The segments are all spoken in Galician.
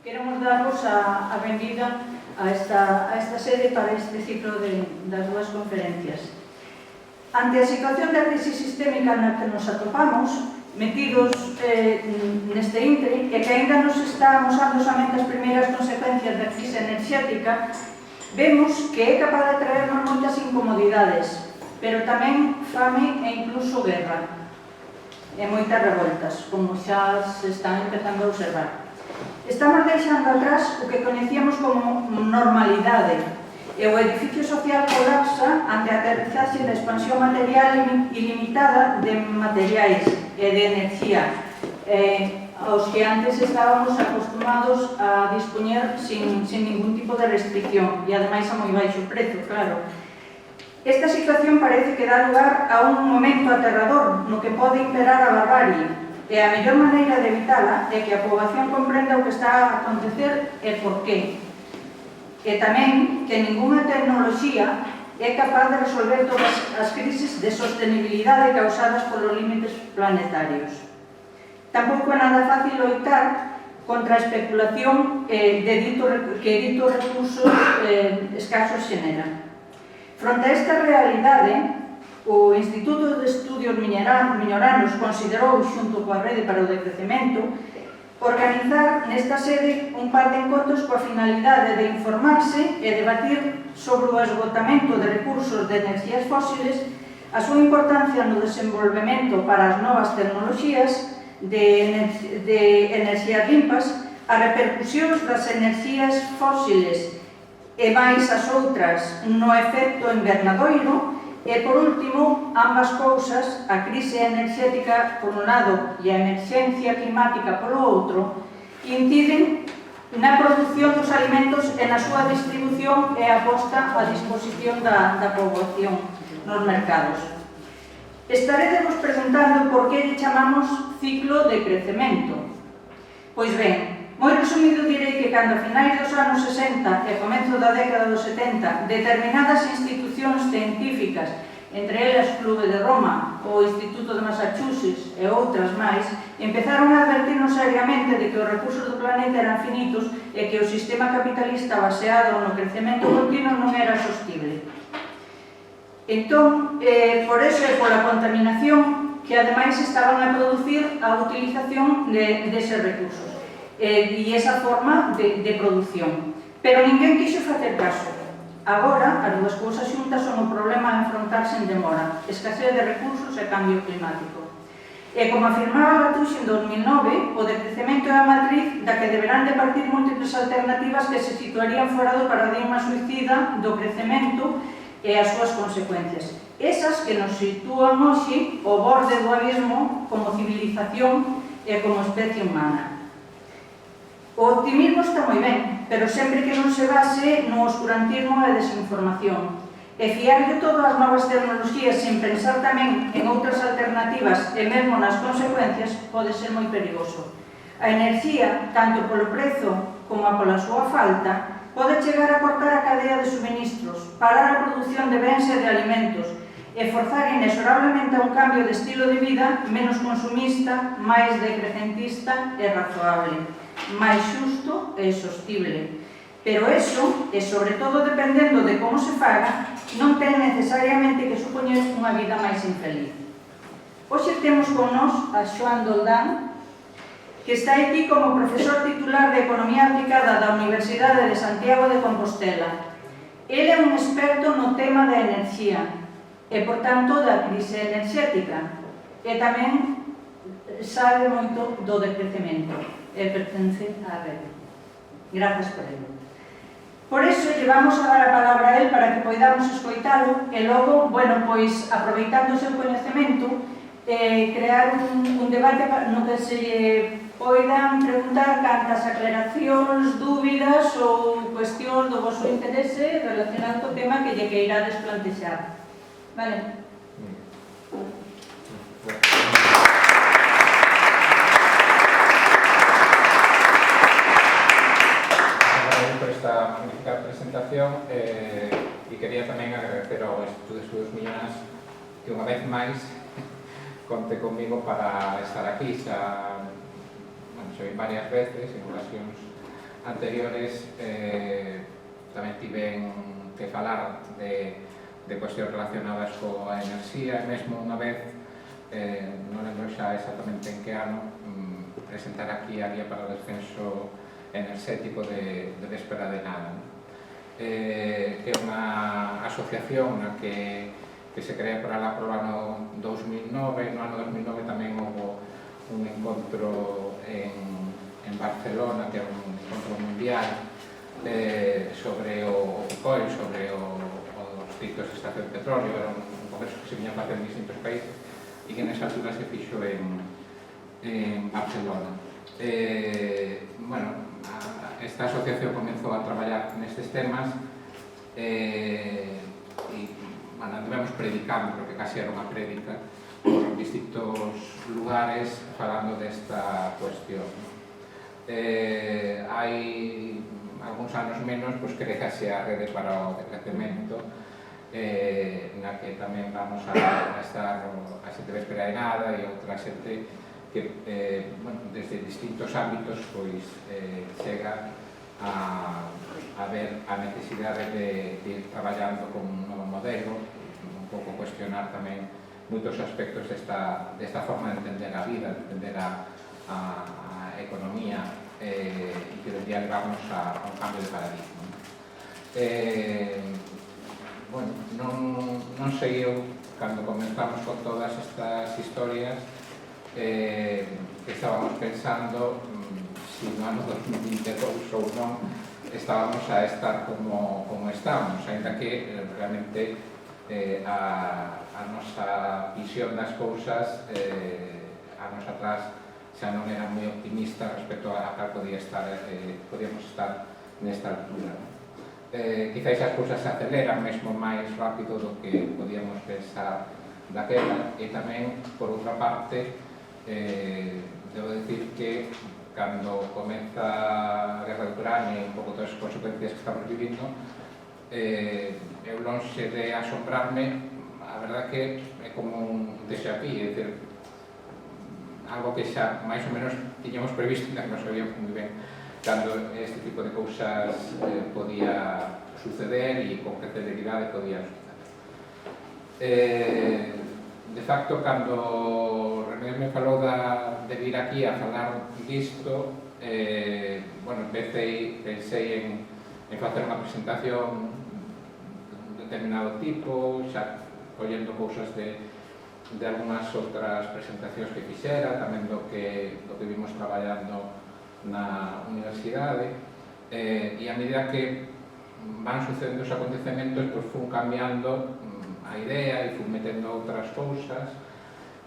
Queremos daros a benvida a esta sede para este ciclo das dúas conferencias. Ante a situación da crise sistémica na que nos atopamos, metidos neste intre, e que ainda nos está amosando somente as primeiras consecuencias da crise enerxética, vemos que é capaz de traernos moitas incomodidades, pero tamén fame e incluso guerra, e moitas revoltas, como xa se están empezando a observar. Estamos deixando atrás o que coñecíamos como normalidade, e o edificio social colapsa ante a aterrizaxe da expansión material ilimitada de materiais e de enerxía, aos que antes estábamos acostumados a dispoñer sin ningún tipo de restricción, e ademais a moi baixo prezo, claro. Esta situación parece que dá lugar a un momento aterrador no que pode imperar a barbarie, e a mellor maneira de evitala é que a poboación comprenda o que está a acontecer e por qué. E tamén que ninguna tecnoloxía é capaz de resolver todas as crisis de sostenibilidade causadas polos límites planetarios. Tampouco é nada fácil loitar contra a especulación que ditos recursos escasos xeneran. Fronte a esta realidade, o Instituto de Estudios Miñoranos considerou, xunto coa Rede para o Decrecemento, organizar nesta sede un par de encontros coa finalidade de informarse e debatir sobre o esgotamento de recursos de enerxías fósiles, a súa importancia no desenvolvemento para as novas tecnoloxías de enerxías limpas, as repercusións das enerxías fósiles e máis as outras no efecto invernadoiro, e, por último, ambas cousas, a crise enerxética por un lado e a emerxencia climática polo outro, inciden na produción dos alimentos e na súa distribución e a posta a disposición da poboación nos mercados. Estarédemos preguntando por que lle chamamos ciclo de crecemento. Pois ben, moi resumido direi que cando a finais dos anos 60 e comezo da década dos 70 determinadas institucións científicas, entre elas Clube de Roma, o Instituto de Massachusetts e outras máis, empezaron a advertirnos seriamente de que os recursos do planeta eran finitos e que o sistema capitalista baseado no crecemento continuo non era sostible. Entón, por eso e pola contaminación que ademais estaban a producir a utilización deses recursos e esa forma de produción. Pero ninguén quixo facer caso. Agora, as dúas cousas xuntas son o problema a enfrontarse en demora, escasez de recursos e cambio climático. E como afirmaba Latouche en 2009, o decrecemento é a matriz da que deberán de partir múltiples alternativas que se situarían fora do paradigma suicida do crecemento e as súas consecuencias. Esas que nos sitúan hoxe ao borde do abismo como civilización e como especie humana. O optimismo está moi ben, pero sempre que non se base no oscurantismo e desinformación. E fiar de todas as novas tecnoloxías sin pensar tamén en outras alternativas e mesmo nas consecuencias pode ser moi perigoso. A enerxía, tanto polo prezo como pola súa falta, pode chegar a cortar a cadea de suministros, parar a produción de bens e de alimentos e forzar inexorablemente a un cambio de estilo de vida menos consumista, máis decrecentista e razoable, máis xusto e sostible. Pero eso, e sobre todo dependendo de como se faga, non ten necesariamente que supoñer unha vida máis infeliz. Hoxe temos con nós a Xoán Doldán, que está aquí como profesor titular de Economía Aplicada da Universidade de Santiago de Compostela. Ele é un experto no tema da enerxía e, por tanto, da crise enerxética, e tamén sabe moito do decrecemento e pertence á rede. Grazas por ello. Por eso, lle vamos a dar a palabra a él para que poidamos escoitalo e logo, pois, aproveitando o seu coñecemento, crear un debate no que se poidan preguntar cantas aclaracións, dúbidas ou cuestións do vosso interese relacionado co tema que lle queirades plantexar. Vale? Por esta magnífica presentación e quería tamén agradecer ao Instituto de Estudios Miñoranos que unha vez máis conte comigo para estar aquí. Xa, xa vim varias veces en ocasións anteriores tamén tiven que falar de cuestións relacionadas coa enerxía, e mesmo unha vez, non lembro xa exactamente en que ano, presentar aquí a Guía para o Descenso Enerxético de Véspera de Nada, que é unha asociación na que se crea por alá por ano 2009. No ano 2009 tamén houve un encontro en Barcelona, que é un encontro mundial sobre o COI, sobre os ciclos de extracción de petróleo. Era un congreso que se viña a facer en distintos países e que nesa altura se fixo en Barcelona. Bueno, esta asociación comenzou a traballar nestes temas e anduvemos predicando, porque casi era unha prédica, por distintos lugares falando desta cuestión. Hai algúns anos menos, crease a Rede para o Decrecemento, na que tamén vamos a estar a xente Véspera de Nada e outra xente que, desde distintos ámbitos, chega a ver a necesidade de ir traballando con un novo modelo, un pouco cuestionar tamén moitos aspectos desta forma de entender a vida, de entender a economía, e que debería levarnos a un cambio de paradigma. Bueno, non sei eu, cando comenzamos con todas estas historias, que estábamos pensando si no ano 2022 ou non estábamos a estar como estamos, ainda que realmente a nosa visión das cousas anos atrás xa non era moi optimista respecto a cal podíamos estar nesta altura. Quizás as cousas se aceleran mesmo máis rápido do que podíamos pensar daquela, e tamén, por outra parte, debo dicir que cando comeza a guerra de Ucrania e un pouco todas as consecuencias que estamos vivindo, eu lonxe de asombrarme, a verdade que é como un déjà vu, é dicir, algo que xa máis ou menos tiñamos previsto, que non sabíamos moi ben cando este tipo de cousas podía suceder e con que celeridade podía suceder. De facto, cando Remedios me falou de vir aquí a falar disto, pensei en facer unha presentación de determinado tipo, xa collendo cousas de algunhas outras presentacións que fixera, tamén do que vimos traballando na universidade, e a medida que van sucedendo os acontecementos, fun cambiando a idea e fun metendo outras cousas.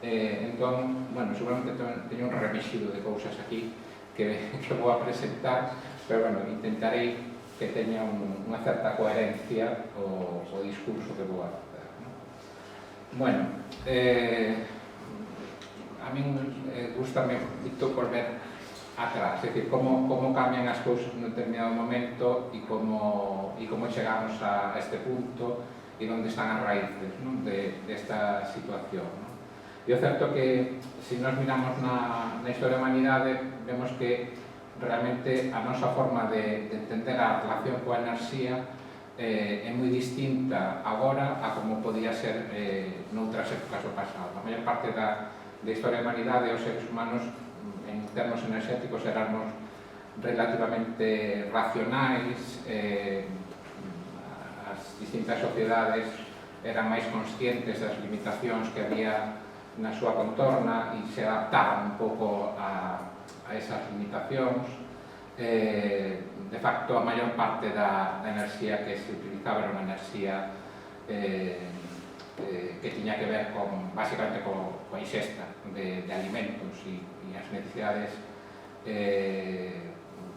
Entón, seguramente teño un remixido de cousas aquí que vou a presentar, pero intentarei que teña unha certa coherencia o discurso que vou a facer. A min gustame moito volver atrás, é dicir, como cambian as cousas nun determinado momento e como chegamos a este punto e onde están as raíces desta situación. E o certo que, se nos miramos na historia da humanidade, vemos que realmente a nosa forma de entender a relación coa enerxía é moi distinta agora a como podía ser noutras épocas do pasado. A maior parte da historia da humanidade, os seres humanos, en termos enerxéticos, éramos relativamente racionais, as distintas sociedades eran máis conscientes das limitacións que había na súa contorna e se adaptaban un pouco a esas limitacións. De facto, a maior parte da enerxía que se utilizaba era unha enerxía que tiña que ver basicamente coa ingesta de alimentos e as necesidades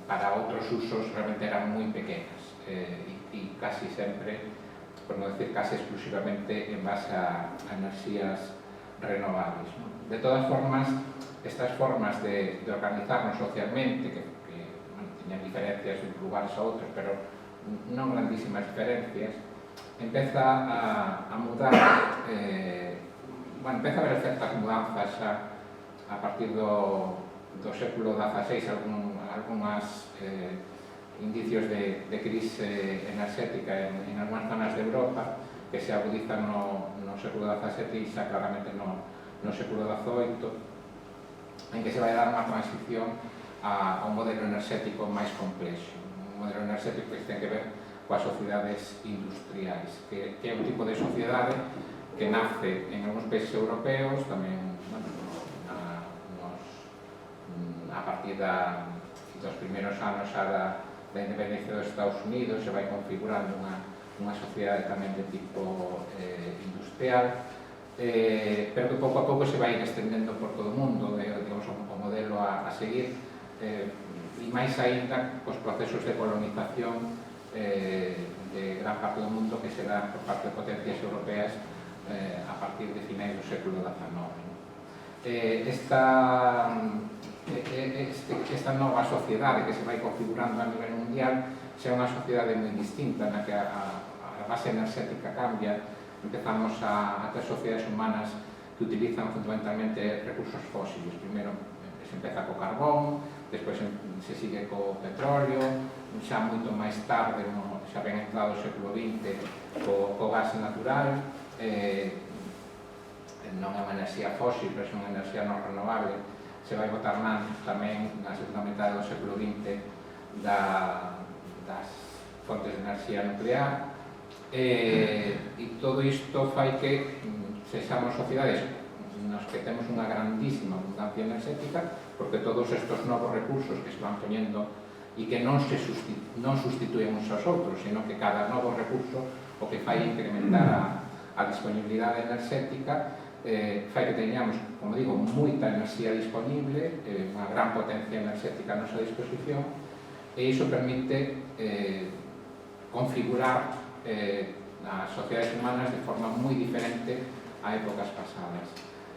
para outros usos realmente eran moi pequenas e casi sempre, por non decir casi exclusivamente, en base a enerxías renovables. De todas formas, estas formas de organizarnos socialmente, que tiñan diferencias de lugares a outros, pero non grandísimas diferencias, empeza a mudar, empeza a haber certas mudanzas a partir do século XVI, algunhas indicios de crise enerxética en algunhas zonas de Europa que se agudizan no século XVII e xa claramente no século XVIII, en que se vai dar unha transición a un modelo enerxético máis complexo, un modelo enerxético que ten que ver coas sociedades industriais, que é un tipo de sociedade que nace en algúns países europeos, tamén a partir dos primeiros anos da independencia dos Estados Unidos, se vai configurando unha sociedade tamén de tipo industrial, pero que pouco a pouco se vai extendendo por todo o mundo, digamos, o modelo a seguir, e máis aínda cos procesos de colonización de gran parte do mundo que se dá por parte de potencias europeas a partir de finais do século XIX. Esta nova sociedade que se vai configurando a nivel mundial xa é unha sociedade moi distinta na que a base enerxética cambia. Empezamos a ter sociedades humanas que utilizan fundamentalmente recursos fósiles. Primeiro se empeza co carbón, despois se sigue co petróleo, xa moito máis tarde, xa ben entrado o século XX, co gas natural, non é unha enerxía fósil, pero é unha enerxía non renovable. Se vai botar man tamén na segunda metade do século XX das fontes de enerxía nuclear, e todo isto fai que sexamos sociedades nos que temos unha grandísima abundancia enerxética, porque todos estes novos recursos que se van poñendo e que non sustituen uns aos outros, sino que cada novo recurso o que fai incrementar a disponibilidade enerxética, fai que teñamos, como digo, moita enerxía disponible, unha gran potencia enerxética a nosa disposición, e iso permite configurar as sociedades humanas de forma moi diferente a épocas pasadas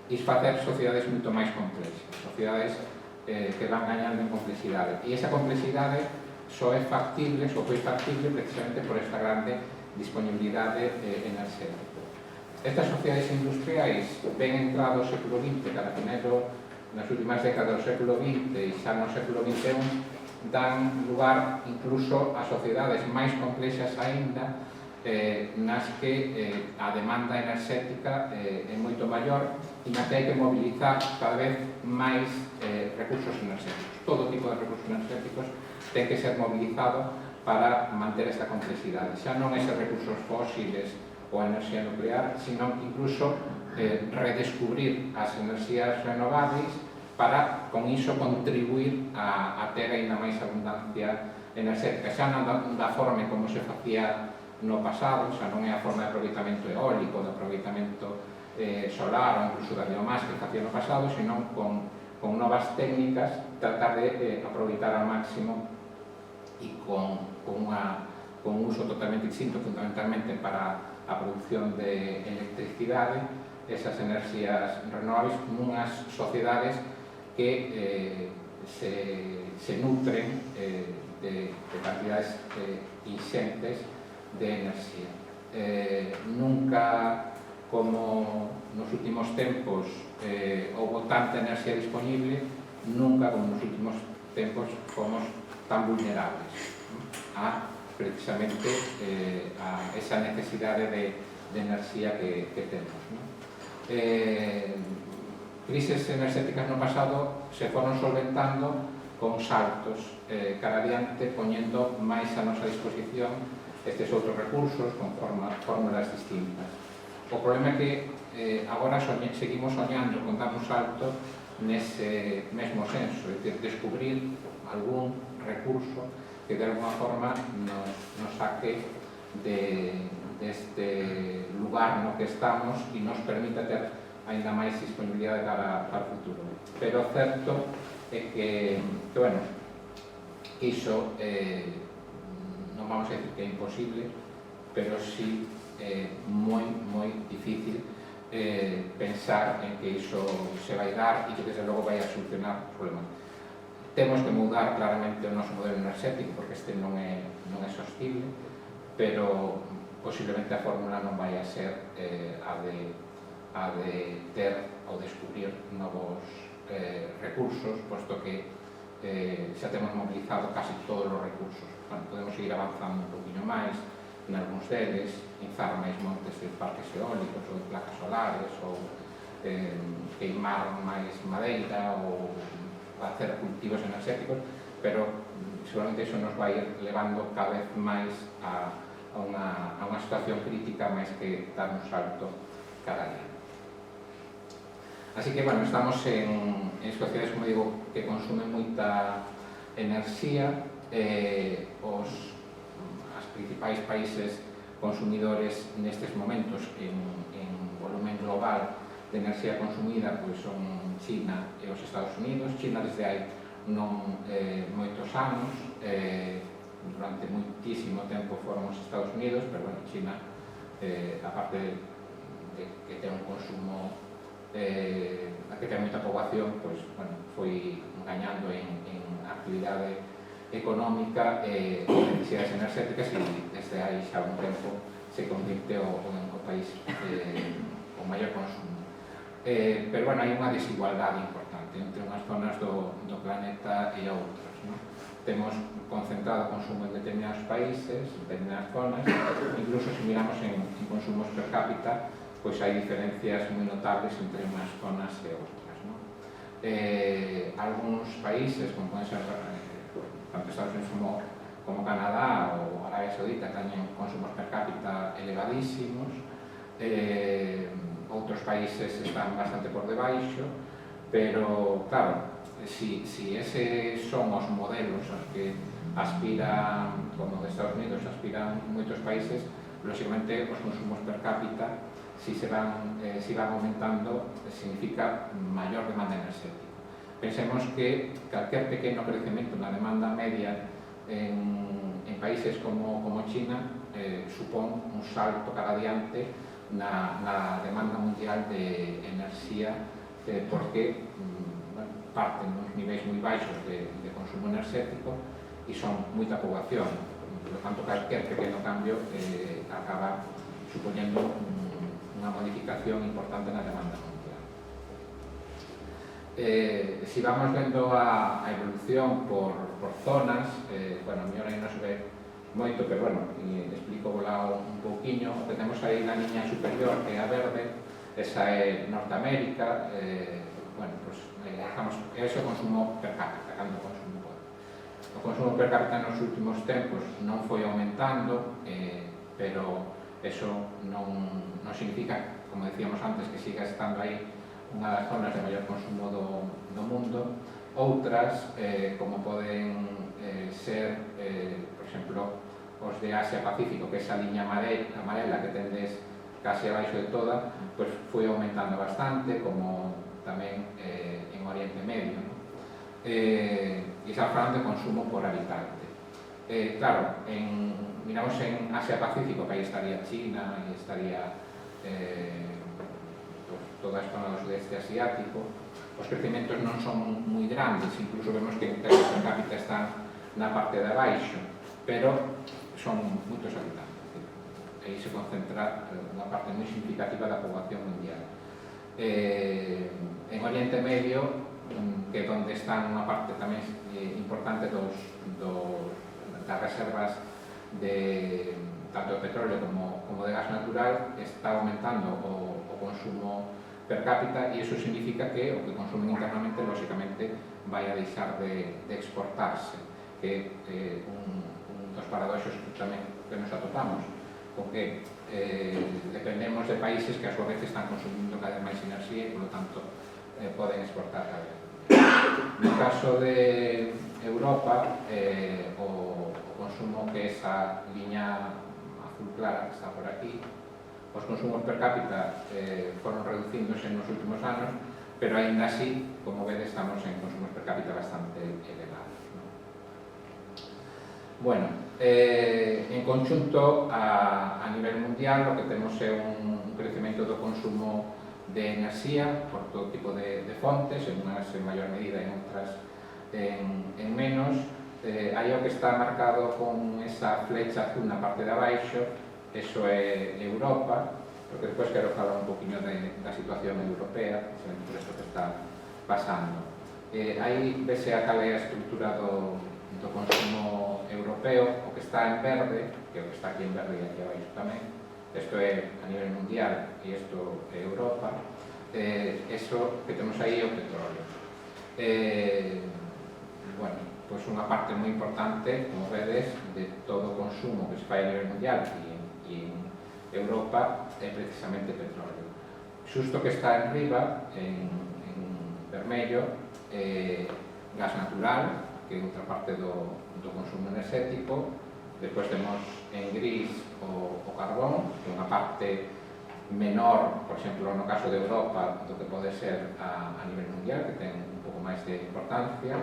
e facer sociedades moito máis complexas, sociedades que van gañando en complexidade, e esa complexidade só é factible, só foi factible precisamente por esta grande disponibilidade enerxética. Estas sociedades industriais ben entrado o século XX, cada finero nas últimas décadas do século XX e xa no século XXI, dan lugar incluso a sociedades máis complexas aínda, nas que a demanda enerxética é moito maior e nas que hai que mobilizar cada vez máis recursos enerxéticos. Todo tipo de recursos enerxéticos ten que ser mobilizado para manter esta complexidade. Xa non é ser recursos fósiles ou a enerxía nuclear, sino incluso redescubrir as enerxías renovables para, con iso, contribuir a ter ainda máis abundancia enerxética. Xa non da forma como se facía no pasado, xa non é a forma de aproveitamento eólico, de aproveitamento solar ou incluso da biomasa que facía no pasado, senón con novas técnicas, tratar de aproveitar ao máximo e con un uso totalmente distinto, fundamentalmente para a produción de electricidade, esas enerxías renovables nunhas sociedades que se nutren de cantidades inxentes de enerxía. Nunca, como nos últimos tempos, houve tanta enerxía disponible, nunca, como nos últimos tempos, fomos tan vulnerables a precisamente a esa necesidade de enerxía que temos. Crises enerxéticas no pasado se foron solventando con saltos cara adiante, poñendo máis a nosa disposición estes outros recursos con fórmulas distintas. O problema é que agora seguimos soñando con dar un salto nese mesmo senso, é dicir, descubrir algún recurso que de alguna forma nos saque deste lugar no que estamos e nos permita ter ainda máis disponibilidade para o futuro. Pero o certo é que iso non vamos a decir que é imposible, pero sí moi difícil pensar en que iso se vai dar e que desde logo vai a solucionar o problema. Temos que mudar claramente o noso modelo enerxético porque este non é sostible, pero posiblemente a fórmula non vai a ser a de ter ou descubrir novos recursos, posto que xa temos mobilizado casi todos os recursos. Bueno, podemos seguir avanzando un poquinho máis en algúns deles, inzar máis montes de parques eólicos ou de placas solares, ou queimar máis madeira, ou facer cultivos enerxéticos, pero seguramente iso nos vai levando cada vez máis a unha situación crítica máis que dar un salto cada día. Así que, bueno, estamos en sociedades, como digo, que consumen moita enerxía. Os principais países consumidores nestes momentos en volumen global de enerxía consumida pois son China e os Estados Unidos. China desde hai non moitos anos, durante moitísimo tempo foron os Estados Unidos, pero, bueno, China, aparte de que ten un consumo a que ten moita poboación, pois, bueno, foi gañando en actividade económica e necesidades enerxéticas, e desde aí xa un tempo se convirte o país con maior consumo. Pero, bueno, hai unha desigualdade importante entre unhas zonas do planeta e outras, non? Temos concentrado consumo en determinados países, en determinadas zonas, incluso se miramos en consumos per cápita, pois hai diferencias moi notables entre unhas zonas e outras, non? Algúns países, como poden ser tanto Estados Unidos como Canadá ou Arabia Saudita, teñen consumos per cápita elevadísimos, outros países están bastante por debaixo, pero, claro, si eses son os modelos aos que aspiran, como de Estados Unidos, aspiran moitos países, lógicamente os consumos per cápita, si van aumentando, significa maior demanda enerxética. Pensemos que calquer pequeno crecemento na demanda media en países como China supón un salto cada diante na demanda mundial de enerxía, porque parten uns niveis moi baixos de consumo enerxético e son moita poboación. Por lo tanto, calquer pequeno cambio acaba supoñendo unha modificación importante na demanda mundial. Si vamos vendo a evolución por zonas, bueno, a mellor aí non se ve moito, pero, bueno, explico volado un pouquiño. O que temos aí na liña superior, que é a verde, esa é Norteamérica. Bueno, pues, ese é o consumo per cápita, cando consumo. O consumo per cápita nos últimos tempos non foi aumentando, pero eso non significa, como decíamos antes, que siga estando aí unha das zonas de maior consumo do mundo. Outras, como poden ser, por exemplo, os de Asia-Pacífico, que é esa liña amarela que tendes case abaixo de toda, pues foi aumentando bastante, como tamén en Oriente Medio, ¿no? E estamos falando de consumo por habitante. Claro, miramos en Asia-Pacífico, que aí estaría China e estaría toda a zona do sudeste asiático. Os crecementos non son moi grandes, incluso vemos que en términos per cápita están na parte de abaixo, pero son moitos habitantes. Aí se concentra unha parte moi significativa da poboación mundial. En Oriente Medio, que é onde está unha parte tamén importante das reservas de tanto de petróleo como de gas natural, está aumentando o consumo per cápita, e iso significa que o que consumen internamente, lógicamente, vai a deixar de exportarse, que é un dos paradoxos que tamén nos atopamos, con que dependemos de países que a súa vez están consumindo cada vez máis enerxía e, por lo tanto, poden exportar cada vez. No caso de Europa, o consumo, que é esa liña azul clara que está por aquí, os consumos per cápita foron reducíndose nos últimos anos, pero aínda así, como vedes, estamos en consumos per cápita bastante elevados, ¿no? Bueno, en conxunto, a nivel mundial, o que temos é un crecemento do consumo de enerxía por todo tipo de fontes, en unhas en maior medida e en outras en menos. Aí o que está marcado con esa flecha azul na parte de abaixo, eso é Europa, porque despois quero falar un poquinho da situación europea, por isto que está pasando. Aí vese a cal é a estrutura do consumo europeo. O que está en verde, que é o que está aquí en verde e aquí abaixo tamén, isto é a nivel mundial e isto é Europa. Eso que temos aí é o petróleo. Bueno, pois unha parte moi importante, como vedes, de todo o consumo que se fai a nivel mundial e en Europa é precisamente petróleo. Xusto que está en riba, en vermello, gas natural, que é outra parte do consumo enerxético. Despois temos en gris o carbón, que é unha parte menor, por exemplo, no caso de Europa, do que pode ser a nivel mundial, que ten un pouco máis de importancia.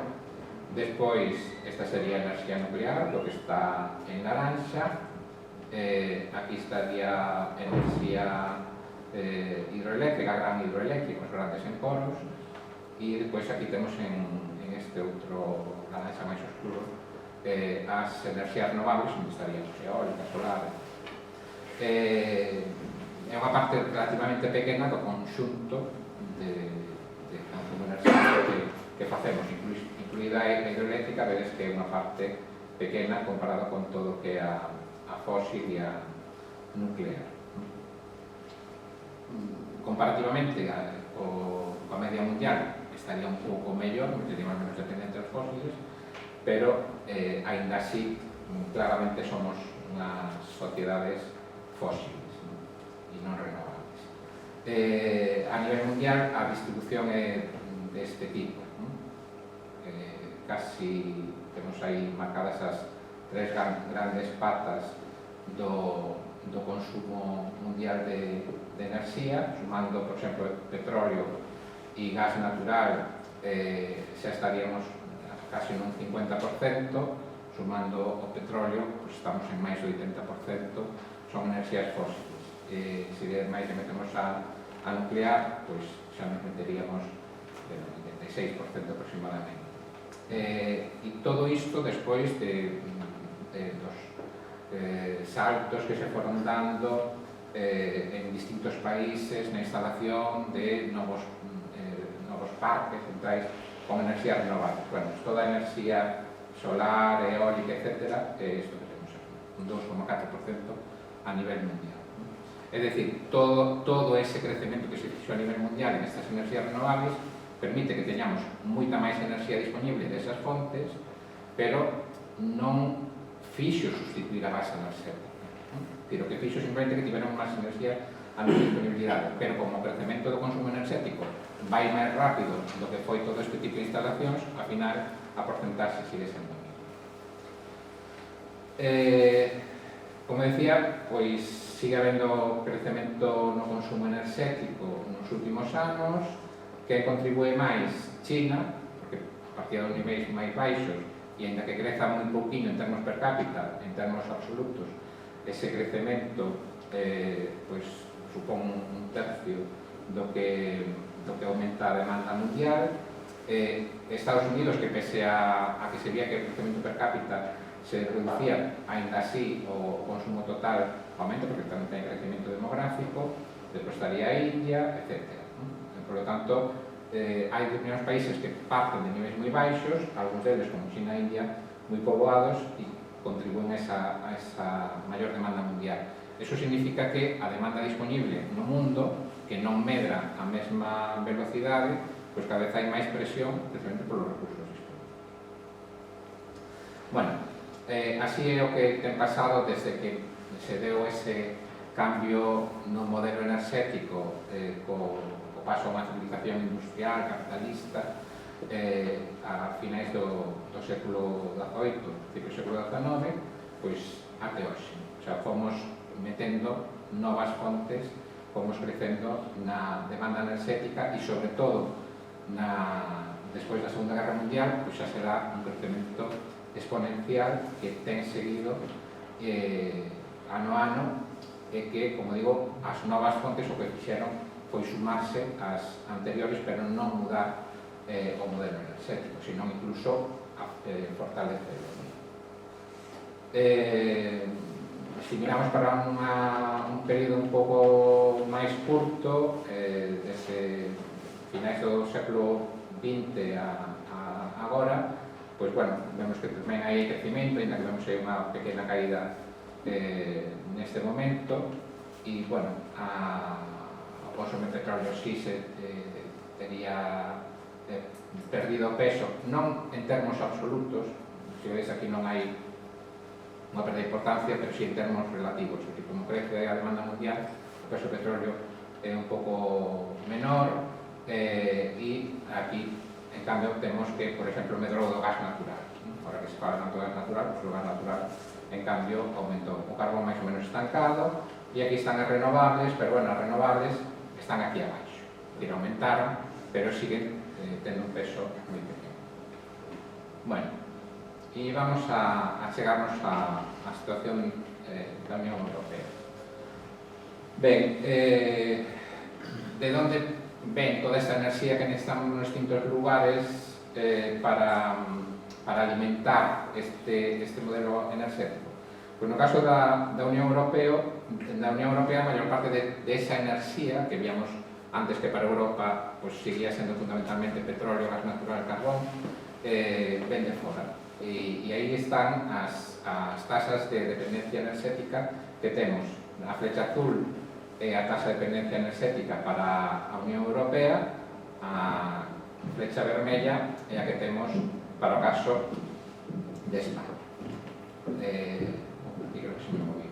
Despois, esta sería a enerxía nuclear, do que está en laranxa. Aquí estaría enerxía hidroeléctrica, gran hidroeléctrica, os grandes encoros. E despois aquí temos en este outro laranxa máis oscuro as enerxías renovables, onde estarían eólica, solar. É unha parte relativamente pequena do conxunto de consumo enerxético que facemos, incluída a hidroeléctrica. Vedes que é unha parte pequena comparado con todo o que é a fósil e a nuclear. Comparativamente coa media mundial estaría un pouco mellor, seríamos menos dependentes dos fósiles, pero aínda así claramente somos unhas sociedades fósiles e non renovables. A nivel mundial a distribución é deste tipo. Casi temos aí marcadas as tres grandes patas do consumo mundial de enerxía, sumando, por exemplo, petróleo e gas natural, xa estaríamos casi nun 50%, sumando o petróleo, pues estamos en máis do 80%, son enerxías fósiles. Se máis que metemos a nuclear, pues xa nos meteríamos no 96% aproximadamente. E todo isto despois dos saltos que se foron dando en distintos países na instalación de novos parques centrais con enerxías renovables. Bueno, toda a enerxía solar, eólica, etc. é isto que temos aquí, un 2,4% a nivel mundial. É dicir, todo ese crecemento que se fixo a nivel mundial en estas enerxías renovables permite que teñamos moita máis enerxía disponible desas fontes, pero non fixo sustituir a base enerxética. O que fixo simplemente que tiveron máis enerxía a nosa disponibilidade, pero como o crecemento do consumo enerxético vai máis rápido do que foi todo este tipo de instalacións, ao final a porcentaxe sigue sendo a mesma. Como decía, pois sigue habendo crecemento no consumo enerxético nos últimos anos. Que contribúe máis? China, porque partía dos niveis máis baixos e ainda que creza moi pouquinho en termos per cápita, en termos absolutos, ese crecemento pois supón un tercio do que aumenta a demanda mundial. Estados Unidos, que pese a que se vía que o crecemento per cápita se reducía, ainda así o consumo total aumenta, porque tamén ten crecemento demográfico. Despois estaría a India, etc. Por lo tanto, hai determinados países que parten de niveis moi baixos, algúns deles, como China e India, moi poboados e contribúen a esa maior demanda mundial. Eso significa que a demanda disponible no mundo, que non medra a mesma velocidade, pois cada vez hai máis presión, precisamente polos recursos disponibles. Bueno, así é o que ten pasado desde que se deu ese cambio no modelo enerxético co paso a unha civilización industrial, capitalista, a finais do século XVIII, do século XIX, pois até hoxe. O sea, fomos metendo novas fontes, fomos crecendo na demanda enerxética e, sobre todo, despois da Segunda Guerra Mundial, pois xa será un crecemento exponencial que ten seguido ano a ano e que, como digo, as novas fontes o que fixeron foi sumarse ás anteriores, pero non mudar o modelo enerxético, senón incluso fortalecerlo. Se miramos para un período un pouco máis curto, desde finais do século XX a agora, pois, bueno, vemos que tamén hai crecimento, ainda que vemos aí unha pequena caída neste momento, e, bueno, o consumo de petróleo sí se tería perdido peso, non en termos absolutos, se veis aquí non hai unha perda de importancia, pero sí en termos relativos, porque como crece a demanda mundial, o peso do petróleo é un pouco menor, e aquí, en cambio, temos que, por exemplo, o medrou do gas natural. Ahora que se fala tanto de gas natural, pues o gas natural, en cambio, aumentou. O carbón máis ou menos estancado, e aquí están as renovables, pero, bueno, as renovables están aquí abaixo. Es decir, aumentaron, pero siguen tendo un peso moi pequeno. Bueno, e vamos a chegarnos a situación da Unión Europea. Ben, de onde ven toda esta enerxía que necesitamos nos distintos lugares para alimentar este modelo enerxético? Pois no caso da Unión Europea, a maior parte de esa enerxía que víamos antes que para Europa pues, seguía sendo fundamentalmente petróleo, gas natural, carbón, ven de fora. E aí están as tasas de dependencia enerxética que temos. A flecha azul é a tasa de dependencia enerxética para a Unión Europea, a flecha vermella é a que temos para o caso de España. Aquí creo que se me moví.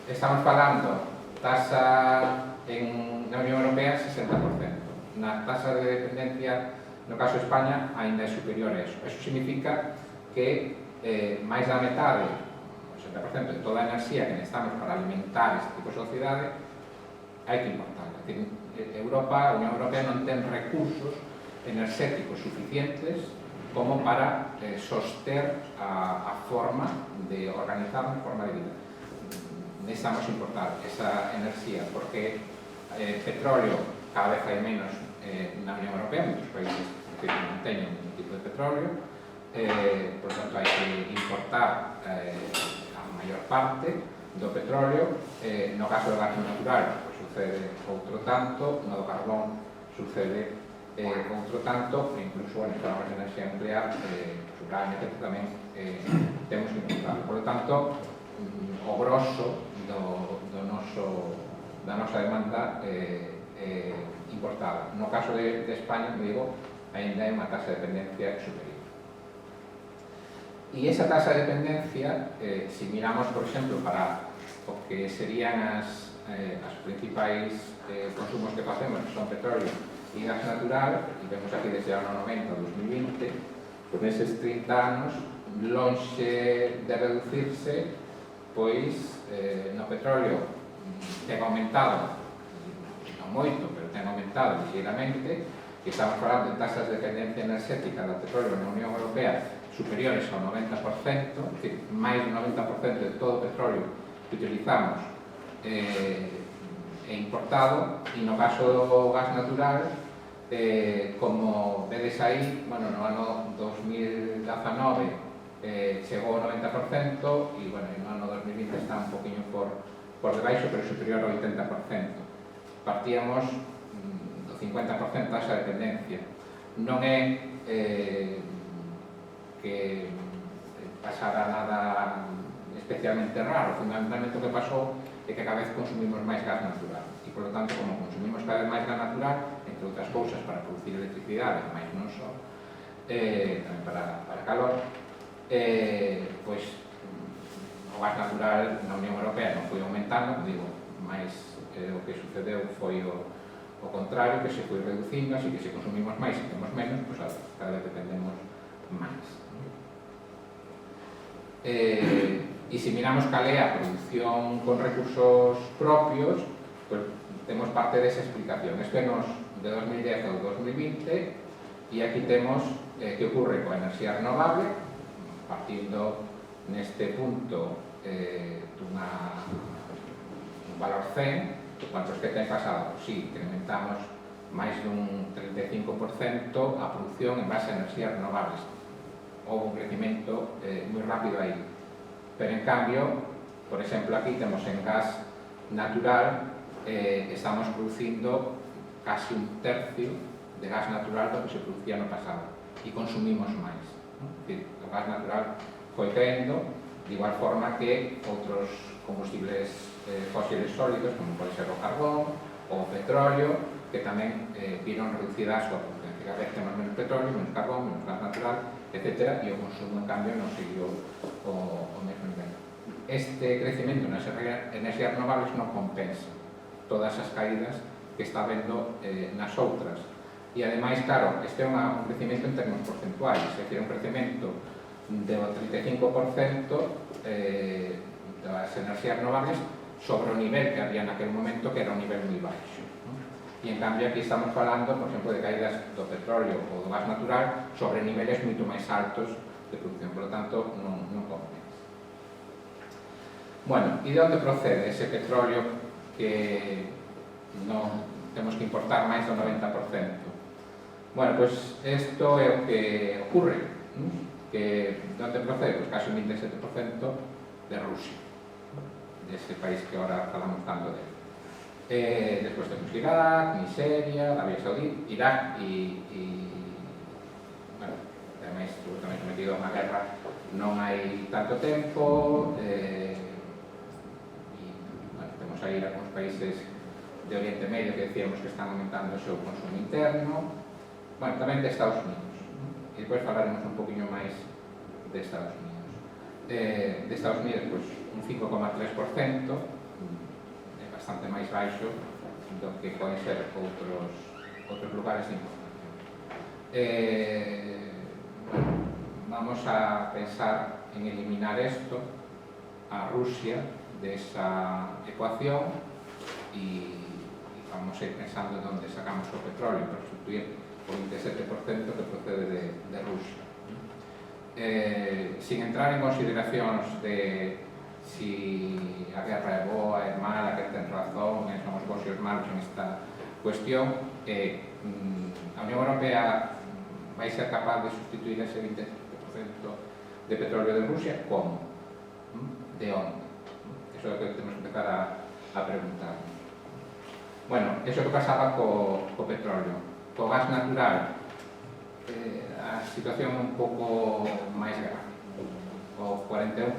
Estamos falando tasa na Unión Europea 60%. Na tasa de dependencia, no caso de España, ainda é superior a eso. Eso significa que máis da metade, 60% de toda a enerxía que necesitamos para alimentar este tipo de sociedade, hai que importarla. A Unión Europea non ten recursos enerxéticos suficientes como para soster a forma de organizarnos, a forma de vida. Necesitamos importar esa enerxía porque petróleo cada vez hai menos na Unión Europea, muitos países que non teñen ningún tipo de petróleo, por tanto hai que importar a maior parte do petróleo. No caso do gas natural pues, sucede outro tanto, no do carbón sucede outro tanto, e incluso en formas de enerxía nuclear, uranio, que tamén temos que importar. Por lo tanto, o grosso da nosa demanda importada. No caso de España, como digo, ainda hai unha tasa de dependencia superior. E esa tasa de dependencia, se miramos, por exemplo, para o que serían as principais consumos que facemos, que son petróleo e gas natural, e vemos aquí desde o ano 90 ao 2020, con eses 30 anos, lonxe de reducirse, pois no petróleo ten aumentado, non moito, pero ten aumentado ligeiramente, que estamos falando de tasas de dependencia enerxética do petróleo na Unión Europea superiores ao 90%, é dicir, máis do 90% de todo o petróleo que utilizamos é importado, e no caso do gas natural, como vedes aí, bueno, no ano 2019 chegou ao 90%, e bueno, no ano 2020 está un poquinho por debaixo, pero superior ao 80%. Partíamos do 50% tasa de dependencia. Non é que pasara nada especialmente raro, fundamentalmente o que pasou é que cada vez consumimos máis gas natural, e por lo tanto, como consumimos cada vez máis gas natural, entre outras cousas para producir electricidade, máis non só, tamén para calor, pois o gas natural na Unión Europea non foi aumentando, digo, máis o que sucedeu foi o contrario, que se foi reducindo, así que se consumimos máis e temos menos, pois cada vez dependemos máis. E se miramos cal é a produción con recursos propios, pois temos parte desa explicación. Isto é de 2010 ao 2020, e aquí temos que ocorre coa enerxía renovable, partindo neste punto dun valor 100, quantos que ten pasado, si incrementamos máis dun 35% a produción en base a enerxías renovables. Houve un crecimento moi rápido aí. Pero, en cambio, por exemplo, aquí temos en gas natural estamos producindo casi un tercio de gas natural do que se producía no pasado e consumimos máis. É dicir, o gas natural foi caendo de igual forma que outros combustibles fósiles sólidos, como pode ser o carbón ou o petróleo, que tamén viron reducida a súa producción. Cada vez temos menos petróleo, menos carbón, menos gas natural, etc. E o consumo, en cambio, non seguiu o mesmo nivel. Este crecemento nas enerxías renovables non compensa todas as caídas que está vendo nas outras. E, ademais, claro, este é un crecemento en termos porcentuais, é dicir, un crecemento do 35% das enerxías renovables sobre o nivel que había naquele momento, que era un nivel moi baixo. E, en cambio, aquí estamos falando, por exemplo, de caídas do petróleo ou do gas natural sobre niveles moito máis altos de producción, por lo tanto, non compensa. Bueno, e de onde procede ese petróleo que non temos que importar máis do 90%? Bueno, pois isto é o que ocurre, que de onde procede? Pois casi un 27% de Rusia, dese país que agora falamos tanto dele. Despois temos Irak, Nigeria, Arabia Saudí, Irak e bueno, ademais estuvo tamén sometido a unha guerra non hai tanto tempo, e bueno, temos aí algúns países de Oriente Medio que decíamos que están aumentando o seu consumo interno, bueno, tamén de Estados Unidos, e depois falaremos un poquinho máis de Estados Unidos. De Estados Unidos, pois, un 5,3%, bastante máis baixo do que poden ser outros lugares de importación. Bueno, vamos a pensar en eliminar esto, a Rusia, desa ecuación, e vamos a ir pensando en onde sacamos o petróleo para sustituir o 27% que procede de Rusia. Sin entrar en consideracións de si a guerra é boa, é mala, que ten razón, son os bons e os malos en esta cuestión, a Unión Europea vai ser capaz de sustituir ese 27% de petróleo de Rusia? Como? De onde? Eso é o que temos que empezar a preguntar. Bueno, eso que pasaba co petróleo. Co gas natural, a situación é un pouco máis grave. O 41%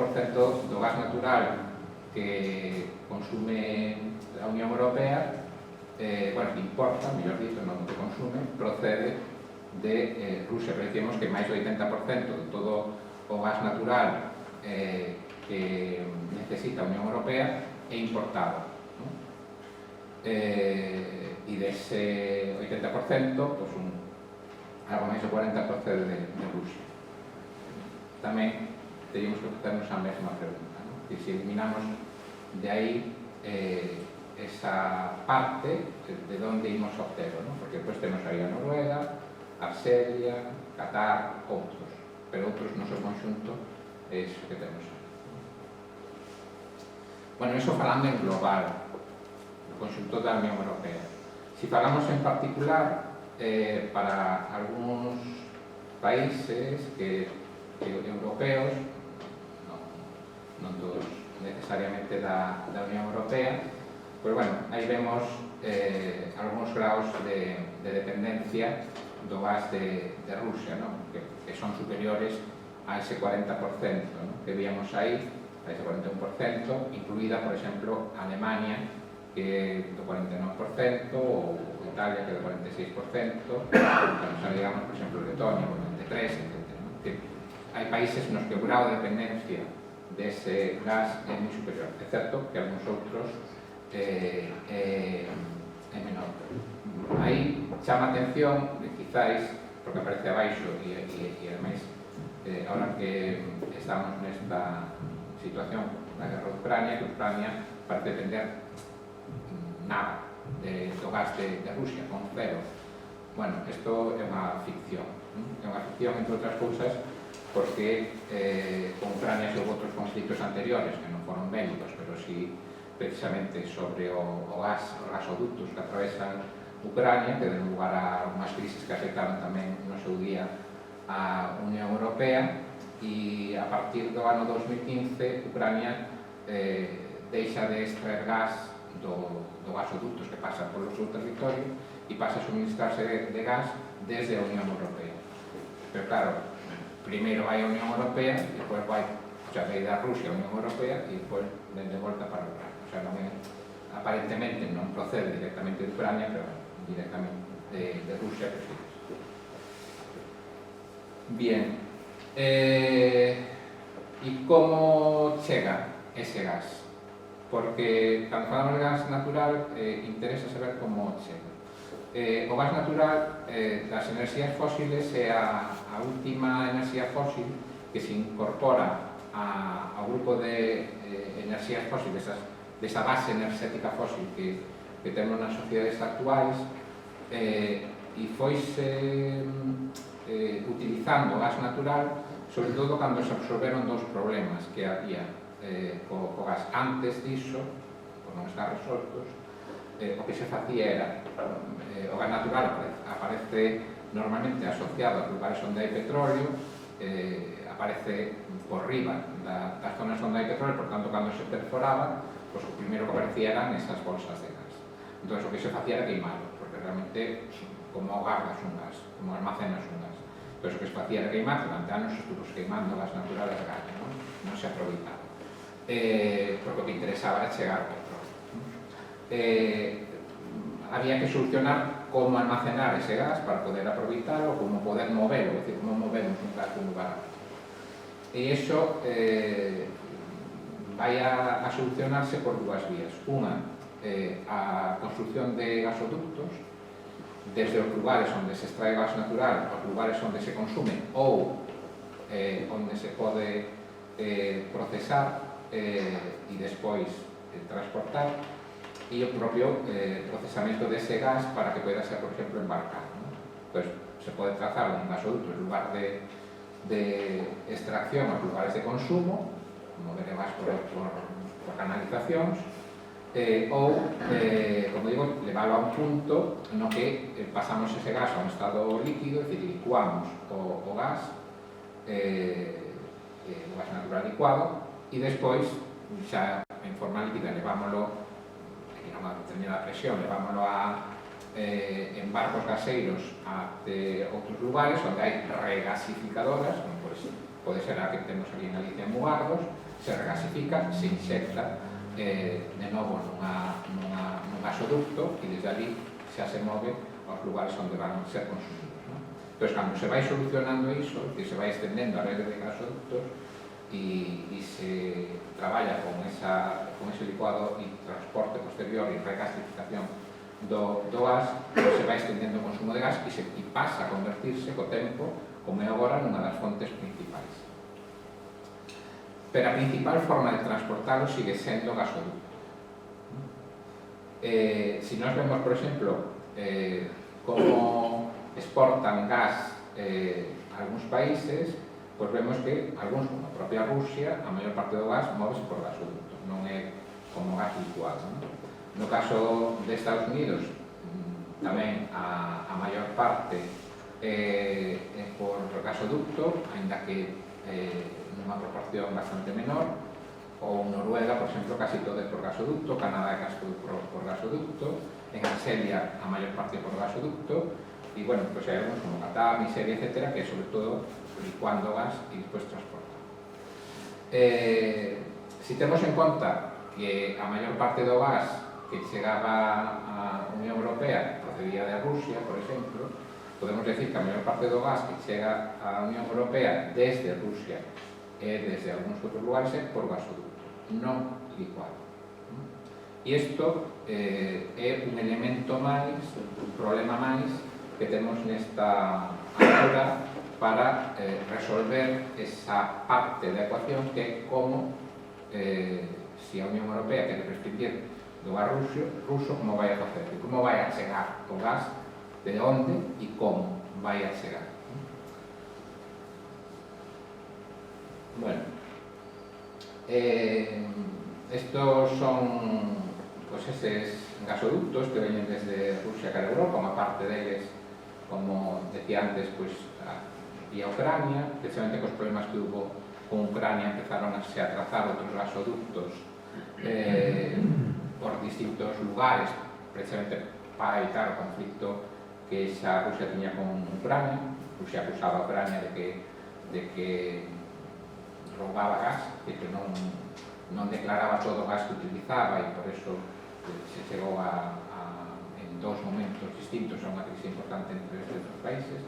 do gas natural que consume a Unión Europea, bueno, que importa, mellor dito, non que consume, procede de Rusia. Pero dicimos que máis do 80% de todo o gas natural que necesita a Unión Europea é importado. E dese 80%, pues algo máis do 40% procede de Rusia. Tamén teríamos que facernos a mesma pregunta, ¿no? E se eliminamos de aí esa parte, de onde imos obtelo, ¿no? Porque depois temos aí a Noruega, Argelia, Qatar, outros, pero outros no seu conxunto é iso que temos aí. Bueno, iso falando en global, no conxunto da Unión Europea. Si falamos en particular, para algúns países europeos, non todos necesariamente da Unión Europea, pues bueno, aí vemos algúns graus de dependencia do gas de Rusia, ¿no? que son superiores a ese 40%, ¿no? que víamos aí, a ese 41%, incluída, por exemplo, Alemania, que é do 49%, ou Italia, que é do 46%, cando digamos, por exemplo, Letonia, o 93%, etc. ¿no? Que hai países nos que o grau de dependencia dese gas é moi superior, é certo que algúns outros é menor. Aí chama a atención de quizáis, porque aparece abaixo e ademais ahora que estamos nesta situación da guerra de Ucrania, que Ucrania parece depender nada do gas de Rusia, con cero. Bueno, isto é unha ficción. É unha ficción, entre outras cousas, porque con Ucrania houve outros conflitos anteriores que non foron bélicos, pero sí precisamente sobre o gas, os gasoductos que atravesan Ucrania, que den lugar a unhas crisis que afectaron tamén no seu día a Unión Europea, e a partir do ano 2015 Ucrania deixa de extraer gas do gasoductos que pasa polo seu territorio e pasa a suministrarse de gas desde a Unión Europea. Pero claro, primeiro vai a Unión Europea e depois vai, o sea, vai da Rusia a Unión Europea e depois ven de volta para Ucrania. O sea, non é, aparentemente non procede directamente de Ucrania, pero directamente de Rusia, que sí. Bien. E como chega ese gas? Porque cando falamos de gas natural interesa saber como chega. O gas natural das enerxías fósiles é a última enerxía fósil que se incorpora ao grupo de enerxías fósiles, desa base enerxética fósil que temos nas sociedades actuais, e foise utilizando o gas natural sobre todo cando se absorberon dos problemas que había co gas. Antes diso, por non estar resoltos, o que se facía era o gas natural aparece normalmente asociado a lugares onde hai petróleo, aparece por riba das zonas onde hai petróleo, por tanto, cando se perforaba, pues, o primeiro que aparecía eran esas bolsas de gas. Entón, o que se facía era queimarlo, porque realmente, como guardas un gas, como almacenas un gas. Entón, o que se facía era queimar, durante anos estuvo queimando gas natural de gas, non se aproveitaba. Porque o que interesaba era chegar ao petróleo. Había que solucionar como almacenar ese gas para poder aproveitarlo, como poder moverlo, é dicir, como movemos un gas de un lugar a outro. E iso vai a solucionarse por dúas vías. Unha, a construcción de gasoductos desde os lugares onde se extrae gas natural aos lugares onde se consume ou onde se pode procesar e despois transportar, e o propio procesamento dese gas para que poida ser, por exemplo, embarcado. Pois se pode trazar un gasoducto en lugar de extracción aos lugares de consumo, mover o gas por canalizacións, ou, como digo, leválo a un punto no que pasamos ese gas a un estado líquido, é dicir, licuamos o gas natural licuado, e despois, xa en forma líquida, levámoslo a unha determinada presión, levámoslo en barcos gaseiros a outros lugares onde hai regasificadoras, como pode ser a que temos aquí en Galicia en Mugardos, se regasifica, se inxecta de novo nun gasoducto e desde ali xa se move aos lugares onde van ser consumidos. Entón, cando se vai solucionando iso, que se vai extendendo a rede de gasoductos e se traballa con ese licuado e transporte posterior e regasificación do gas, se vai extendendo o consumo de gas e pasa a convertirse co tempo, como é agora, nunha das fontes principais. Pero a principal forma de transportarlo sigue sendo o gasoducto. Se nós vemos, por exemplo, como exportan gas algúns países, pois vemos que algúns, como a propia Rusia, a maior parte do gas móvese por gasoducto, non é como gas licuado. No caso de Estados Unidos, tamén a maior parte é por gasoducto, ainda que nunha proporción bastante menor, ou Noruega, por exemplo, casi todo é por gasoducto, Canadá é casi todo por gasoducto, en Argelia a maior parte por gasoducto, e, bueno, pues hai algúns como Qatar, Nigeria, etc., que é sobre todo licuando gas e despois transportando. Se temos en conta que a maior parte do gas que chegaba á Unión Europea procedía de Rusia, por exemplo, podemos decir que a maior parte do gas que chega á Unión Europea desde Rusia e desde algúns outros lugares é por gasoducto, non licuado. E isto é un elemento máis, un problema máis que temos nesta altura para resolver esa parte da ecuación que é como se a Unión Europea quere prescindir do gas ruso, como vai a facer, e como vai a chegar o gas, de onde e como vai a chegar. Bueno, estos son pues eses gasoductos que veñen desde Rusia cara a Europa, unha parte deles, como decía antes, pues vía Ucrania, precisamente cos problemas que hubo con Ucrania empezaron a trazar outros gasoductos por distintos lugares, precisamente para evitar o conflicto que xa Rusia tiña con Ucrania. Rusia acusaba a Ucrania de que roubaba gas, de que non declaraba todo o gas que utilizaba, e por eso se chegou en dos momentos distintos a unha crise importante entre estes dos países,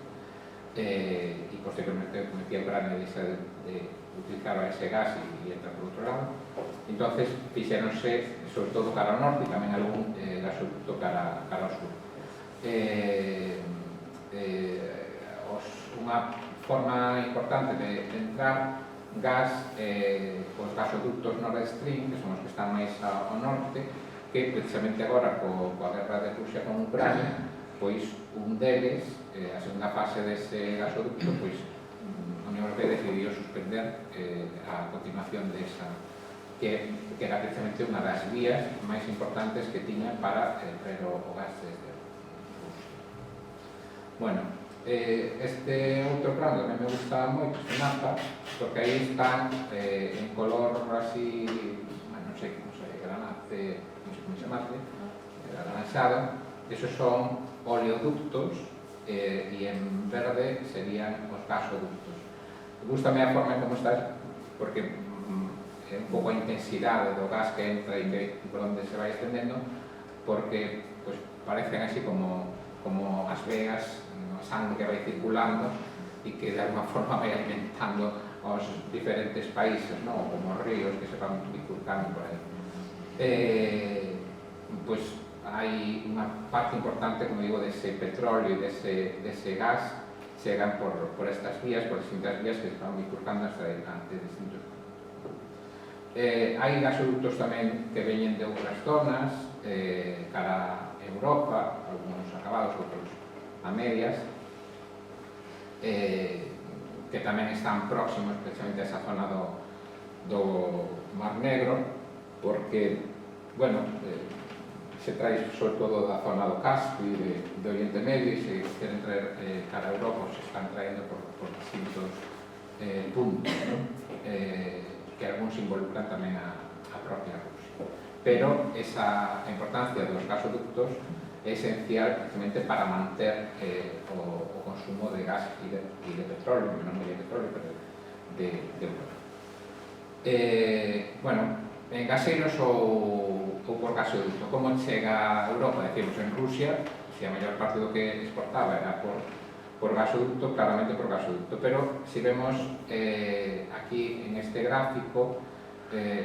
e posteriormente cometía a Ucrania de utilizar ese gas e entra por outro lado. Entonces fixéronse, sobre todo cara ao norte, e tamén algún gasoducto cara ao sur. Unha forma importante de entrar gas, os gasoductos Nord Stream, que son os que están máis ao norte, que precisamente agora coa guerra de Rusia con Ucrania, pois un deles, a segunda fase dese gasoducto, pois a Unión Europea decidiu suspender a continuación desa, que era precisamente unha das vías máis importantes que tiña para traer o gas desde Rusia. Bueno, este outro plano tamén me gusta moito, este mapa, porque aí está en color así, non sei como se granate, non sei como se chamase, anaranxado. Esos son oleoductos e en verde serían os gasoductos. Gústame a forma como está, porque é un pouco a intensidade do gas que entra e por onde se vai extendendo, porque pues, parecen así como as vegas, a sangre que vai circulando e que de alguma forma vai alimentando os diferentes países, ¿no? Como os ríos que se van bifurcando por aí. Pois hai unha parte importante, como digo, dese petróleo e dese gas chegan por estas vías, por distintas vías que se van bifurcando hasta diante de distintos. Hai gasoductos tamén que veñen de outras zonas, cara a Europa, algunos acabados, outros a medias, que tamén están próximos precisamente a esa zona do Mar Negro, porque, bueno, se trae sobre todo da zona do Caspio e de Oriente Medio, e se queren traer cara a Europa, se están traendo por distintos puntos, ¿no? Que algúns involucran tamén a propia Rusia. Pero esa importancia dos gasoductos é esencial precisamente para manter o consumo de gas e de petróleo, non de petróleo, pero de Europa. Bueno, en gaseiros ou por gasoducto. Como chega a Europa? Decimos, en Rusia, se a maior parte do que exportaba era por gasoducto, claramente por gasoducto, pero si vemos aquí en este gráfico,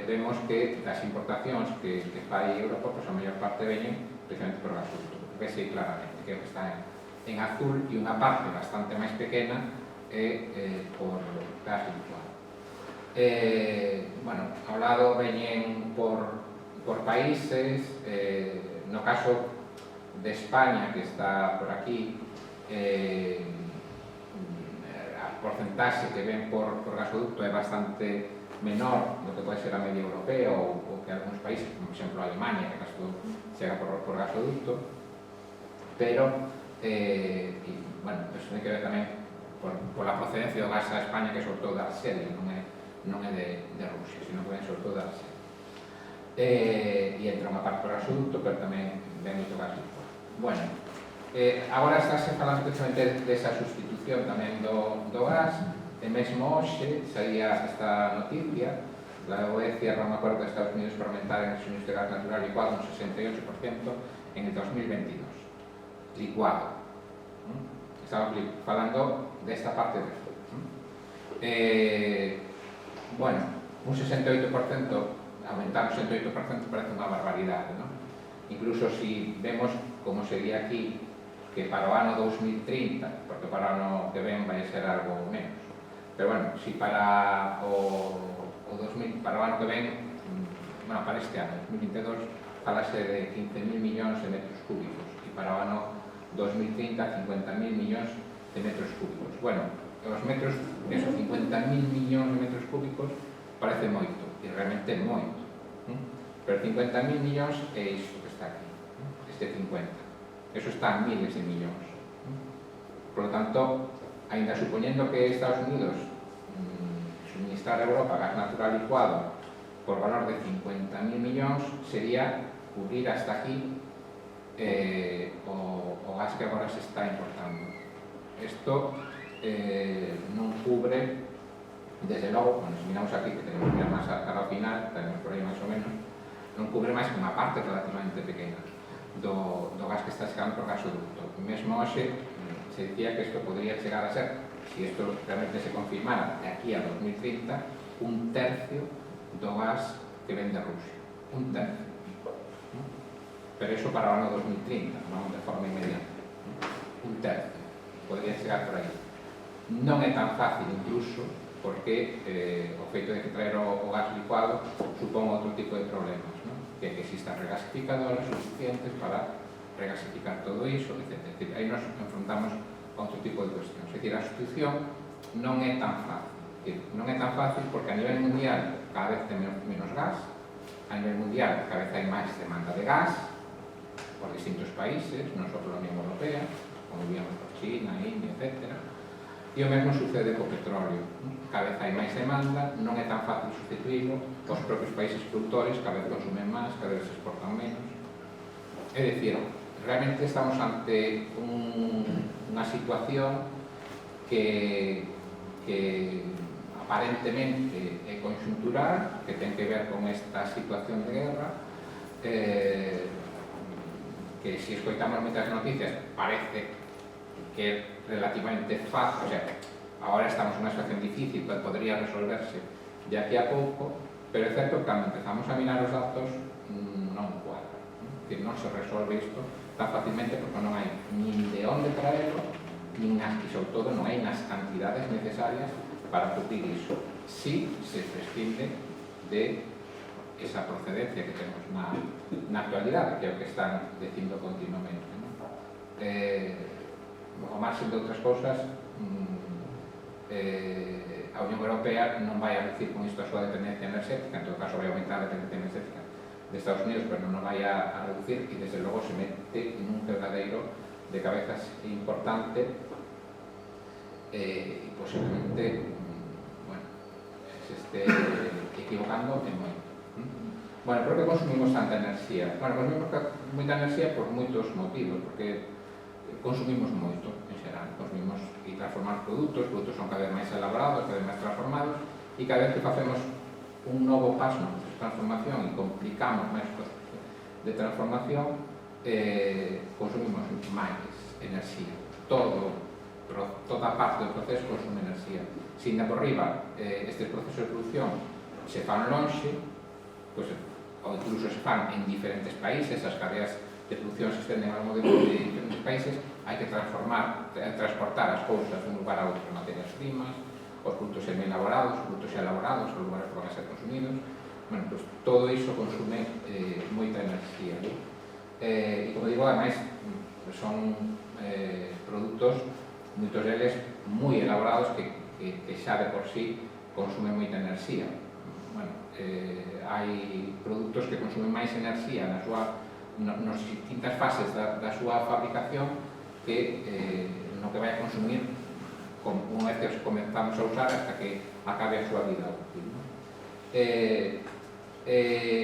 vemos que as importacións que fai Europa, pues a maior parte veñen precisamente por gasoducto. Vese claramente que está en azul e unha parte bastante máis pequena é por gas licuado. Bueno, ao lado veñen por países, no caso de España, que está por aquí, a porcentaxe que ven por gasoducto é bastante menor do que pode ser a media europea ou que algúns países, como por exemplo a Alemania, que casi todo chega por gasoducto, pero bueno, eso ten que ver tamén pola procedencia do gas a España, que é sobre todo da Argelia, non é de Rusia, sino que ven sobre todo da Argelia. E entra unha parte por gasoducto, pero tamén ven moito gas licuado. Bueno, agora estáse falando precisamente desa sustitución tamén do gas, e mesmo hoxe saía esta noticia, la OE cierra un acordo de Estados Unidos para aumentar el suministro de gas natural licuado un 68% en el 2022. Licuado. Estamos falando desta parte de esto. Bueno, un 68%, aumentar un 68% parece unha barbaridade, ¿no? Incluso si vemos como sería aquí, que para o ano 2030, porque para o ano que ven vai ser algo menos, pero bueno, si para o ano que ven, bueno, para este ano, 2022, falase de 15.000 millóns de metros cúbicos, e para o ano 2030, 50.000 millóns de metros cúbicos. Bueno, os metros, esos 50.000 millóns de metros cúbicos parece moito, e realmente moito. Pero 50.000 millóns é isto que está aquí, este 50. Eso está en miles de millóns. Por lo tanto, ainda supoñendo que Estados Unidos suministrar a Europa gas natural licuado por valor de 50.000 millóns, sería cubrir hasta aquí o gas que agora se está importando. Isto non cubre, desde logo, se miramos aquí, que tenemos que mirar máis cara ao final, tenemos por aí máis ou menos, non cubre máis que unha parte relativamente pequena do gas que está chegando por gasoducto. Mesmo hoxe se dicía que isto podría chegar a ser, se isto realmente se confirmara de aquí a 2030, un tercio do gas que vende Rusia. Un tercio. Pero iso para o ano 2030, non de forma inmediata. Un tercio. Podría chegar por aí. Non é tan fácil, incluso, porque o feito de que traer o gas licuado supón outro tipo de problemas, non? Que existan regasificadores suficientes para regasificar todo iso, etc. Aí nos enfrontamos a outro tipo de cuestións. É dicir, a sustitución non é tan fácil. Non é tan fácil porque a nivel mundial cada vez ten menos gas, a nivel mundial cada vez hai máis demanda de gas por distintos países, non só pola Unión Europea, como víamos por China, India, etc. E o mesmo sucede co petróleo. Cada vez hai máis demanda, non é tan fácil sustituirlo, os propios países productores cada vez consumen máis, cada vez se exportan menos. É dicir, realmente estamos ante unha situación que aparentemente é conxuntural, que ten que ver con esta situación de guerra, que se escoitamos moitas noticias parece que é relativamente fácil, o sea, agora estamos nunha situación difícil que podría resolverse de aquí a pouco, pero é certo que cando empezamos a mirar os datos non cuadra, que non se resolve isto tan facilmente porque non hai nin de onde traerlo, nin as que, sobre todo, non hai nas cantidades necesarias para cubrir iso. Si se prescinde de esa procedencia que temos na actualidade, que é o que están dicindo continuamente. Ao marxen de outras cousas, a Unión Europea non vai a reducir con isto a súa dependencia enerxética, en todo caso vai aumentar a dependencia enerxética de Estados Unidos, pero non vai a reducir e desde logo se mete nun quebradeiro de cabezas importante e posiblemente se este equivocando en moito. Bueno, por que consumimos tanta enerxía? Bueno, consumimos moita enerxía por moitos motivos, porque consumimos moito, en xeral. Consumimos e transformamos produtos son cada vez máis elaborados, cada vez máis transformados, e cada vez que facemos un novo paso na transformación e complicamos máis o proceso de transformación, consumimos máis enerxía. Toda parte do proceso consume enerxía. Se ainda por riba estes procesos de producción se fan lonxe, pois, ou incluso se fan en diferentes países, as cadeas de producción se estenden ao longo de diferentes países, hai que transportar as cousas dun lugar a outro, materias primas, os produtos ben elaborados, os produtos xa elaborados, os lugares que van a ser consumidos. Bueno, pues todo iso consume moita enerxía. E, como digo, ademais, son produtos, moitos deles, moi elaborados, que xa de por sí consumen moita enerxía. Bueno, hai produtos que consumen máis enerxía nas distintas fases da súa fabricación que no que vai a consumir unha vez que comenzamos a usar hasta que acabe a súa vida útil.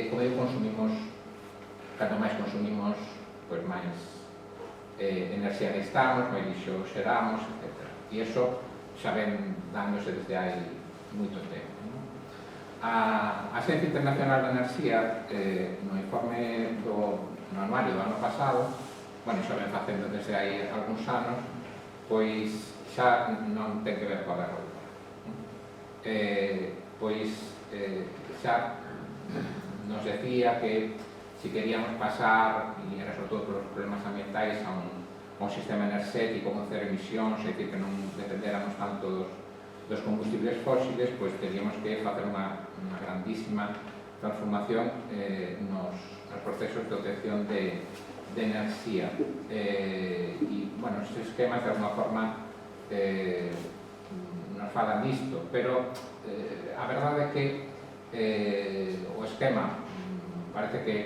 Como digo, consumimos, canto máis consumimos, pois máis enerxía gastamos, máis lixo xeramos, etc. E iso xa ven dándose desde hai moito tempo. A Axencia Internacional de Enerxía, no informe no anuario do ano pasado, bueno, xa ven facendo desde hai algúns anos, pois xa non ten que ver coa guerra de Ucrania. Pois xa nos decía que se queríamos pasar, e era sobre todo polos problemas ambientais, a un sistema enerxético con cero emisións, é dicir, que non dependéramos tanto dos combustibles fósiles, pois teríamos que facer unha grandísima transformación nos procesos de obtención de enerxía. E, bueno, estes esquemas, de alguma forma, nos falan disto, pero a verdade é que o esquema parece que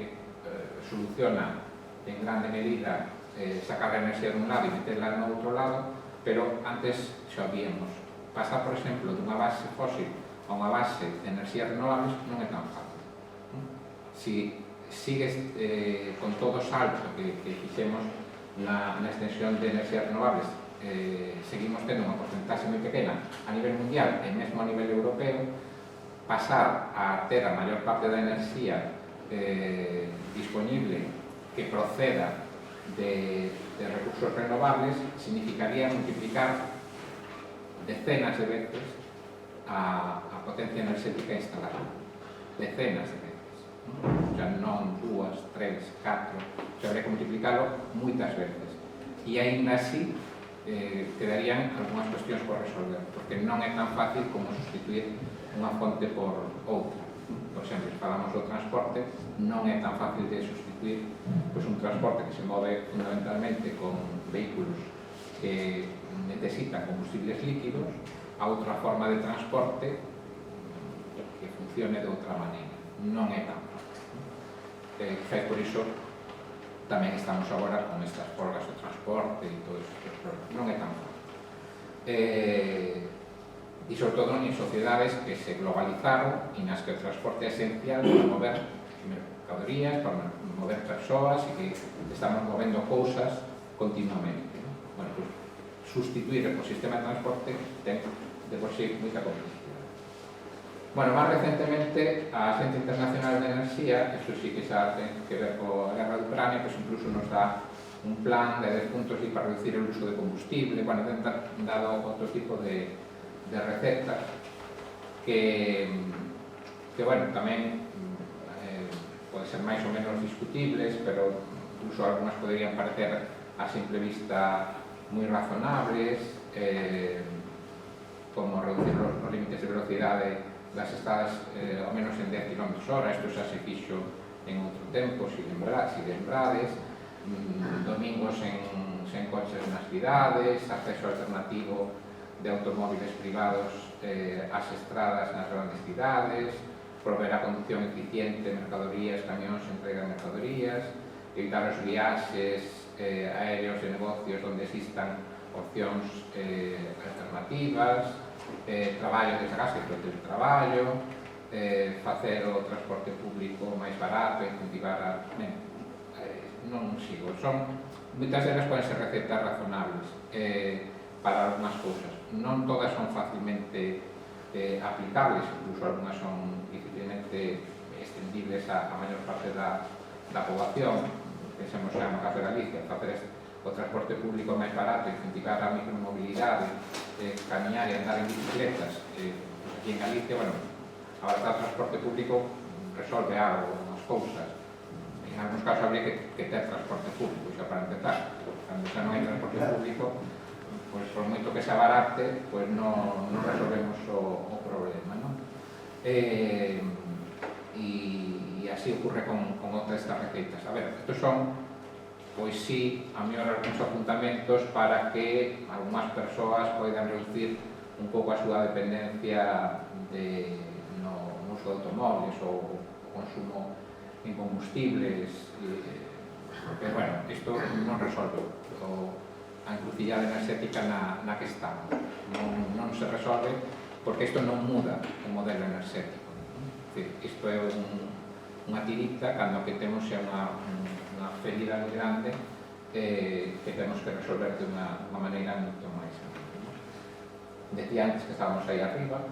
soluciona en grande medida sacar a enerxía dun lado e meterla no outro lado, pero antes xa víamos. Pasar, por exemplo, dunha base fósil a unha base de enerxías renovables non é tan fácil. Si sigue con todo o salto que fixemos na extensión de enerxías renovables, seguimos tendo unha porcentaxe moi pequena a nivel mundial e mesmo a nivel europeo. Pasar a ter a maior parte da enerxía disponible que proceda de recursos renovables significaría multiplicar decenas de veces a potencia enerxética instalada. Decenas de veces. Xa non 2, 3, 4, xa habría que multiplicarlo moitas veces. E aínda así quedarían algunhas cuestións por resolver, porque non é tan fácil como sustituir unha fonte por outra. Por exemplo, se falamos do transporte, non é tan fácil de sustituir un transporte que se move fundamentalmente con vehículos que necesitan combustibles líquidos a outra forma de transporte que funcione de outra maneira. Non é tan fácil. Quizás por iso tamén estamos agora con estas folgas de transporte e todo iso. Non é tan fácil. E sobre todo en sociedades que se globalizaron e nas que o transporte é esencial para mover mercadorías, para mover persoas e que estamos movendo cousas continuamente. Bueno, pues, sustituir o sistema de transporte ten de por sí moita complejidade. Bueno, máis recentemente a Axencia Internacional de Enerxía, eso sí que xa ten que ver coa guerra de Ucrania, pues incluso nos dá un plan de 10 puntos para reducir o uso de combustible, bueno, ten dado outro tipo de recetas que bueno, tamén pode ser máis ou menos discutibles, pero incluso algunhas poderían parecer a simple vista moi razonables, como reducir os límites de velocidade das estradas ao menos en 10 km/h. Isto xa se fixo en outro tempo, se lembrades, domingos sen coches nas cidades, acceso alternativo de automóviles privados ás estradas nas grandes cidades, prover a conducción eficiente, mercadorías, camións, entrega de mercadorías, evitar os viaxes aéreos e negocios onde existan opcións alternativas, traballo desde casa e teletraballo, facer o transporte público máis barato, incentivar a... non sigo, moitas delas poden ser recetas razonables para algunhas cousas. Non todas son facilmente aplicables, incluso algunhas son difícilmente extendibles a maior parte da población. Pensemos xa no caso de Galicia, facer o transporte público máis barato, incentivar a micromobilidade, camiñar e andar en bicicletas. Aquí en Galicia, bueno, abarcar o transporte público resolve algo, as cousas. En algúns casos habría que ter transporte público, xa para empezar. Cando xa non hai transporte público, pois por moito que se abarate, pois non resolvemos o problema, non? E así ocurre con outras estas receitas. A ver, estos son, pois sí, a mellor algúns apuntamentos para que algunhas persoas poidan reducir un pouco a súa dependencia no uso de automóviles ou o consumo en combustibles, porque, bueno, isto non resolve a encrucillada enerxética na que estamos. Non se resolve porque isto non muda o modelo enerxético. Isto é unha tirita cando que temos xa unha ferida moi grande que temos que resolver de unha maneira moito máis ampla. Decía antes que estábamos aí arriba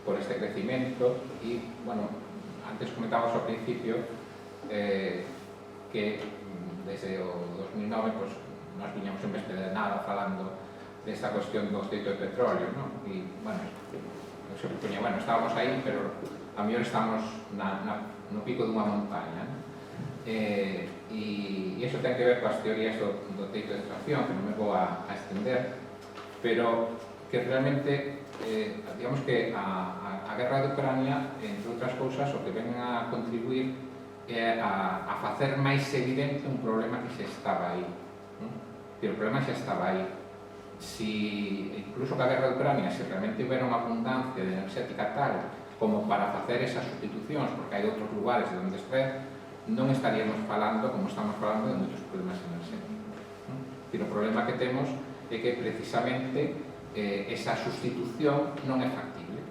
por este crecimento e, bueno, antes comentábamos ao principio que desde o 2009 pues, nos viñamos en vez de nada falando desta cuestión do aceite de petróleo, non? E, bueno, eu sempre poña, bueno, estábamos aí, pero a mellor estamos no pico dunha montaña, non? E iso ten que ver coas teorías do teito de extracción, que non me vou a estender, pero que realmente, digamos que a guerra de Ucrania, entre outras cousas, o que ven a contribuir é a facer máis evidente un problema que xa estaba aí. Pero o problema xa estaba aí. Incluso que a guerra de Ucrania, se realmente hubiera unha abundancia de enerxética tal como para facer esas sustitucións, porque hai outros lugares de onde extraer, non estaríamos falando como estamos falando de moitos problemas enerxéticos. Pero o problema que temos é que precisamente esa sustitución non é factible.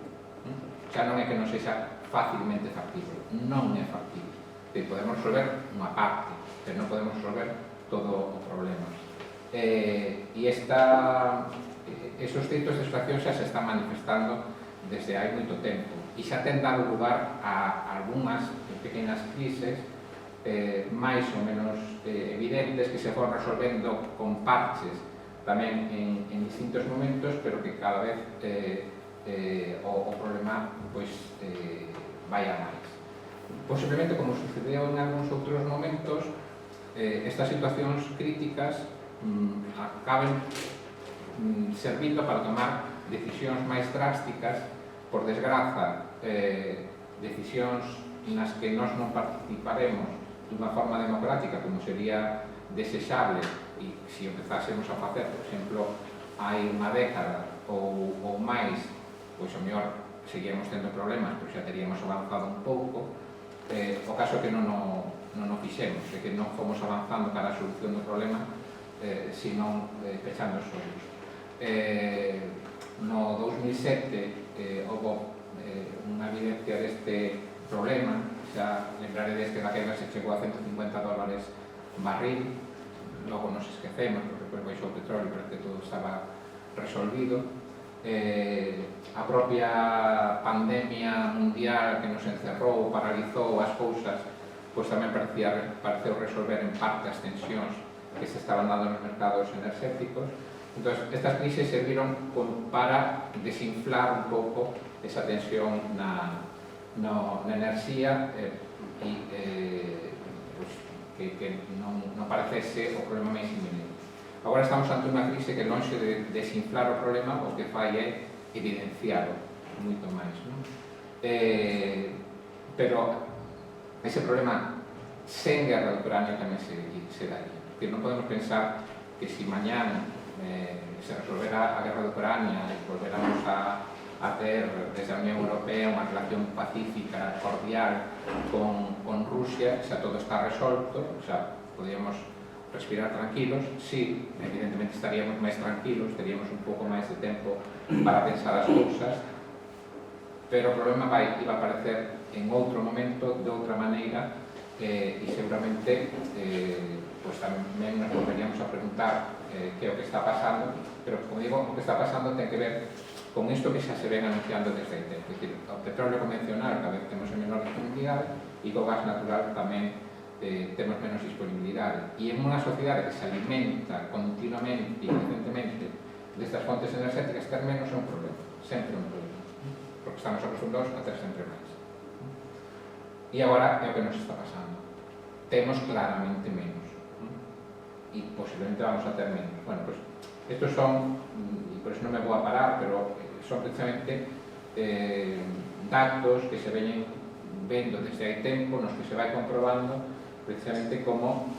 Xa non é que non sexa facilmente factible, non é factible. Podemos resolver unha parte, pero non podemos resolver todo o problema. E esos centros de extracción xa se están manifestando desde hai moito tempo e xa ten dado lugar a algunhas pequenas crises máis ou menos evidentes que se foron resolvendo con parches tamén en distintos momentos, pero que cada vez o problema vai a máis. Posiblemente, como sucedeu en algúns outros momentos, estas situacións críticas acaben servindo para tomar decisións máis drásticas, por desgraza, decisións nas que nós non participaremos dunha forma democrática como sería desexable, e se empezásemos a facer, por exemplo, hai unha década ou máis, pois ao mellor seguíamos tendo problemas, pois xa teríamos avanzado un pouco. O caso é que non o fixemos, é que non fomos avanzando cara a solución do problema, senón pechando os ollos. No 2007 houve unha evidencia deste problema, xa lembraredes que naquela se chegou a $150 barril, logo nos esquecemos, porque depois baixou o petróleo, pero que todo estaba resolvido. A propia pandemia mundial que nos encerrou, paralizou as cousas, pois tamén pareceu resolver en parte as tensións que se estaban dando nos mercados enerxéticos. Entón, estas crises serviron para desinflar un pouco esa tensión na enerxía e que non parecese o problema máis inminente. Agora estamos ante unha crise que lonxe de desinflar o problema, o que fai é evidencialo moito máis. Pero ese problema sen guerra de Ucrania tamén se daría. Non podemos pensar que se mañana se resolverá a guerra de Ucrania e volveramos a ter desde a Unión Europea unha relación pacífica, cordial con Rusia, xa todo está resolto, xa podíamos respirar tranquilos. Sí, evidentemente estaríamos máis tranquilos, teríamos un pouco máis de tempo para pensar as cousas, pero o problema iba a aparecer en outro momento, de outra maneira, e seguramente pois tamén nos volveríamos a preguntar que é o que está pasando, pero, como digo, o que está pasando ten que ver con isto que xa se ven anunciando desde aí tempo. É dicir, o petróleo convencional cada vez temos menor disponibilidade e co gas natural tamén temos menos disponibilidade. E en unha sociedade que se alimenta continuamente e crecientemente destas fontes enerxéticas, ter menos é un problema, sempre un problema, porque estamos acostumbrados a ter sempre máis. E agora é o que nos está pasando. Temos claramente menos. E posiblemente vamos a ter menos. Bueno, pues, estos son, e por eso non me vou a parar, pero son precisamente datos que se veñen vendo desde hai tempo, nos que se vai comprobando precisamente como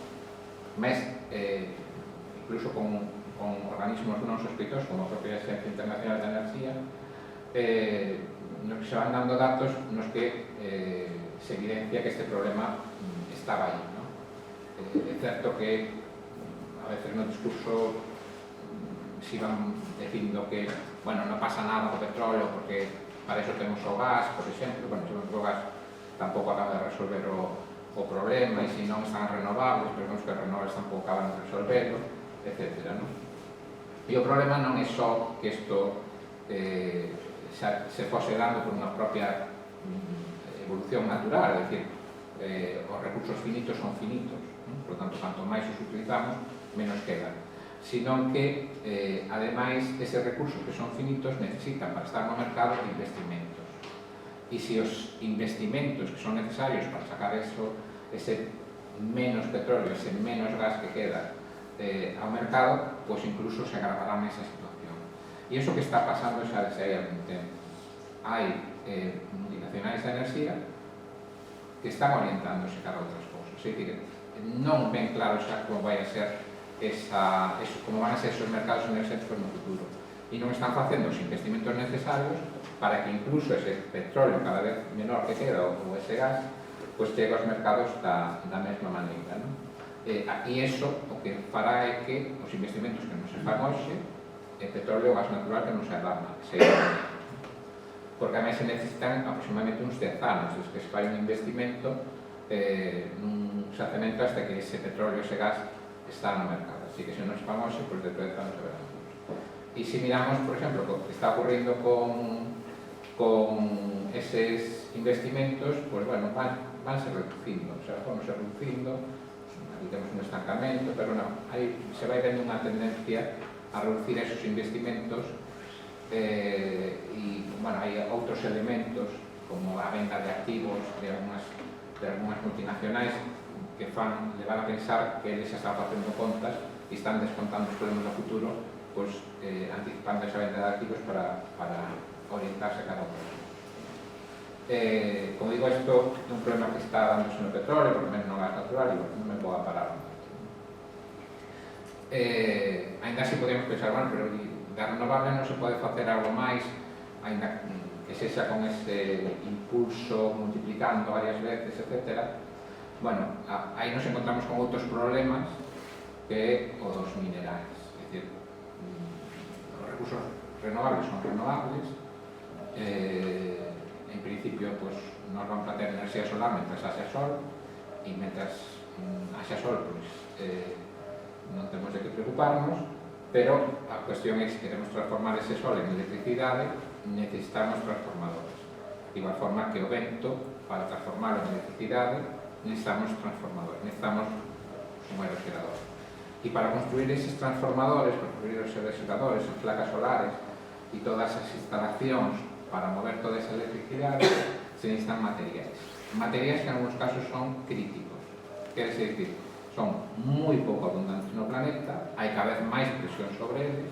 incluso con organismos non sospeitosos como a propia Agencia Internacional de Enerxía, nos que se van dando datos nos que se evidencia que este problema estaba aí, ¿no? É certo que a veces no discurso se iban dicindo que, bueno, non pasa nada co petróleo porque para iso temos o gas, por exemplo. Bueno, se o gas tampouco acaba de resolver o problema, e se non están renovables, pero vemos que as renovables tampouco acaban de resolverlo, etc. E o problema non é só que isto se fose dando por unha propia evolución natural, é dicir, os recursos finitos son finitos, por lo tanto, canto máis os utilizamos, menos quedan, sino que, ademais, eses recursos que son finitos necesitan para estar no mercado investimentos. E se os investimentos que son necesarios para sacar ese menos petróleo, ese menos gas que queda ao mercado, pois incluso se agravarán esa situación. E iso que está pasando xa desde hai algún tempo. Hai multinacionais de enerxía que están orientándose cara a outras cousas. É dicir, non ven claro xa como vai a ser como van a ser esos mercados enerxéticos no futuro. E non están facendo os investimentos necesarios para que incluso ese petróleo cada vez menor que queda, ou ese gas, pois chegue aos mercados da mesma maneira, non? E iso o que fará é que os investimentos que non se fan hoxe, petróleo ou gas natural que non se dan porque a máis se necesitan aproximadamente uns 10 anos desde que se fai un investimento nun xacemento hasta que ese petróleo, ese gas, está no mercado. Así que se nos fan hoxe, pois dentro de 10 anos verán. E se miramos, por exemplo, o que está ocurrindo con eses investimentos, pois, bueno, vanse reducindo, o sea, vanse reducindo, aquí temos un estancamento, pero non, aí se vai vendo unha tendencia a reducir esos investimentos e, bueno, hai outros elementos como a venda de activos de algunhas multinacionais que fan levar a pensar que eles xa están facendo contas e están descontando os problemas do futuro, pois anticipando esa venda de activos para orientarse a cada uno. Como digo, isto é un problema que está dándose no petróleo, por lo menos no gas natural, e non me vou a parar. Ainda así podemos pensar, bueno, pero da renovable non se pode facer algo máis, ainda que sexa con ese impulso multiplicando varias veces, etc. Bueno, aí nos encontramos con outros problemas que o dos minerais. É dicir, os recursos renovables son renovables, en principio, pues, nos vamos a ter enerxía solar mentras haxa sol, e mentras haxa sol, pues, non temos de que preocuparnos, pero a cuestión é que se queremos transformar ese sol en electricidade, necesitamos transformadores. De igual forma que o vento, para transformarlo en electricidade, necesitamos transformadores, necesitamos un aerogerador. E para construir esos transformadores, construir os aerogeradores, as placas solares e todas as instalacións para mover toda esa electricidade, se necesitan materiais. Materiais que en algunos casos son críticos. Quer decir, son moi pouco abundantes no planeta, hai cada vez máis presión sobre eles,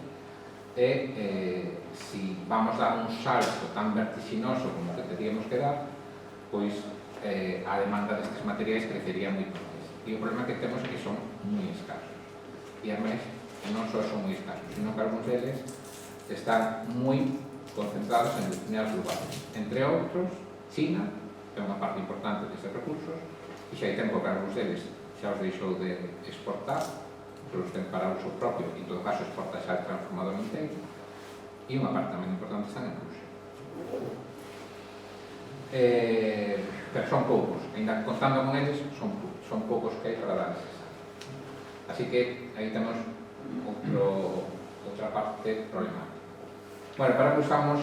e se vamos dar un salto tan vertiginoso como que teríamos que dar, pois a demanda destes materiais crecería moi máis. E o problema que temos é que son moi escasos. E a máis, non só son moi escasos, sino que algúns deles están moi concentrados en determinados lugares. Entre outros, China, que é unha parte importante destes recursos, e xa hai tempo que algúns deles xa os deixou de exportar, que os ten para uso propio, e en todo caso exporta xa el transformador inteiro, e unha parte tamén importante está en Rusia. Pero son poucos, ainda contando con eles, son poucos que hai para dar ese salto. Así que aí temos outra parte problemática. Bueno, para que usamos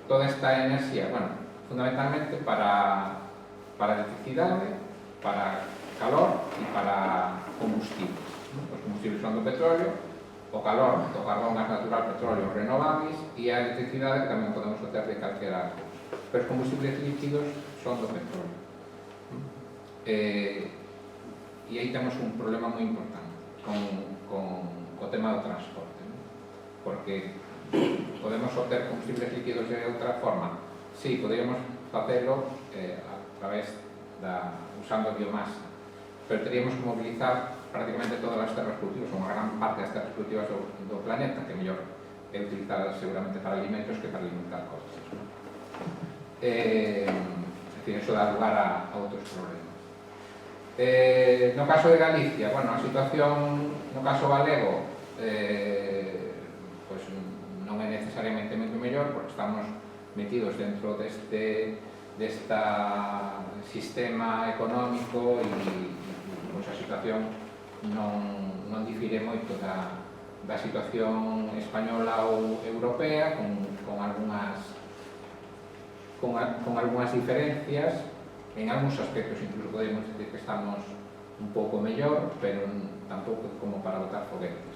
toda esta enerxía? Bueno, fundamentalmente para electricidade, para calor e para combustibles. Os combustibles son do petróleo, o calor do carbón, gas natural, petróleo, renovables, e a electricidade que tamén podemos obter de calquera cousa. Pero os combustibles líquidos son do petróleo. E aí temos un problema moi importante con o tema do transporte, porque podemos obter combustibles líquidos de outra forma. Sí, poderíamos facelo a través usando biomasa, pero teríamos que mobilizar prácticamente todas as terras productivas, unha gran parte das terras productivas do planeta, que mellor é utilizar seguramente para alimentos que para alimentar cosas. É dicir, eso dá lugar a outros problemas. No caso de Galicia, bueno, a situación no caso galego pues non é necesariamente moito mellor, porque estamos metidos dentro deste sistema económico e pois a situación non difire moito da situación española ou europea, con algunhas diferencias. En algúns aspectos incluso podemos decir que estamos un pouco mellor, pero tampouco como para botar foguetes.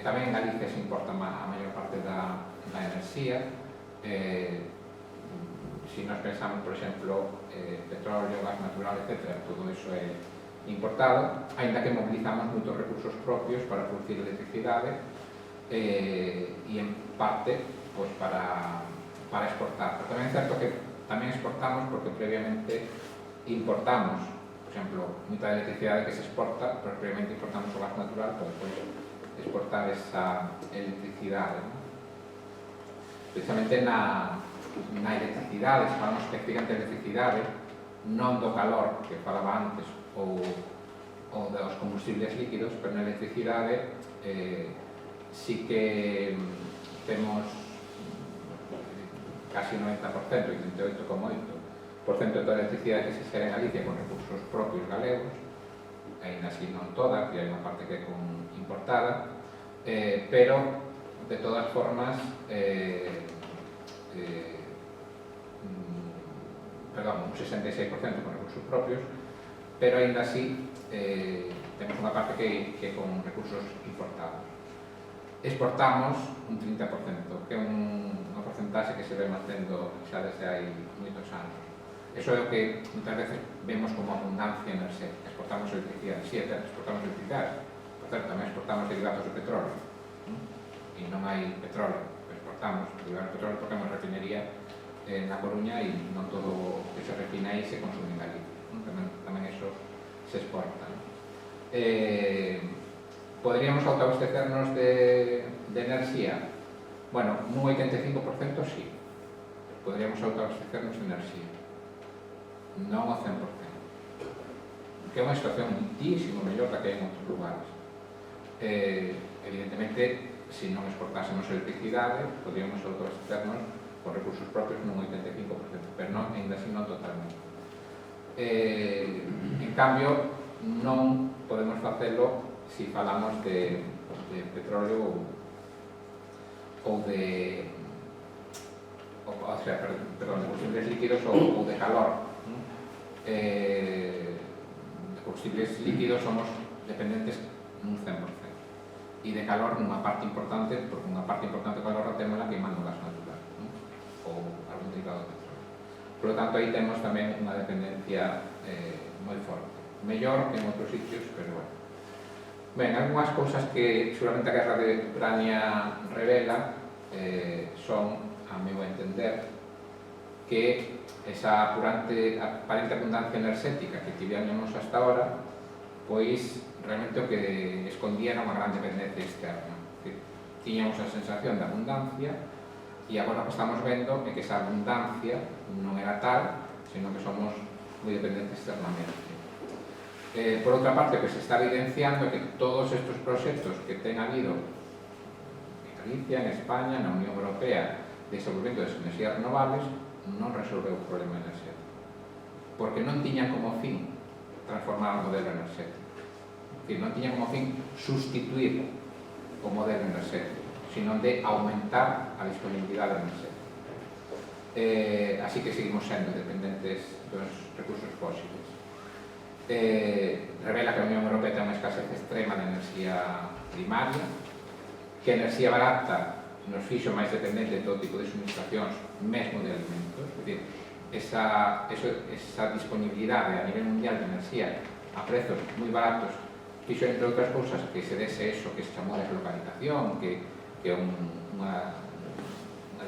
Tamén en Galicia se importa a maior parte da enerxía. Se nos pensamos, por exemplo, petróleo, gas natural, etc., todo iso é importado, aínda que mobilizamos moitos recursos propios para producir electricidade e, en parte, pois, para exportar. Pero tamén é certo que tamén exportamos porque previamente importamos, por exemplo, moita electricidade que se exporta, pero previamente importamos o gas natural para depois exportar esa electricidade. Precisamente na electricidade, se falamos especificamente de electricidade, non do calor que falaba antes ou dos combustibles líquidos, pero na electricidade sí que temos casi 90%, 88,8%, de toda a electricidade que se xera en Galicia con recursos propios galegos, ainda así non toda, que hai unha parte que é con importada, pero de todas formas un 66% con recursos propios, pero ainda así temos unha parte que é con recursos importados. Exportamos un 30%, que é unha porcentaxe que se ve mantendo xa desde hai moitos anos. Eso é o que muitas veces vemos como abundancia enerxética. Exportamos electricidade, sí, exportamos electricidade, por certo, tamén exportamos derivados de petróleo, e non hai petróleo, exportamos derivados de petróleo porque é unha refinería na Coruña e non todo o que se refina aí se consume en Galicia, tamén eso se exporta. Poderíamos autoabastecernos de enerxía? Bueno, nun 85% sí, poderíamos autoabastecernos de enerxía, non ao 100%, que é unha situación muitísimo mellor da que hai en outros lugares. Evidentemente, se non exportásemos electricidade, poderíamos autoabastecernos con recursos propios nun 85%, pero non, ainda así non totalmente. En cambio, non podemos facelo se falamos de petróleo ou de combustibles líquidos ou de calor. De combustibles líquidos somos dependentes nun 100%. E de calor nunha parte importante, porque unha parte importante do calor témola queimando gas natural, ou algún derivado de petróleo. Por lo tanto, aí temos tamén unha dependencia moi forte. Mellor que en outros sitios, pero bueno. Ben, algunhas cousas que seguramente a guerra de Ucrania revela son, a meu entender, que esa aparente abundancia enerxética que tivíamos hasta ahora, pois realmente o que escondía era unha gran dependencia externa. Tiñamos a sensación de abundancia e agora o que estamos vendo é que esa abundancia non era tal, senón que somos moi dependentes externamente. Por outra parte, o que se está evidenciando é que todos estes proxectos que ten habido en Galicia, en España, na Unión Europea, de desenvolvemento das enerxías renovables, non resolveu o problema enerxético, porque non tiñan como fin transformar o modelo enerxético. Non tiñan como fin sustituir o modelo enerxético, sino de aumentar a disponibilidade enerxética. Así que seguimos sendo dependentes dos recursos fósiles. Revela que a Unión Europea ten unha escasez extrema de enerxía primaria, que a enerxía barata nos fixo máis dependente de todo tipo de suministracións, mesmo de alimentos. É dicir, esa disponibilidade a nivel mundial de enerxía a prezos moi baratos fixo, entre outras cousas, que se dese eso que se chamou deslocalización, que é unha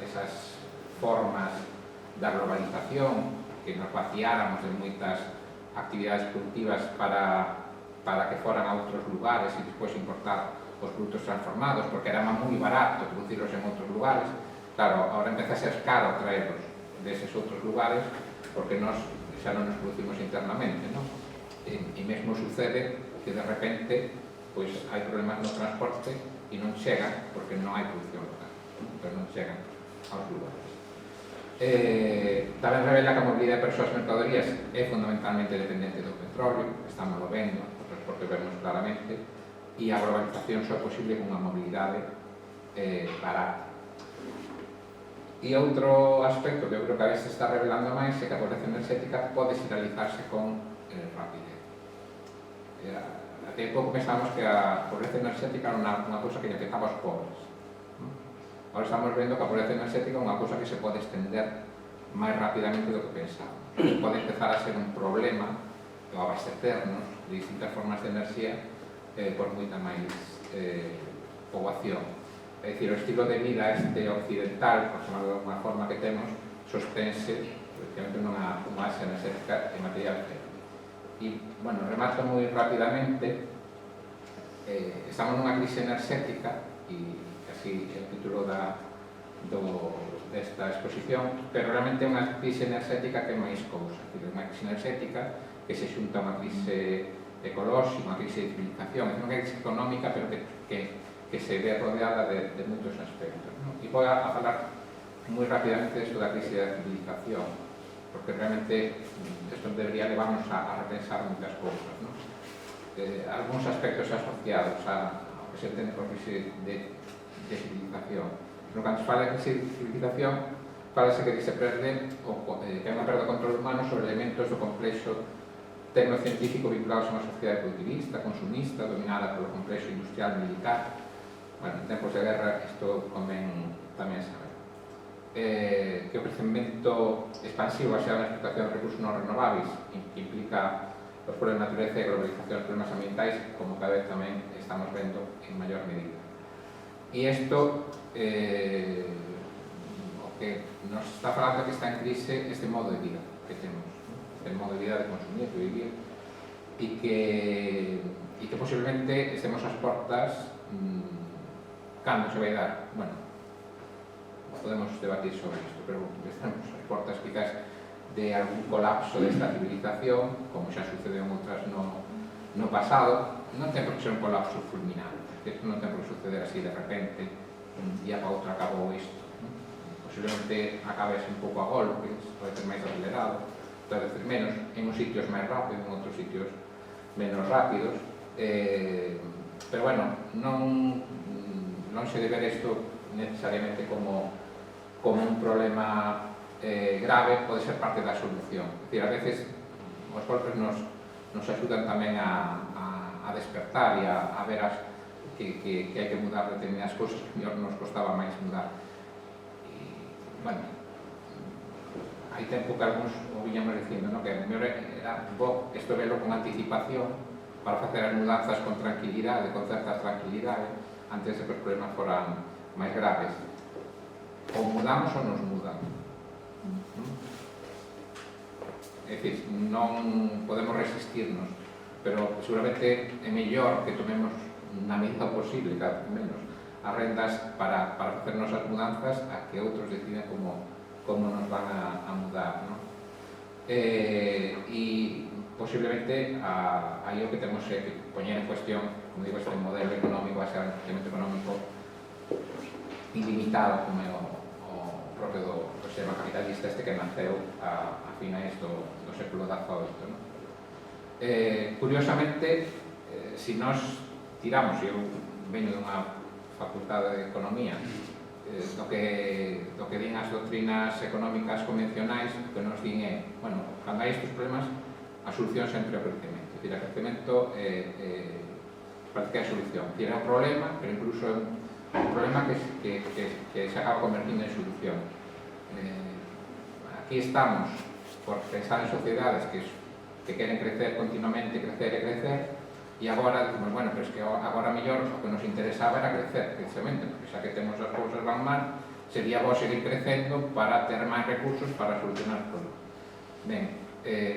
desas formas da globalización, que nos vaciáramos de moitas actividades productivas para que foran a outros lugares e despois importar os produtos transformados, porque era moi barato producirlos en outros lugares. Claro, agora empeza a ser caro traerlos deses outros lugares, porque nós xa non nos producimos internamente, non? E mesmo sucede que de repente pois hai problemas no transporte e non chegan porque non hai produción local, pero non chegan aos lugares. Tamén revela que a mobilidade de persoas e mercadorías é fundamentalmente dependente do petróleo, estamos vendo, o transporte vemos claramente, e a globalización só é posible con unha mobilidade barata. E outro aspecto que eu creo que a veces está revelando máis é que a pobreza enerxética pode realizarse con rapidez. Até pouco pensábamos que a pobreza enerxética era unha cousa que lle afectaba aos pobres. Agora estamos vendo que a pobreza enerxética é unha cousa que se pode estender máis rapidamente do que pensábamos. Pode empezar a ser un problema o abastecernos de distintas formas de enerxía por moita máis poboación. É dicir, o estilo de vida este occidental, por chamarlo de alguna forma, que temos, sosténse precisamente nunha base enerxética e material cero. E, bueno, remato moi rapidamente, estamos nunha crise enerxética, e así é o título desta exposición, pero realmente é unha crise enerxética que é máis cousa, é unha crise enerxética que se xunta a unha crise ecolóxica, unha crise de civilización, é unha crise económica, pero que se ve rodeada de moitos aspectos. E vou a falar moi rapidamente desto da crise da civilización, porque realmente isto debería levarnos a repensar moitas cousas, non? Algúns aspectos asociados ao que se entende por crise de civilización. No cando se fala de crise de civilización, falase que se perde, que hai unha perda de control humano sobre elementos do complexo tecnocientífico vinculados a unha sociedade productivista, consumista, dominada polo complexo industrial militar. Bueno, en tempos de guerra isto convén tamén saber. Que o crecemento expansivo baseado na explotación de recursos non renovables que implica os problemas de natureza e globalización, os problemas ambientais, como cada vez tamén estamos vendo en maior medida. E isto, o que nos está falando que está en crise este modo de vida que temos, este modo de vida de consumir, de vivir, e que posiblemente estemos ás portas. Cando se vai dar? Bueno, podemos debatir sobre isto, pero estamos ás portas quizás de algún colapso desta civilización, como xa sucedeu en outras no pasado. Non ten por que ser un colapso fulminante, non ten por que suceder así de repente, un día para outro acabou isto. Posiblemente acabes un pouco a golpes, pode ser máis acelerado, pode ser menos, en uns sitios máis rápidos, en outros sitios menos rápidos, pero bueno, non se debe ver isto necesariamente como un problema grave, pode ser parte da solución. É dicir, a veces os golpes nos axudan tamén a despertar e a ver que hai que mudar determinadas cousas que mellor nos costaba máis mudar. Bueno, hai tempo que algúns o viñamos dicindo, que mellor era bo isto velo con anticipación para facer as mudanzas con tranquilidade, con certa tranquilidade, antes de que os problemas foran máis graves. Ou mudamos ou nos mudan. É dicir, non podemos resistirnos, pero seguramente é mellor que tomemos na medida posible, cada vez menos, as rendas para facernos as mudanzas a que outros deciden como nos van a mudar, non? E posiblemente aí o que temos é que poñer en cuestión, como digo, este modelo económico baseado en crecemento económico ilimitado como é o propio do sistema capitalista este que naceu a finais do século XVIII, non? Curiosamente, se nós tiramos, eu veño dunha facultade de economía, do que din as doctrinas económicas convencionais, o que nos din é, bueno, cando hai estes problemas, a solución sempre é o crecemento. É dicir, o crecemento parece que é a solución. É dicir, é un problema, pero incluso é un problema que se acaba convertindo en solución. Aquí estamos por pensar en sociedades que queren crecer continuamente, crecer e crecer, e agora decimos, bueno, pero es que agora mellor o que nos interesaba era crecer, precisamente, porque xa que temos as cousas van mal, sería bo seguir crecendo para ter máis recursos para solucionar os problemas. Ben,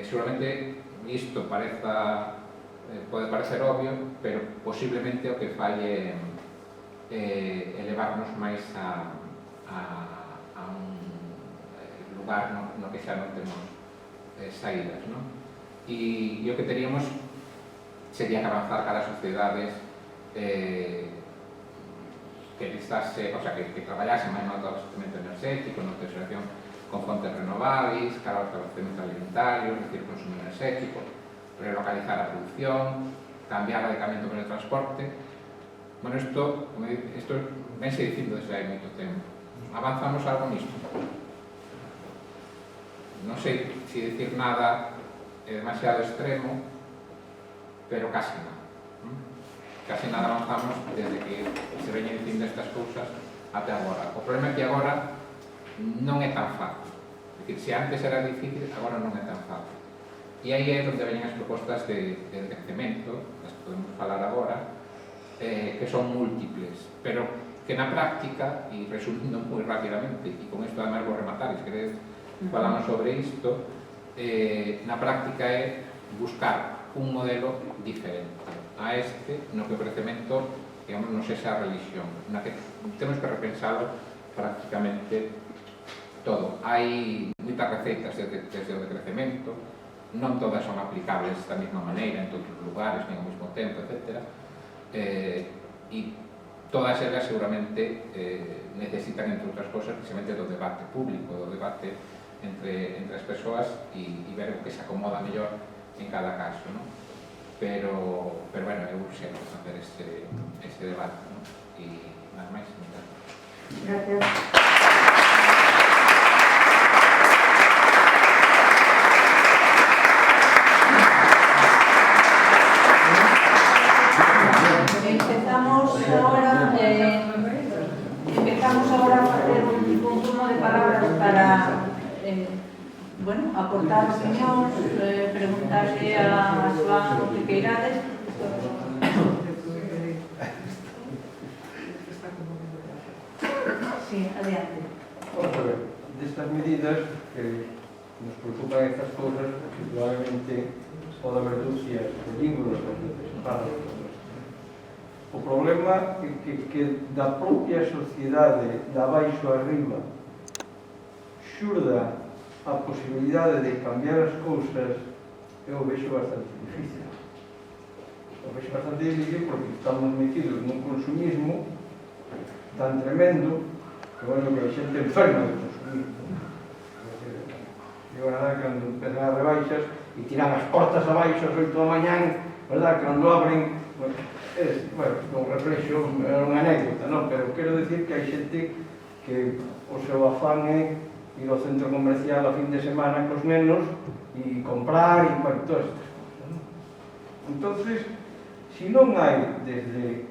seguramente isto pode parecer obvio, pero posiblemente o que falle elevarnos máis a un lugar no que xa non temos saídas, non? E o que teríamos sería que avanzar cara a sociedades que traballase máis no autoabastecemento enerxético, no autoxeración con fontes renovables, cara ao autoabastecemento alimentario, reducir o consumo enerxético, relocalizar a produción, cambiar radicalmente o medio de transporte. Bueno, isto vense dicindo desde hai moito tempo. Avanzamos algo nisto? Non sei se dicir nada é demasiado extremo, pero casi nada. Casi nada avanzamos desde que se veñen dicindo estas cousas até agora. O problema é que agora non é tan fácil. É dicir, se antes era difícil, agora non é tan fácil. E aí é onde veñen as propostas de crecemento, das que podemos falar agora, que son múltiples, pero que na práctica, e resumindo moi rapidamente, e con isto además vou rematar, se queredes falamos sobre isto, na práctica é buscar un modelo diferente a este, no que o crecemento, digamos, non sexa a religión, na que temos que repensalo prácticamente todo. Hai moitas receitas desde o de crecemento, non todas son aplicables da mesma maneira en todos os lugares, nin ao mesmo tempo, etc. E todas elas seguramente necesitan, entre outras cosas, precisamente do debate público, do debate entre as persoas e ver o que se acomoda mellor en cada caso, ¿no? Pero bueno, é urxente facer este debate, ¿no? E nada máis, Gracias. Empezamos ahora a facer un turno de palabras para aportar opinións, preguntarle a Joan o que queirades. Sí, adiante. Vamos a ver, destas medidas que nos preocupan estas cousas, probablemente pode haber dúcias de vínculos para o problema é que da propia sociedade da baixo arriba xurda a posibilidade de cambiar as cousas, eu vexo bastante difícil. Eu vexo bastante difícil porque estamos metidos nun consumismo tan tremendo que, bueno, que a xente enferma de consumismo. Digo, nada, cando empezan as rebaixas e tiran as portas abaixo as 8 da mañán, verdad, que non lo abren, bueno, un reflexo, é unha anécdota, non? Pero quero decir que hai xente que o seu afán é ir ao centro comercial a fin de semana cos nenos e comprar e, bueno, todas estas cosas, non? Entonces, se non hai desde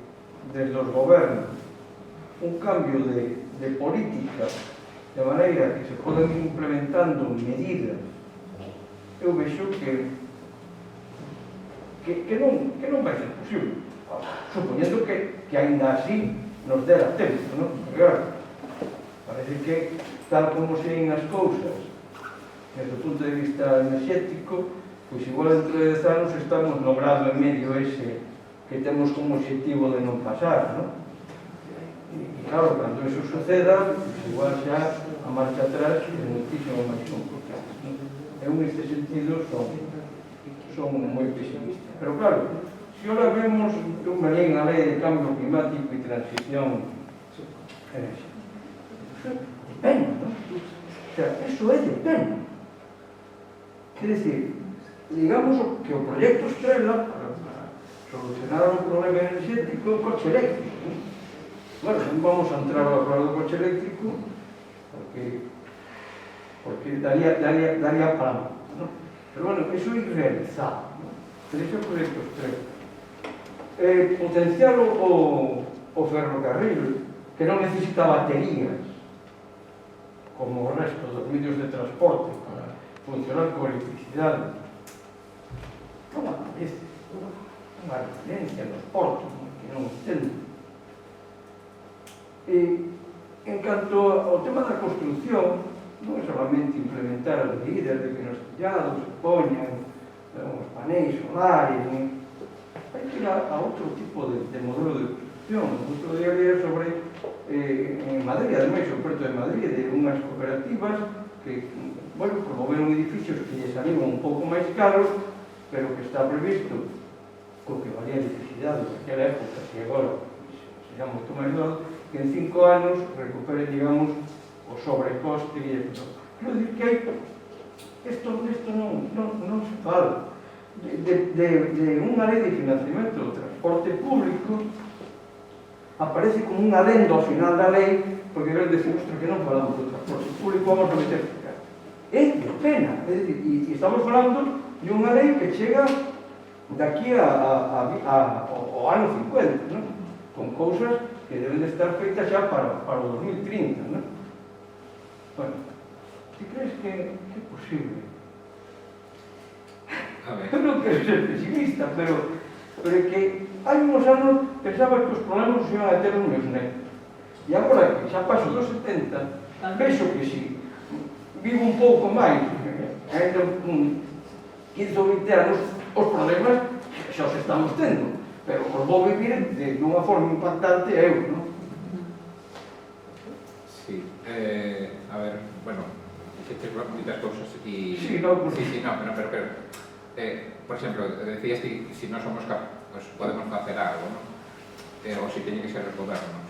os gobernos un cambio de política de maneira que se poden ir implementando medidas, eu vexo que non vai ser posible, supoñendo que ainda así nos dera tempo, non? Porque, claro, parece que tal como seguen as cousas desde o punto de vista enerxético, pois igual dentro de 10 anos estamos no grado en medio ese que temos como objetivo de non pasar, non? E claro, cando iso suceda, igual xa a marcha atrás é muitísimo máis complicada. Eu neste sentido son moi pesimista. Pero claro, se ahora vemos un belén a lei de cambio climático e transición enerxética, de pena, non? O sea, eso é de pena. Quer dizer, digamos que o proxecto Estrela para solucionar o problema enerxético é o coche eléctrico, non? Bueno, non vamos a entrar a falar do coche eléctrico porque daría para mal, ¿no? Pero bueno, eso é irrealizado, ¿no? Pero ese proxecto Estrela. Potenciar o ferrocarril, que non necesita baterías como o resto dos medios de transporte para funcionar con electricidade, non aparece unha referencia nos portos, que non entendo. En canto ao tema da construcción, non é solamente implementar as medidas de que nos tellados se poñan os paneis solares, hai que ir a outro tipo de modelo de construcción. Outro día leía sobre en Madrid, ademais, o Porto de Madrid, de unhas cooperativas que, bueno, promoveron edificios que lles salían un pouco máis caros, pero que está previsto co que valía a electricidade naquela época, que agora será moito máis alto, que en 5 anos recuperen, digamos, o sobrecoste e todo. Quero dicir que hai isto non se fala de unha lei de financiamento do transporte público, aparece como un adendo ao final da lei, porque quero decir, que non falamos do transporte público, vamos a meter ficar. É de pena, é dicir, e estamos falando de unha lei que chega daqui ao ano 50, non? Con cousas que deben de estar feitas xa para o 2030, non? Bueno, ti crees que é posible? Eu non quero ser pesimista, pero é que hai uns anos pensaba que os problemas se iban a ter os meus netos. E agora que xa paso dos 70, vexo que si vivo un pouco máis, ainda 15 ou 20 anos, os problemas xa os estamos tendo, pero os vou vivir de unha forma impactante eu, non? Sí, a ver, bueno, dixetes moitas cousas e... Sí, no, pero por exemplo, decías que se non somos capaces, podemos facer algo, non? Ou se teñen que ser os gobernos.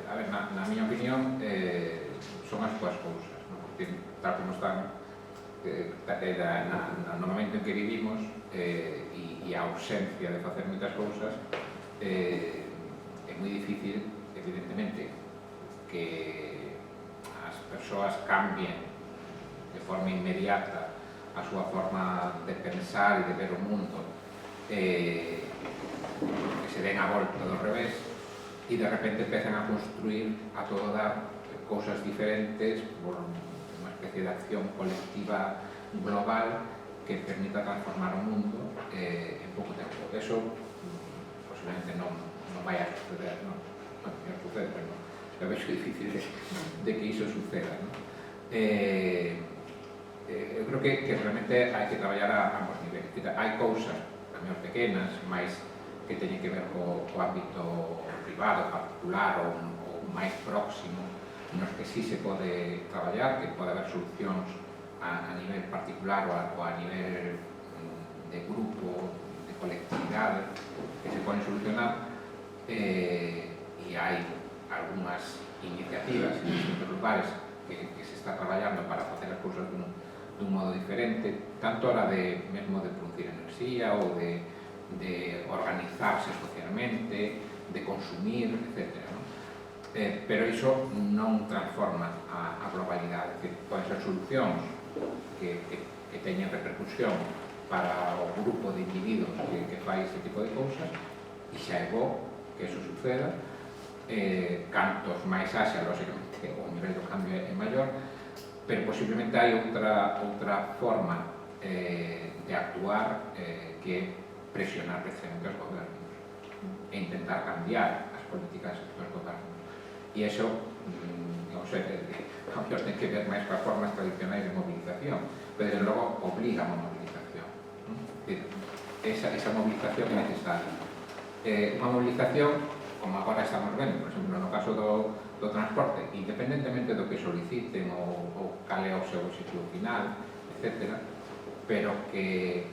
A ver, na miña opinión, son as túas cousas, non? tal como están no momento en que vivimos e a ausencia de facer moitas cousas, é moi difícil, evidentemente, que as persoas cambien de forma inmediata a súa forma de pensar e de ver o mundo, que se den a volta do revés e de repente empecen a construir, a todo dar cousas diferentes por unha especie de acción colectiva global que permita transformar o mundo en pouco tempo. Eso posiblemente non vai a suceder, non sucede, pero non. É difícil de que iso suceda, non? Eu creo que realmente hai que traballar a ambos niveles. Hai cousas tamén pequenas, máis que teñen que ver co ámbito privado, particular ou máis próximo, nos que sí se pode traballar, que pode haber solucións a nivel particular ou a nivel de grupo, de colectividade, que se poden solucionar, e hai algunhas iniciativas en distintos lugares que se está traballando para facer as cousas dun modo diferente, tanto a hora mesmo de producir enerxía ou de organizarse socialmente, de consumir, etc. Pero iso non transforma a globalidade. Poden ser solucións que teñen repercusión para o grupo de individuos que fai este tipo de cousas, e xa é bo que eso suceda. Cantos máis haxa, lógicamente, o nivel do cambio é maior, pero posiblemente hai outra forma de actuar que é presionar precisamente os gobernos e intentar cambiar as políticas dos gobernos. E iso, non sei, a mellor ten que ver máis coas formas tradicionais de movilización, pero desde logo obliga a unha movilización. Esa movilización é necesaria. Unha movilización, como agora estamos vendo, por exemplo, no caso do transporte, independentemente do que soliciten ou cal é o seu objetivo final, etc., pero que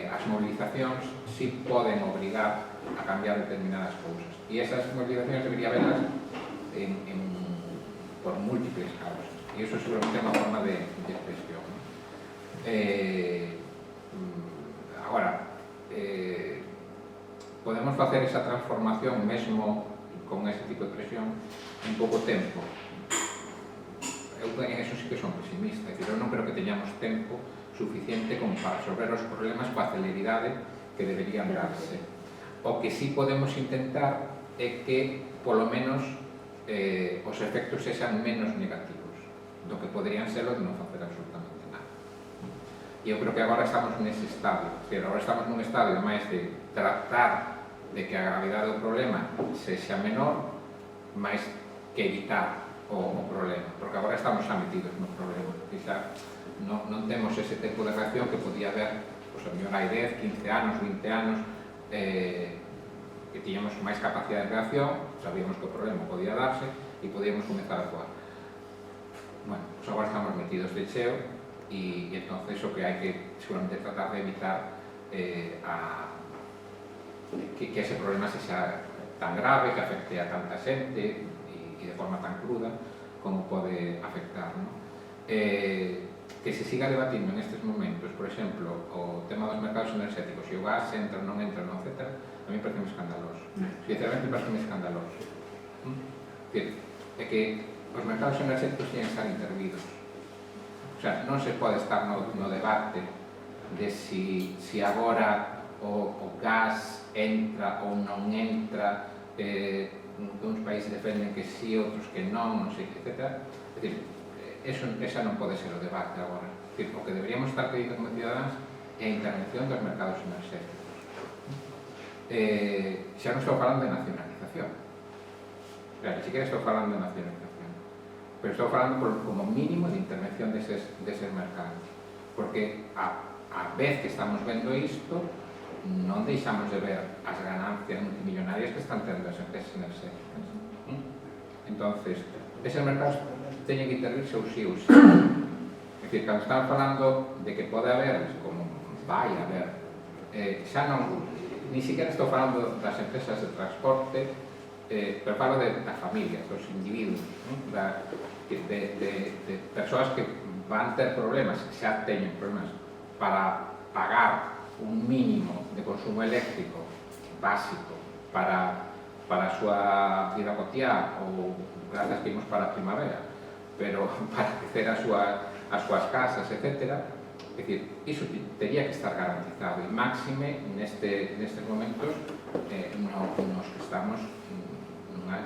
as movilizacións sí poden obrigar a cambiar determinadas cousas. E esas movilizacións debería verlas por múltiples causas. E iso seguramente é unha forma de expresión. Agora, podemos facer esa transformación mesmo con ese tipo de presión en pouco tempo. Eu en eso sí que son pesimista, eu non creo que teñamos tempo suficiente como para resolver os problemas coa celeridade que deberían darse. O que sí podemos intentar é que, polo menos, os efectos sexan menos negativos do que poderían ser o de non facer absolutamente nada. E eu creo que agora estamos nese estadio, agora estamos nun estadio máis de tratar de que a gravidade do problema sexa menor, máis que evitar o problema, porque agora estamos xa metidos no problema. Quizá non temos ese tempo de reacción que podía haber, pois, a mellor hai 10, 15 anos, 20 anos, que tiñamos máis capacidade de reacción, sabíamos que o problema podía darse e podíamos comenzar a actuar. Bueno, pois agora estamos metidos de cheo e entonces o que hai que seguramente tratar de evitar que ese problema sexa tan grave, que afecte a tanta xente e de forma tan cruda como pode afectar, non? Que se siga debatindo nestes momentos, por exemplo, o tema dos mercados enerxéticos, se o gas entra, non entra, non, etc., a mí parece escandaloso. Sinceramente parece escandaloso. É que os mercados enerxéticos tienen que estar intervidos. O sea, non se pode estar no debate de si agora o gas entra ou non entra, uns países defenden que sí, outros que non sei, etc. É dicir, esa non pode ser o debate agora. O que deberíamos estar pedindo como cidadáns é a intervención dos mercados enerxéticos. Xa non estou falando de nacionalización. Ni siquiera estou falando de nacionalización. Pero estou falando como mínimo de intervención deses mercados. Porque a vez que estamos vendo isto, non deixamos de ver as ganancias multimillonarias que están tendo as empresas enerxéticas. Entonces, eses mercados teñen que intervirse ou sí ou sí. É dicir, cando están falando de que pode haber, como vai haber, xa non, ni siquiera estou falando das empresas de transporte, pero falo das familias, dos individuos, de persoas que van ter problemas, xa teñen problemas para pagar un mínimo de consumo eléctrico básico para a súa vida cotiá ou grazas que imos para a primavera, pero para crecer as súas casas, etc. É dicir, iso teria que estar garantizado e máxime nestes momentos nos que estamos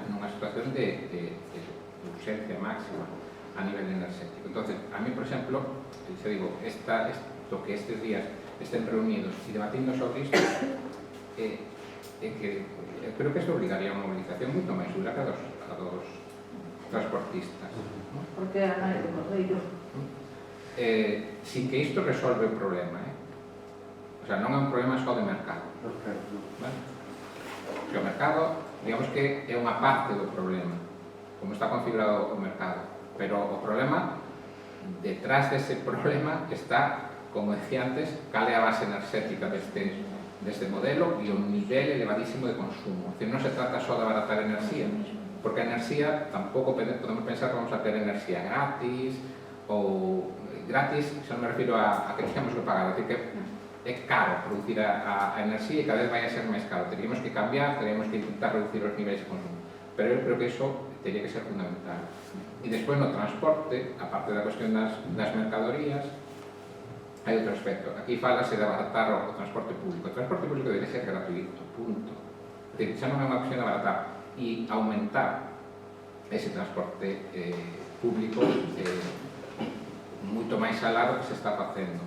nunha situación de urxencia máxima a nivel energético. Entonces, a mí, por exemplo, se digo, isto que estes días estén reunidos e debatindo sobre isto, que creo que isto obligaría a unha movilización moito máis dura que a dos transportistas. Porque a nai de Cordeiro. Sin que isto resolve o problema, O sea, non é un problema só de mercado. Vale? O mercado, digamos que é unha parte do problema, como está configurado o mercado. Pero o problema, detrás dese problema, está, como decía antes, cal é a base enerxética deste modelo e o nivel elevadísimo de consumo. Es decir, non se trata só de abaratar enerxía, porque a enerxía tampouco podemos pensar que vamos a ter enerxía gratis, ou gratis, xa non me refiro a que temos que pagar, es decir, que é caro producir a enerxía e cada vez vai a ser máis caro. Teríamos que cambiar, teríamos que intentar reducir os niveis de consumo. Pero eu creo que iso teria que ser fundamental. E despois no transporte, aparte da cuestión das mercadorías, hai outro aspecto. Aquí falase de abaratar o transporte público. O transporte público debe ser gratuito, punto. É dicir, xa non é unha opción de abaratar e aumentar ese transporte público moito máis alá do que se está facendo.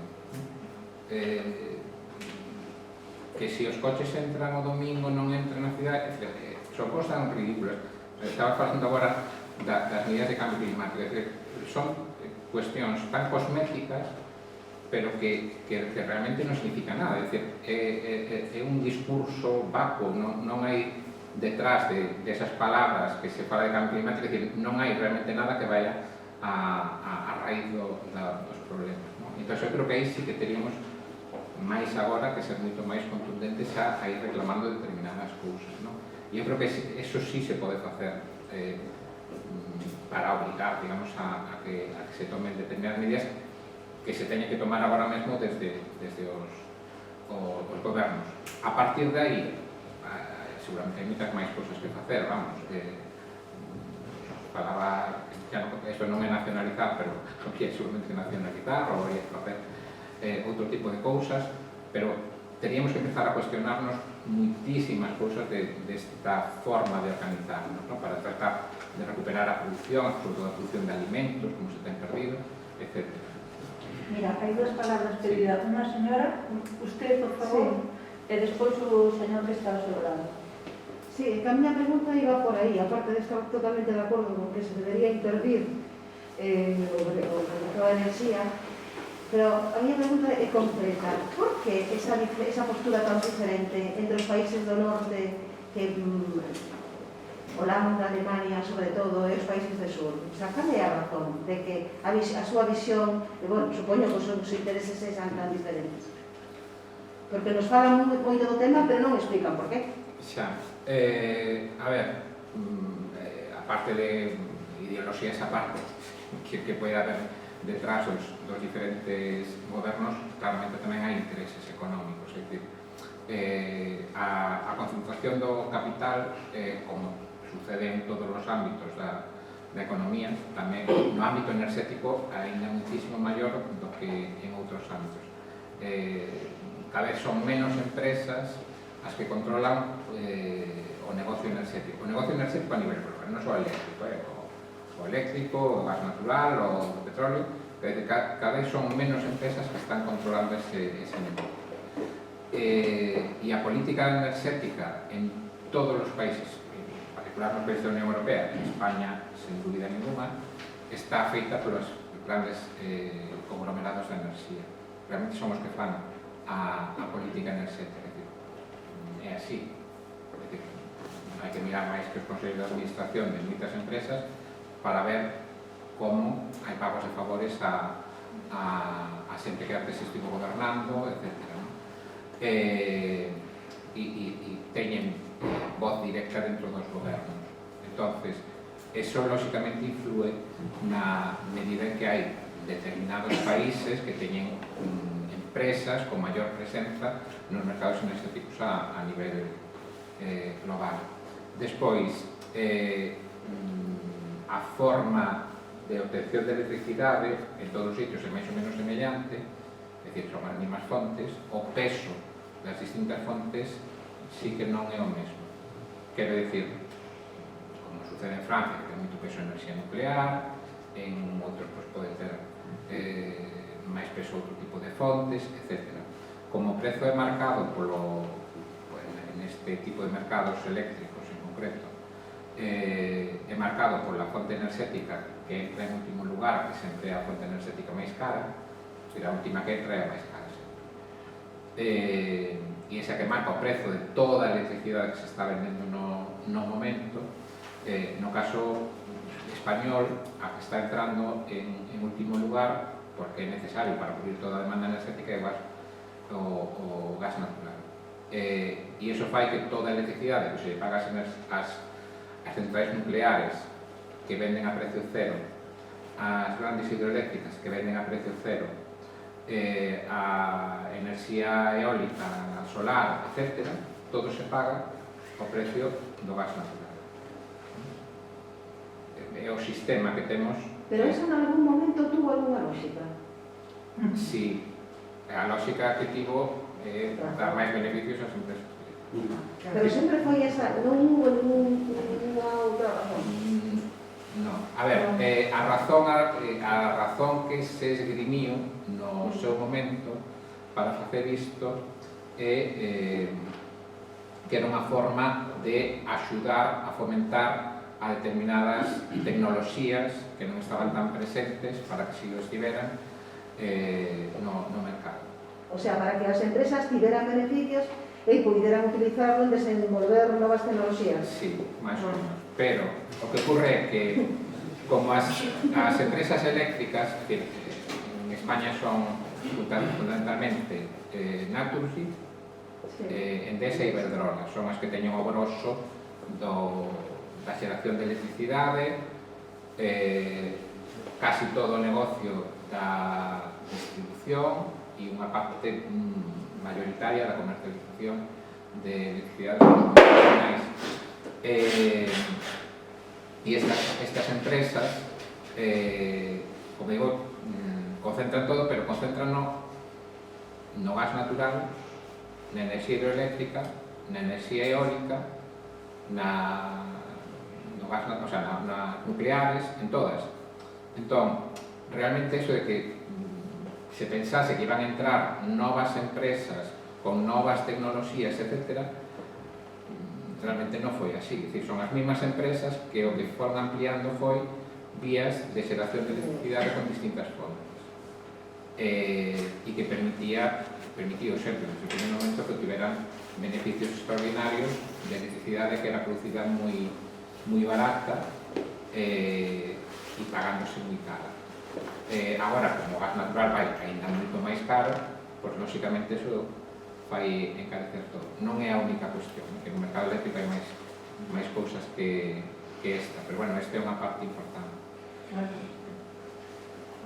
Que se os coches entran o domingo non entran na cidade, son cosas tan ridículas. Estaba falando agora das medidas de cambio climático. Son cuestións tan cosméticas pero que realmente non significa nada. É dicir, é un discurso vacuo, non hai detrás de esas palabras que se fala de cambio climático, é dicir, non hai realmente nada que vaya a raíz dos problemas. Entón, eu creo que aí sí que teríamos máis agora que ser moito máis contundentes a ir reclamando determinadas cousas. E eu creo que eso sí se pode facer para obligar, digamos, a que se tomen determinadas medidas que se teñen que tomar agora mesmo desde os gobernos. A partir de aí, seguramente hai moitas máis cousas que facer, vamos. Falaba, isto non é nacionalizar, pero aquí é seguramente nacionalizar ou é facer outro tipo de cousas, pero teríamos que empezar a cuestionarnos muitísimas cousas desta forma de organizarnos, para tratar de recuperar a produción, sobre todo a produción de alimentos, como se ten perdido, etc. Mira, hai dúas palabras pedidas. Unha señora, usted, por favor, e despois o señor que está ao seu lado. Sí, que a miña pregunta iba por aí, aparte de estar totalmente de acordo con que se debería intervir o mercado de enerxía, pero a miña pregunta é concreta. Por que esa postura tan diferente entre os países do norte, que Holanda, Alemania, sobre todo, e os países do sur? O sea, cal é a razón de que a súa visión, bueno, supoño que os seus intereses sean tan diferentes? Porque nos falan moito do tema, pero non explican por qué. Xa, a ver, aparte de ideoloxías aparte que pode haber detrás dos diferentes gobernos, claramente tamén hai intereses económicos, é dicir, a concentración do capital, como sucede en todos os ámbitos da economía, tamén no ámbito enerxético ainda muitísimo maior do que en outros ámbitos. Cada vez son menos empresas as que controlan o negocio enerxético. O negocio enerxético a nivel global, non só eléctrico, o eléctrico, o gas natural, o petróleo, cada vez son menos empresas que están controlando ese negocio. E a política enerxética en todos os países, nos países da Unión Europea, en España, sen dúbida ninguna, está feita polos grandes conglomerados da enerxía. Realmente son os que fan a política enerxética. É así. Hai que mirar máis que os consellos de administración de moitas empresas para ver como hai pagos de favores a xente que antes estivo gobernando, etc. E teñen voz directa dentro dos gobernos. Entonces, eso lógicamente influe na medida en que hai determinados países que teñen empresas con maior presenza nos mercados energéticos a nivel global. Despois, a forma de obtención de electricidade en todos os sitios é máis ou menos semellante, é dicir, son as mesmas fontes, o peso das distintas fontes sí que non é o mesmo. Quero dicir, como sucede en Francia, que ten moito peso a enerxía nuclear, en outros pode ter máis peso outro tipo de fontes, etc. Como o prezo é marcado en este tipo de mercados eléctricos en concreto, é marcado pola fonte enerxética que entra en último lugar, que sempre é a fonte enerxética máis cara, a última que entra é a máis cara sempre. E esa que marca o prezo de toda a electricidade que se está vendendo no momento, no caso español, a que está entrando en último lugar, porque é necesario para cubrir toda a demanda enerxética, é o gas natural. E iso fai que toda a electricidade que se paga as centrais nucleares que venden a precio cero, as grandes hidroeléctricas que venden a precio cero, a enerxía eólica, solar, etc., todo se paga ao precio do gas natural. É o sistema que temos. Pero eso en algún momento tuvo alguna lógica? Si, a lógica que tivo é dar máis beneficios ás empresas. Pero sempre foi esa, non hubo ninguna outra razón? No, a ver, a razón que se esgrimiu no seu momento para facer isto é que era unha forma de axudar a fomentar a determinadas tecnoloxías que non estaban tan presentes para que si o estiveran no mercado. O sea, para que as empresas tiveran beneficios e poderan utilizarlo en desenvolver novas tecnoloxías. Sí, máis ou menos. Pero o que ocurre é que como as empresas eléctricas, que en España son fundamentalmente Naturgy, Endesa e Iberdrola, son as que teñen o grosso da xeración de electricidade, casi todo o negocio da distribución e unha parte mayoritaria da comercialización de electricidade dos profesionais. E estas empresas, como digo, concentran todo, pero concentran no gas natural, na enerxía hidroeléctrica, na enerxía eólica, nas nucleares, en todas. Entón, realmente eso de que se pensase que iban a entrar novas empresas con novas tecnoloxías, etc., realmente non foi así. Es decir, son as mesmas empresas que o que foron ampliando foi vías de xeración de electricidade con distintas fontes. E que permitiu sempre, en o primeiro momento, que tiveran beneficios extraordinarios de electricidade que era producida moi barata e pagándose moi cara. Agora, como o gas natural vai ainda moito máis caro, pois, lógicamente, eso vai encarecer todo. Non é a única cuestión, que no mercado eléctrico hai máis cousas que esta, pero, bueno, esta é unha parte importante.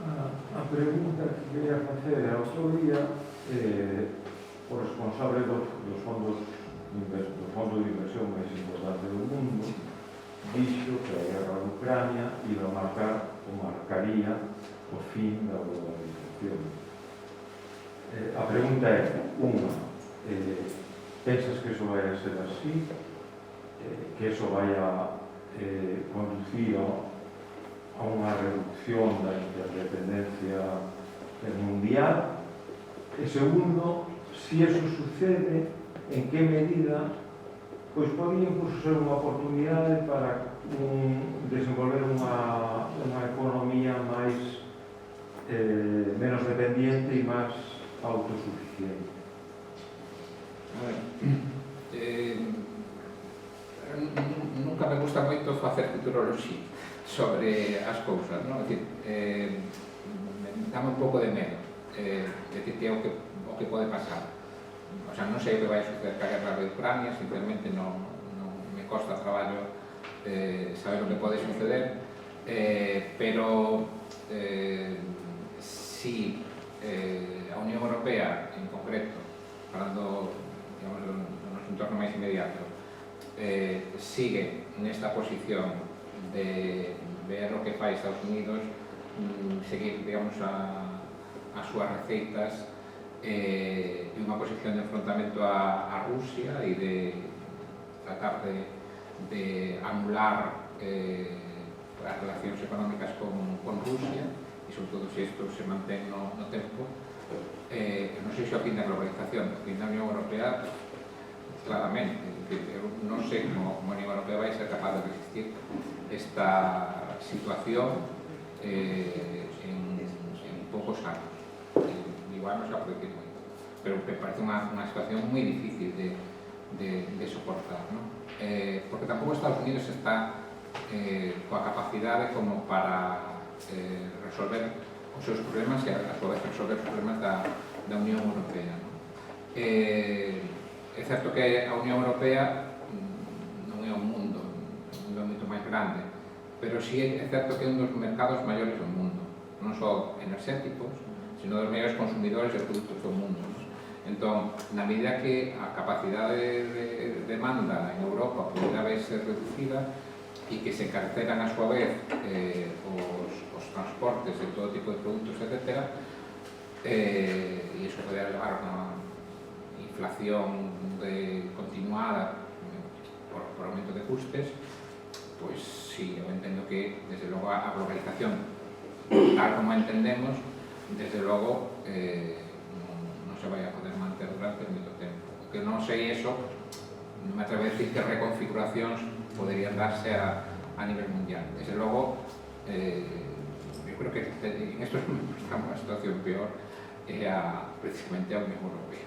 A pregunta que quería facer é outro día, o responsable dos fondos de inversión máis importante do mundo dixo que a guerra de Ucrania iba a marcaría o fin da globalización. A pregunta é, pensas que eso vai a ser así, que eso vai a conducir a unha reducción da interdependencia mundial? E segundo, se eso sucede, en que medida pois podía incluso ser unha oportunidade para desenvolver unha economía máis menos dependiente e máis autosuficiente. Nunca me gusta moito facer futuroloxía sobre as cousas, non? É dicir, dame un pouco de medo, decir que é o que pode pasar. O sea, non sei o que vai suceder ca guerra de Ucrania, simplemente non me costa traballo saber o que pode suceder, pero si a Unión Europea, en concreto, falando, digamos, do noso entorno máis inmediato, sigue nesta posición de ver o que fai Estados Unidos, seguir, digamos, as súas receitas, e unha posición de enfrontamento a Rusia e de tratar de anular as relacións económicas con Rusia, e sobre todo se isto se mantén no tempo, non sei se o fin da globalización, o fin da Unión Europea, claramente, eu non sei como a Unión Europea vai ser capaz de resistir esta situación en poucos anos. Igual non se va a producir moito, pero me parece unha situación moi difícil de soportar, ¿no? Porque tampouco Estados Unidos está coa capacidade como para resolver os seus problemas e a súa vez resolver os problemas da Unión Europea, ¿no? É certo que a Unión Europea non é un mundo moito máis grande, pero sí é certo que é un dos mercados maiores do mundo, non só enerxéticos, sino dos maiores consumidores de produtos do mundo, ¿no? Entón, na medida que a capacidade de demanda en Europa poderá verse reducida e que se encareceran a súa vez os transportes de todo tipo de produtos, etc., e iso poderá levar a unha inflación continuada por aumento de custes, pois sí, eu entendo que, desde logo, a globalización, tal como a entendemos, desde logo, non se vai a poder manter durante moito tempo. O que non sei eso, non me atrevo a decir que reconfiguracións poderían darse a nivel mundial. Desde logo, eu creo que en estos momentos estamos en unha situación peor precisamente a Unión Europea,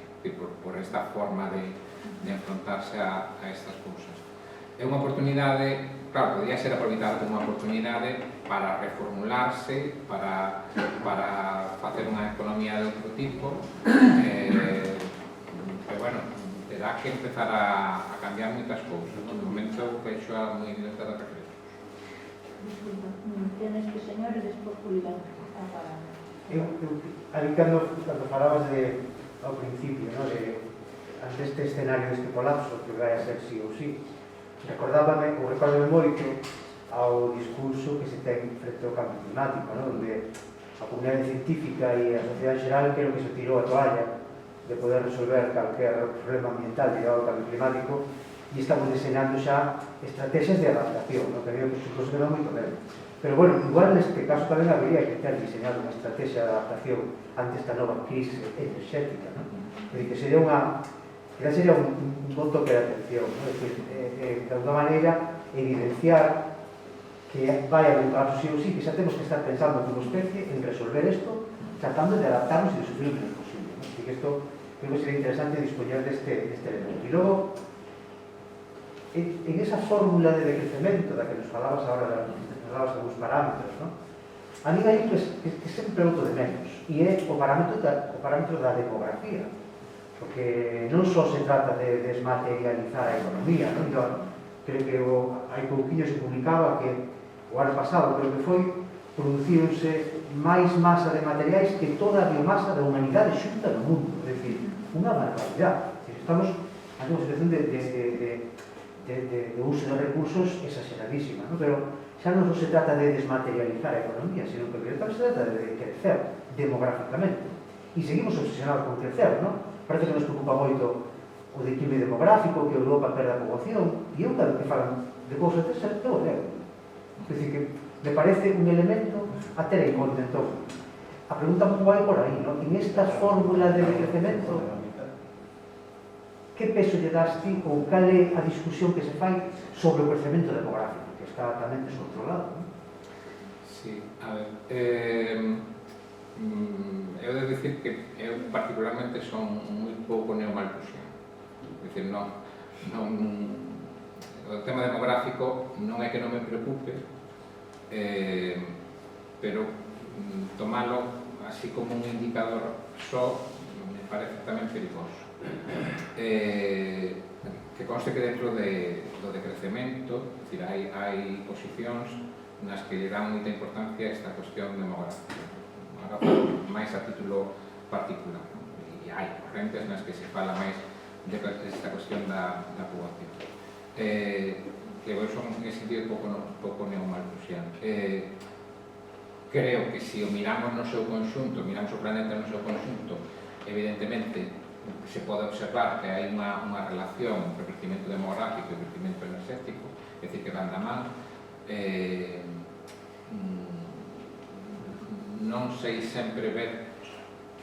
por esta forma de enfrontarse a estas cousas. É unha oportunidade, claro, podría ser aproveitada como unha oportunidade para reformularse, para facer unha economía de outro tipo, pero bueno, terá que empezar a cambiar moitas cousas, ¿no? De momento vexo a moi libertad de reflexos. Disculpa, ten este señor e despois Julián. Aí cando falabas ao principio, ¿no? Ante este escenario deste colapso que vai a ser sí ou sí, recordame moito ao discurso que se ten frente ao cambio climático, ¿no? Onde a comunidade científica e a sociedade en xeral creo que se tirou a toalla de poder resolver calquer problema ambiental ligado ao cambio climático e estamos desenhando xa estrategias de adaptación, ¿no? Que creo que se non moito ben. Pero bueno, igual neste caso tamén habería que ter diseñado unha estrategia de adaptación ante esta nova crise enerxética, ¿no? Que sería un bon toque de atención, ¿no? Es decir, de alguna maneira evidenciar que vai a haber un colapso sí ou sí, que xa temos que estar pensando como especie en resolver isto, tratando de adaptarnos e de sufrir o menos posible, ¿no? Así que isto creo que sería interesante dispoñer deste elemento. E logo, en esa fórmula de decrecemento da que nos falabas agora, nos dabas algúns parámetros, ¿no? A mí hai un que sempre outro de menos, e é o parámetro da demografía, porque non só se trata de desmaterializar a economía, ¿no? Yo creo que hai pouquinho se publicaba que o ano pasado, creo que foi, producironse máis masa de materiais que toda a biomasa da humanidade xunta no mundo, é dicir, unha barbaridade. Estamos en unha situación de uso de recursos exageradísima, ¿no? Pero xa non se trata de desmaterializar a economía, sino que se trata de crecer demográficamente. E seguimos obsesionados con crecer, ¿no? Parece que nos preocupa moito o declive demográfico, que Europa perda a poboación, e eu cada que falan de cousas desas, eu o leo. É dicir, que me parece un elemento a ter en conta. Entón, a pregunta vai por aí, ¿no? En esta fórmula de decrecemento, que peso lle das ti ou cal é a discusión que se fai sobre o crecemento demográfico, que está tamén descontrolado, ¿no? Sí, a ver, eu devo dicir que eu particularmente son moi pouco neomalthusiano. É dicir, o tema demográfico non é que non me preocupe, pero tomalo así como un indicador só me parece tamén perigoso. que conste que dentro do decrecemento, é dicir, hai posicións nas que lle dan moita importancia a esta cuestión demográfica. Agora falo máis a título particular, non? E hai correntes nas que se fala máis desta cuestión da poboación. Que eu son, en ese sentido, pouco neomalthusiano. Creo que se o miramos no seu conxunto, miramos o planeta no seu conxunto, evidentemente se pode observar que hai unha relación entre o crecimento demográfico e o crecimento enerxético, é dicir, que van da man. Non sei sempre ver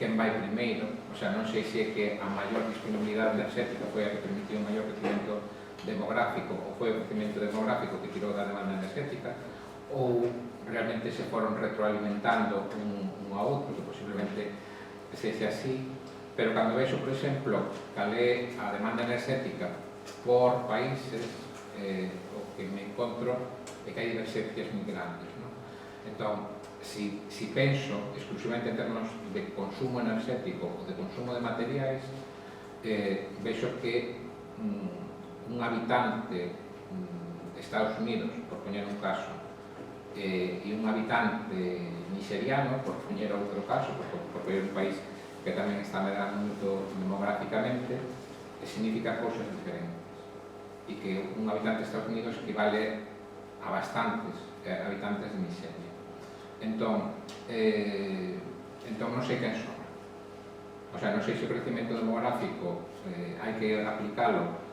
quen vai primeiro, o sea, non sei se é que a maior disponibilidade enerxética foi a que permitiu o maior crecimento demográfico ou foi o crecimento demográfico que tirou da demanda enerxética, ou realmente se foron retroalimentando un a outro, que posiblemente sexa así. Pero cando vexo, por exemplo, cal é a demanda enerxética por países, o que me encontro é que hai divergencias moi grandes, non? Entón, si penso exclusivamente en termos de consumo enerxético ou de consumo de materiais, vexo que un habitante de Estados Unidos, por poñer un caso, e un habitante nigeriano, por poñer outro caso, porque é un país que tamén está medrando moito demográficamente, significa cousas diferentes. E que un habitante de Estados Unidos equivale a bastantes habitantes de Nigeria. Entón non sei quen son. O sea, non sei se o crecimento demográfico hai que aplicalo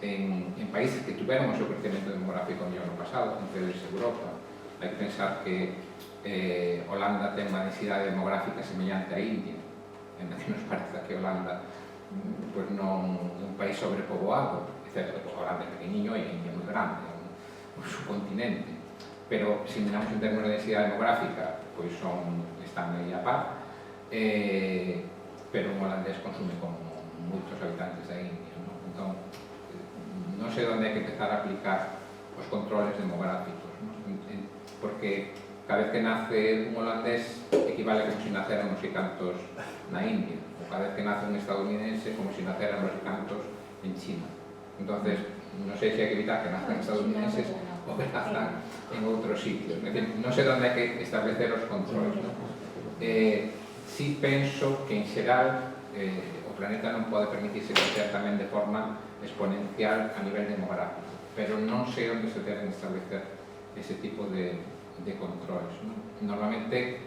en países que tuveron o seu crecimento demográfico mellor no pasado, entre eles Europa. Hai que pensar que Holanda ten unha densidade demográfica semellante a India, en que nos parece que Holanda pois non é un país sobrepoboado, excepto que Holanda é pequeniño e India é moi grande, é un subcontinente. Pero, se miramos en termos de densidade demográfica, pois están aí a par, pero un holandés consume como moitos habitantes da India, non? Entón, non sei onde hai que empezar a aplicar os controles demográficos, non? Porque cada vez que nace un holandés equivale como se naceran non sei cantos na India, ou cada vez que nace un estadounidense como se naceran non sei cantos en China. Entonces, non sei se hai que evitar que nazcan estadounidenses ou que nazcan en outros sitios. Non sei onde hai que establecer os controles, non? Si penso que, en xeral, o planeta non pode permitirse crecer tamén de forma exponencial a nivel demográfico, pero non sei onde se deben establecer ese tipo de controles, non? Normalmente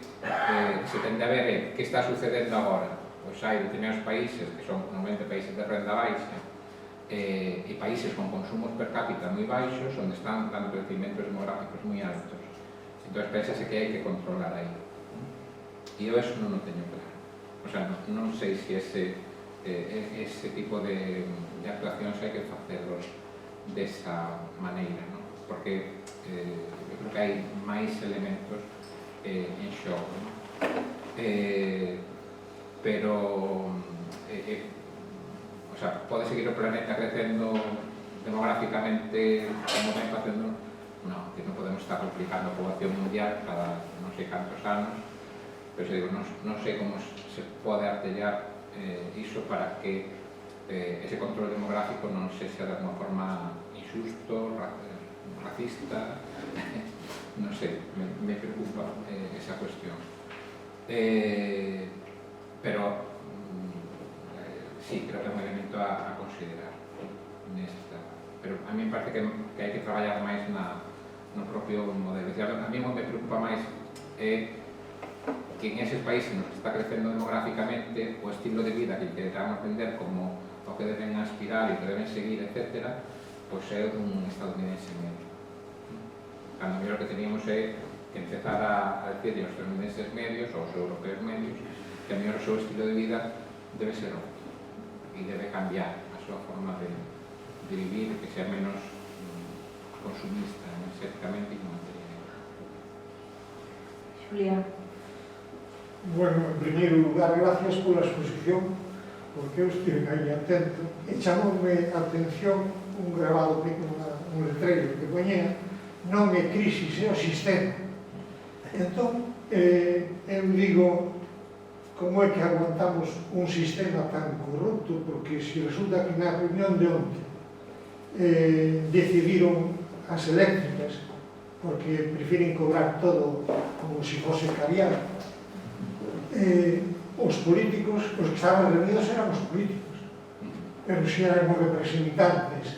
se tende a ver que está sucedendo agora. Pois hai determinados países que son normalmente países de renda baixa e países con consumos per cápita moi baixos onde están dando crecimientos demográficos moi altos. Entón, pensase que hai que controlar aí. E eu eso non o teño claro. O sea, non sei se ese tipo de actuacións hai que facerlos desa maneira, non? Porque eu creo que hai máis elementos en xogo, non? Pero o sea, pode seguir o planeta crecendo demográficamente como ven facendo? Non, que non podemos estar duplicando a poboación mundial cada non sei cantos anos, pero digo, non sei como se pode artellar iso para que ese control demográfico non sexa de alguma forma injusto, racista, non sei, me preocupa esa cuestión. Pero sí, creo que é un elemento a considerar nesta. Pero a mí me parece que hai que traballar máis no propio modelo. A mí o que me preocupa máis é que en eses países nos que está crecendo demográficamente o estilo de vida que queramos aprender como o que deben aspirar e que deben seguir, etc., pois é dun estadounidense medio. Cando mellor que teníamos é que empezar a decir aos estadounidenses medios ou aos europeos medios que a mellor o seu estilo de vida debe ser outro e debe cambiar a súa forma de vivir, que sea menos consumista enerxéticamente e materialmente. Julián. Bueno, en primeiro lugar, gracias pola exposición, porque eu estive aí atento e chamoume a atención un grabado, un letreiro que poñía non é crisis, é o sistema. Entón, eu digo, como é que aguantamos un sistema tan corrupto? Porque se resulta que na reunión de onte decidiron as eléctricas porque prefieren cobrar todo como se fose caviar. Os políticos, os que estaban reunidos eran os políticos, pero se eran os representantes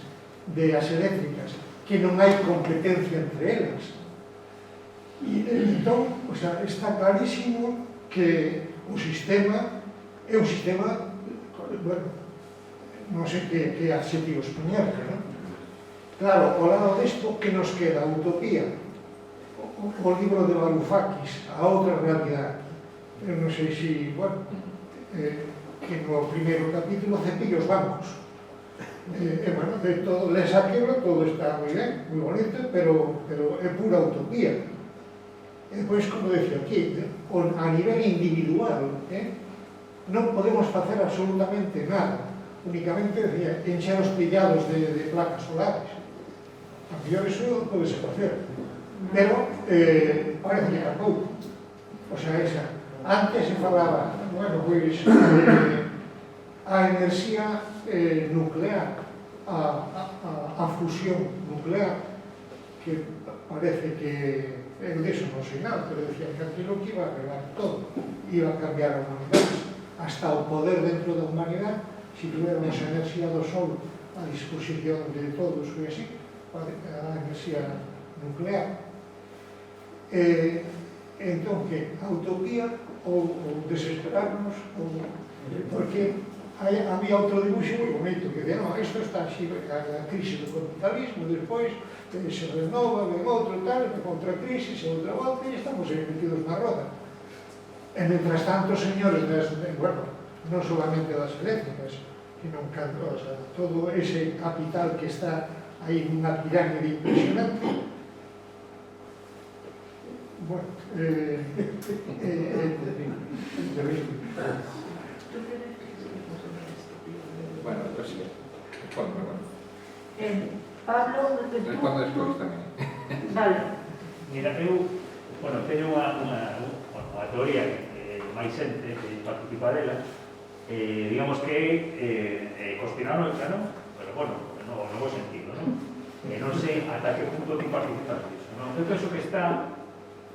de as eléctricas, que non hai competencia entre elas. E entón, o sea, está clarísimo que o sistema é un sistema, bueno, non sei que adxetivos poñerte, non? Claro, ao lado desto, que nos queda? A utopía, o libro de Varoufakis, a outra realidade. Eu non sei se, bueno, que no primeiro capítulo cepilla os bancos. Bueno, de todo, les aquilo, todo está moi ben, moi bonito, pero é pura utopía. Pois, como decía aquí, a nivel individual, non podemos facer absolutamente nada. Únicamente, decía, encher os pillados de placas solares. A mellor eso pode se facer. Pero, parece que tampouco. O sea, antes se falaba, bueno, pois, a enerxía nuclear, a fusión nuclear, que parece que eu deso non sei nada, pero decían que aquilo que iba a arreglar todo, iba a cambiar a humanidade, hasta o poder dentro da humanidade, se tuviéramos a enerxía do sol a disposición de todos, foi así, a enerxía nuclear. Entón, que a utopía ou desesperarnos, porque había outro dibuixo moi bonito que dicía, no, isto está así, a crise do capitalismo, despois se renova, ven outro tal, contra a crise, se outra volta, e estamos metidos na roda. E mentras tanto, señores, bueno, non solamente das eléctricas, sino todo ese capital que está aí nunha pirámide impresionante, bueno, bueno, pues sí, respondo. Pablo, Respondo despois tamén. Vale. Mira, eu, bueno, teño unha teoría que máis xente que participa dela, digamos que conspiranoica, non? Pero, bueno, no bo sentido, non? Non sei ata que punto ti participas disso, non? Eu penso que está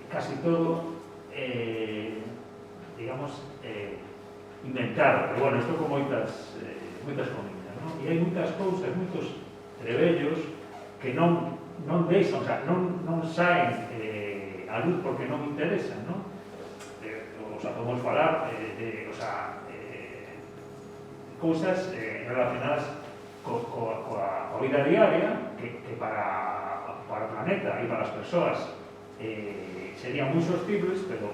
casi todo, digamos, inventado, pero, bueno, isto con moitas comillas, non? E hai moitas cousas, moitos trebellos que non deixan, o sea, non saen a luz porque non interesan, non? O sea, podemos falar de cousas relacionadas coa vida diaria que para o planeta e para as persoas serían moi sostibles, pero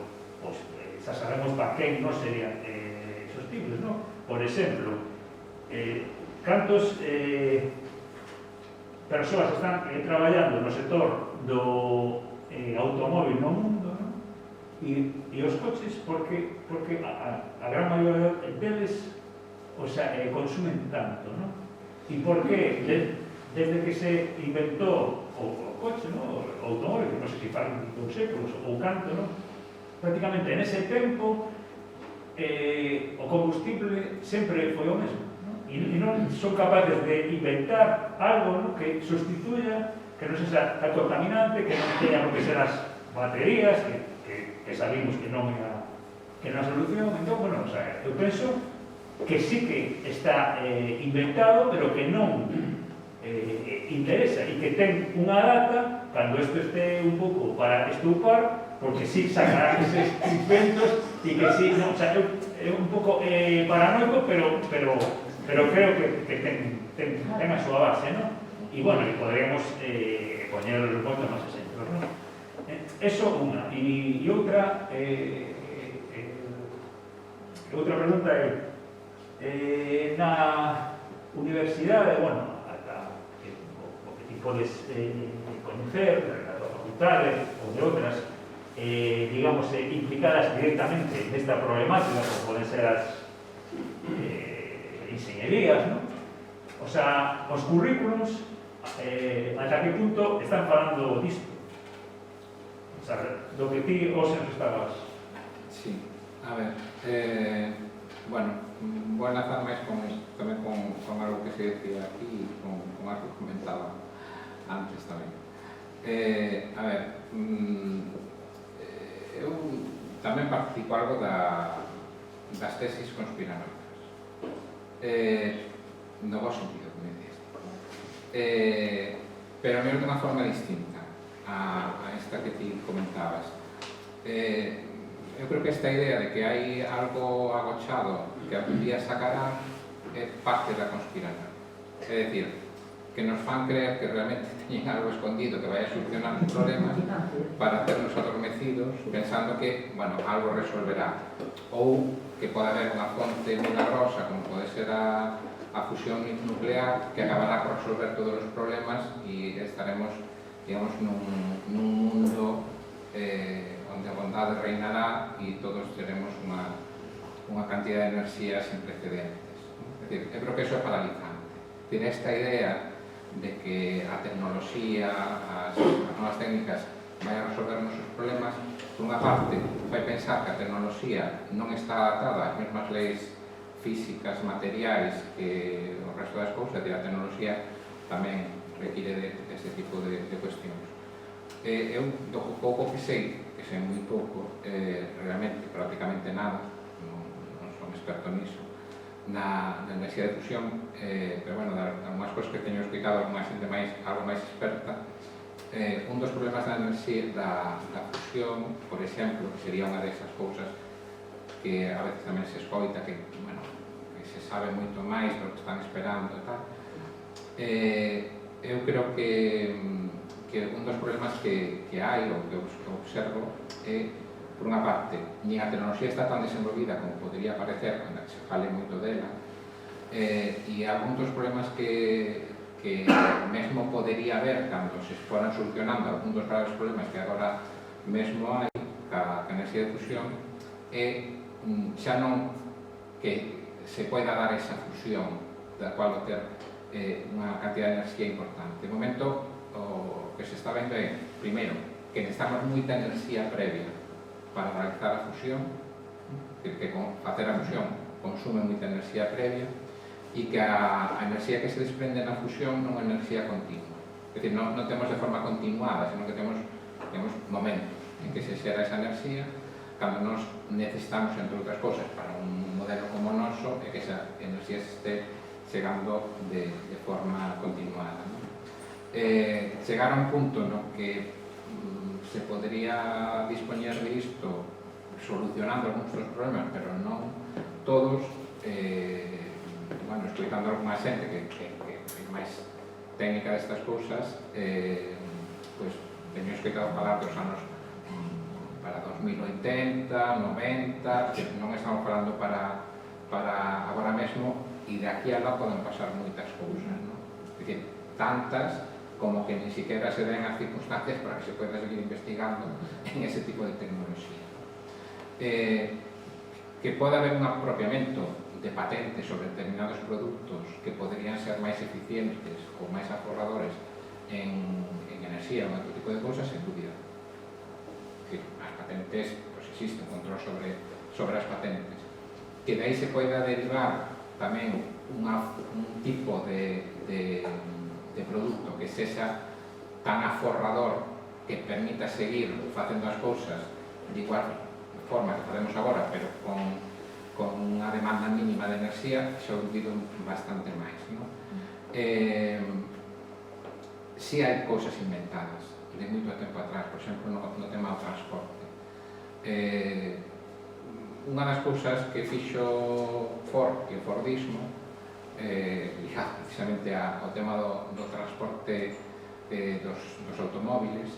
xa sabemos para quen non serían sostibles, non? Por exemplo, cantos persoas están traballando no sector do automóvil no mundo, non? E os coches, porque a gran maioría deles, o sea, consumen tanto, non? E por que desde que se inventou o coche, non? O automóvil, non sei se fan 2 séculos ou canto, non? Prácticamente nese tempo o combustible sempre foi o mesmo, non? E non son capaces de inventar algo, non? Que sustituya, que non sexa tan contaminante, que non teña por que ser as baterías, que sabimos que non é a solución. Entón, bueno, o sea, eu penso que sí que está inventado, pero que non interesa e que ten unha data cando isto este un pouco para estupar, porque sí sacarán eses inventos e que sí, non, o sea, é un pouco paranoico, pero creo que ten a súa base, non? E, bueno, e poderíamos poñer moitos máis exemplos, non? Eso unha. E outra pregunta é na universidade, bueno, o que ti podes conocer da tua facultade ou de outras, digamos, implicadas directamente nesta problemática, como poden ser as enxeñerías, non? O sea, os currículums, ata que punto están falando disto? O sea, do que ti, Óseo, estabas... Sí, a ver, Bueno, vou enlazar máis tamén con algo que se decía aquí e con algo que comentaba antes tamén. A ver, eu tamén participo algo das tesis conspiranoicas. No bo sentido, como dices. Pero a mellor de unha forma distinta a esta que ti comentabas. Eu creo que esta idea de que hai algo agochado que algún día sacará é parte da conspiranoia. É dicir, que nos fan creer que realmente teñen algo escondido que vai a solucionar os problemas para hacernos adormecidos pensando que, bueno, algo resolverá. Ou que pode haber unha fonte milagrosa como pode ser a fusión nuclear que acabará por resolver todos os problemas e estaremos, digamos, nun mundo onde a bondade reinará e todos teremos unha cantidad de enerxía sin precedentes. É dicir, eu creo que iso é paralizante. Tiene esta idea de que a tecnoloxía, as novas técnicas vai a resolvernos os problemas, por unha parte, vai pensar que a tecnoloxía non está atada ás mesmas leis físicas, materiais que o resto das cousas, e a tecnoloxía tamén require deste tipo de cuestións. Eu, do pouco que sei moi pouco, realmente prácticamente nada, non son experto niso, na enerxía de fusión, pero bueno, algunhas cousas que teño explicado algo máis experta. Un dos problemas da enerxía da fusión, por exemplo, que sería unha desas cousas que a veces tamén se escoita, que, bueno, que se sabe moito máis do que están esperando e tal. Eu creo que un dos problemas que hai, ou que observo, é, por unha parte, nin a tecnoloxía está tan desenvolvida como podría parecer, cando se fale moito dela, e algún dos problemas que mesmo podería haber cando se foran solucionando algún dos graves problemas que agora mesmo hai ca enerxía de fusión, é xa non que se poida dar esa fusión da cual ter unha cantidad de enerxía importante. De momento, o que se está vendo é, primeiro, que necesitamos moita enerxía previa para realizar a fusión, que facer a fusión consume moita enerxía previa, e que a enerxía que se desprende na fusión non é enerxía continua. É dicir, non temos de forma continuada, senón que temos momentos en que se xera esa enerxía cando nos necesitamos, entre outras cousas, para un modelo como o noso, é que esa enerxía se este chegando de forma continuada. Chegar a un punto no que se podría dispoñer de isto solucionando algúns dos problemas, pero non todos. Bueno, explicando algunha xente que é máis técnica destas cousas, pois teño escoitado falar dos anos para 2080, 90, que non estamos falando para agora mesmo, e de aquí a lá poden pasar moitas cousas, non? É dicir, tantas como que ni siquiera se den as circunstancias para que se poida seguir investigando en ese tipo de tecnoloxía. Que pode haber un apropiamento de patentes sobre determinados produtos que poderían ser máis eficientes ou máis aforradores en enerxía ou outro tipo de cousas, sen dúbida. As patentes, pois existe un control sobre as patentes. Que de aí se poida derivar tamén un tipo de produto que sexa tan aforrador que permita seguir facendo as cousas de igual forma que facemos agora, pero con unha demanda mínima de enerxía, xa o dubido bastante máis, non? Si hai cousas inventadas de moito tempo atrás, por exemplo, no tema do transporte. Unha das cousas que fixo Ford e o Fordismo, ligado precisamente ao tema do transporte dos automóviles,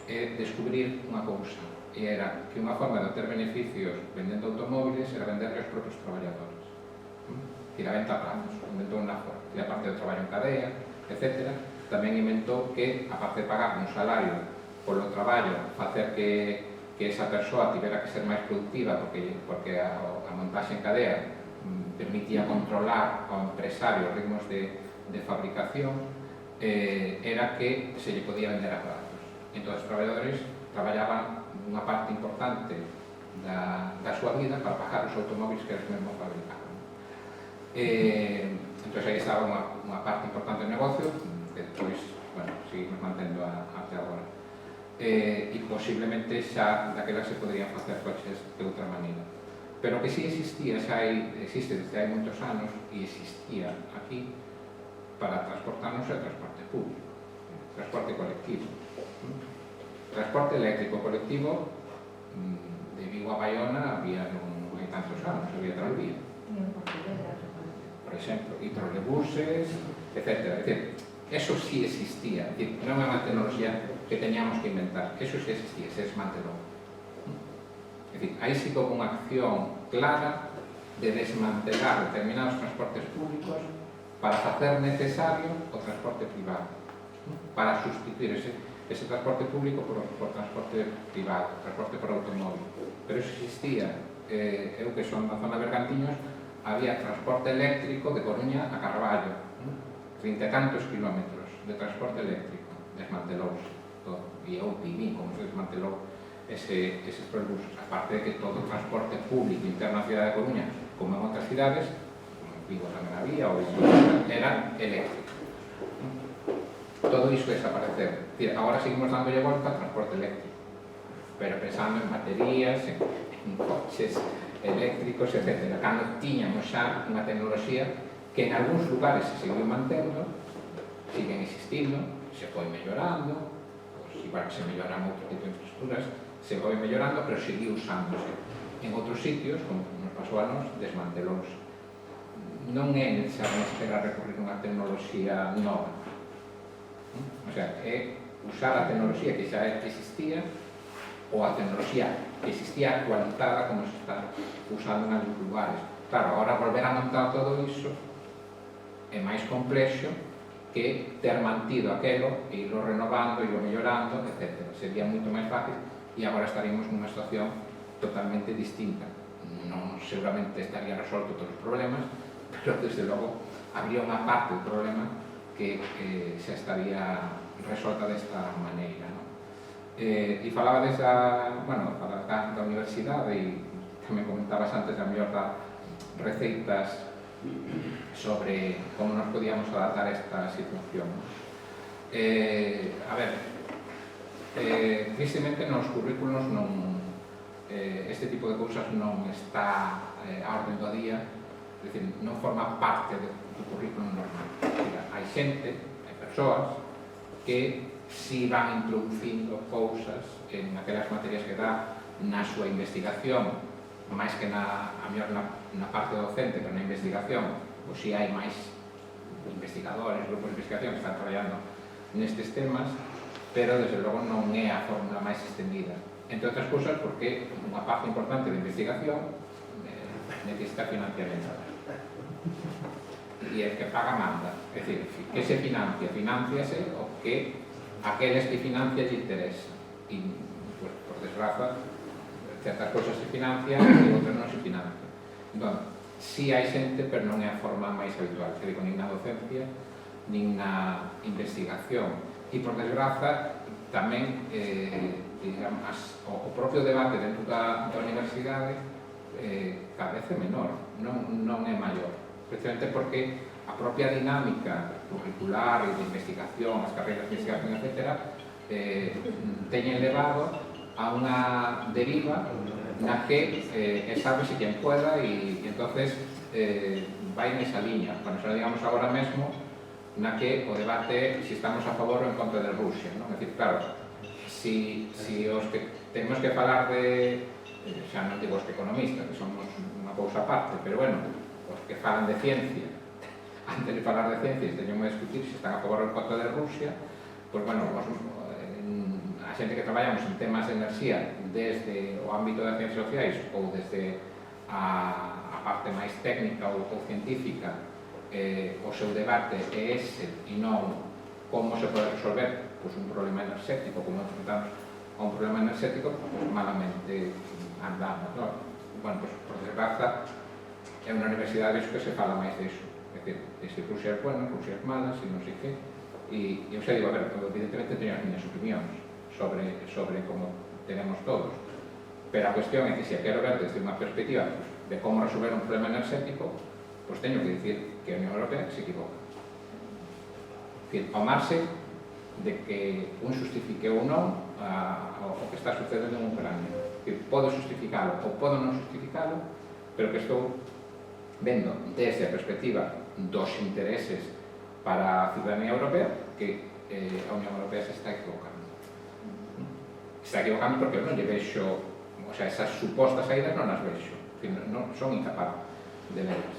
é descubrir unha cousa, e era que unha forma de obter beneficios vendendo automóviles era venderle aos propios traballadores. E a venta a plazos, inventou unha Ford. E a parte do traballo en cadea, etc., tamén inventou que, a parte de pagar un salario polo traballo, facer que esa persoa tivera que ser máis productiva porque a montaxe en cadea permitía controlar ao empresario os ritmos de fabricación, era que se lle podía vender a plazos. Entón, os traballadores traballaban unha parte importante da súa vida para pagar os automóviles que eles mesmos fabricaban. Entón, aí estaba unha parte importante do negocio, que depois, bueno, seguimos mantendo até agora. E posiblemente xa daquela se poderían facer coches de outra maneira. Pero que sí existía, existe desde hai moitos anos, e existía aquí para transportarnos o transporte público, transporte colectivo. Transporte eléctrico colectivo, de Vigo a Bayona había non hai tantos anos, había tranvía, por exemplo, e trolebuses, etc. É dicir, eso sí existía, é dicir, non é unha tecnoloxía que teñamos que inventar, eso sí existía, se desmantelou. É dicir, aí sí que houve unha acción clara de desmantelar determinados transportes públicos para facer necesario o transporte privado, para sustituir ese transporte público por transporte privado, transporte por automóvil. Pero eso existía. Eu que son na zona de Bergantiños, había transporte eléctrico de Coruña a Carballo, 30 e tantos kilómetros de transporte eléctrico, desmantelouse todo. E eu viví como se desmantelou eses trolebuses. Aparte de que todo o transporte público interno na cidade de Coruña, como en outras cidades, como en Vigo tamén había, ou era eléctrico. Todo iso desaparecer. Agora seguimos dándolle volta ao transporte eléctrico, pero pensando en baterías, en coches eléctricos, etc. Cando tiñamos xa unha tecnoloxía que en algúns lugares se seguiu mantendo, siguen existindo, se foi mellorando, igual que se melloran outro tipo de infraestructuras, se foi mellorando, pero seguiu usándose. En outros sitios, como nos pasou a nos, desmantelouse. Non é necesario esperar recurrir a unha tecnoloxía nova. O sea, é usar a tecnoloxía que xa existía ou a tecnoloxía que existía actualizada como se está usando en algunos lugares. Claro, agora volver a montar todo iso é máis complexo que ter mantido aquelo e irlo renovando, irlo mellorando, etc. Sería moito máis fácil e agora estaríamos nunha situación totalmente distinta. Non seguramente estaría resolto todos os problemas, pero desde logo habría unha parte do problema que xa estaría resolta desta maneira, non? E falaba da universidade e tamén comentabas antes a mellor da receitas sobre como nos podíamos adaptar a esta situación. Tristemente nos currículos este tipo de cousas non está a orden do día, é dicir, non forma parte do currículo normal. Hai xente, hai persoas que si van introducindo cousas en aquelas materias que dá na súa investigación, máis que na parte docente, pero na investigación, pois si hai máis investigadores, grupos de investigación que están traballando nestes temas, pero desde logo non é a fórmula máis extendida. Entre outras cousas, porque unha parte importante da investigación necesita financiamento. E el que paga manda. É dicir, que se financia? Financiase o que aqueles que financian lle interesa. E, pues, por desgraza, certas cousas se financian e outras non se financian. Entón, si hai xente, pero non é a forma máis habitual. Que digo, nin na docencia, nin na investigación. E, por desgraza, tamén, digamos, o propio debate dentro da universidade cada vez é menor, non é maior. Precisamente porque a propia dinámica curricular e de investigación, as carreiras de investigación, etc., teñen levado a unha deriva na que sábese quen pueda e entonces vai nesa liña. Bueno, xa digamos agora mesmo na que o debate se estamos a favor ou en contra de Rusia, non? É dicir, claro, si os que temos que falar de, xa non digo os que economistas, que somos unha cousa aparte, pero bueno, os que falan de ciencia, antes de falar de ciencia, teñen que discutir se están a favor ou en contra de Rusia, pois bueno, a xente que traballamos en temas de enerxía desde o ámbito das ciencias sociais ou desde a parte máis técnica ou científica, o seu debate é ese e non como se pode resolver un problema enerxético, como enfrentamos a un problema enerxético, pues malamente andamos, non? Bueno, pues por desgraza é unha universidade que se fala máis disso, é dicir, se Rusia é buena, Rusia é mala, se non sei que, e eu xa digo, a ver, evidentemente teño as miñas opinións sobre como tenemos todos, pero a cuestión é que se a quero ver desde unha perspectiva de como resolver un problema enerxético, pois teño que dicir que a Unión Europea se equivoca. É dicir, ao marxe de que un justifique ou non o que está sucedendo en Ucrania. É dicir, podo justificalo ou podo non justificalo, pero que estou vendo desde a perspectiva dos intereses para a ciudadanía europea que a Unión Europea se está equivocando. Se está equivocando porque eu non lle vexo, o sea, esas supostas saídas non as vexo, non son incapaz de verlas.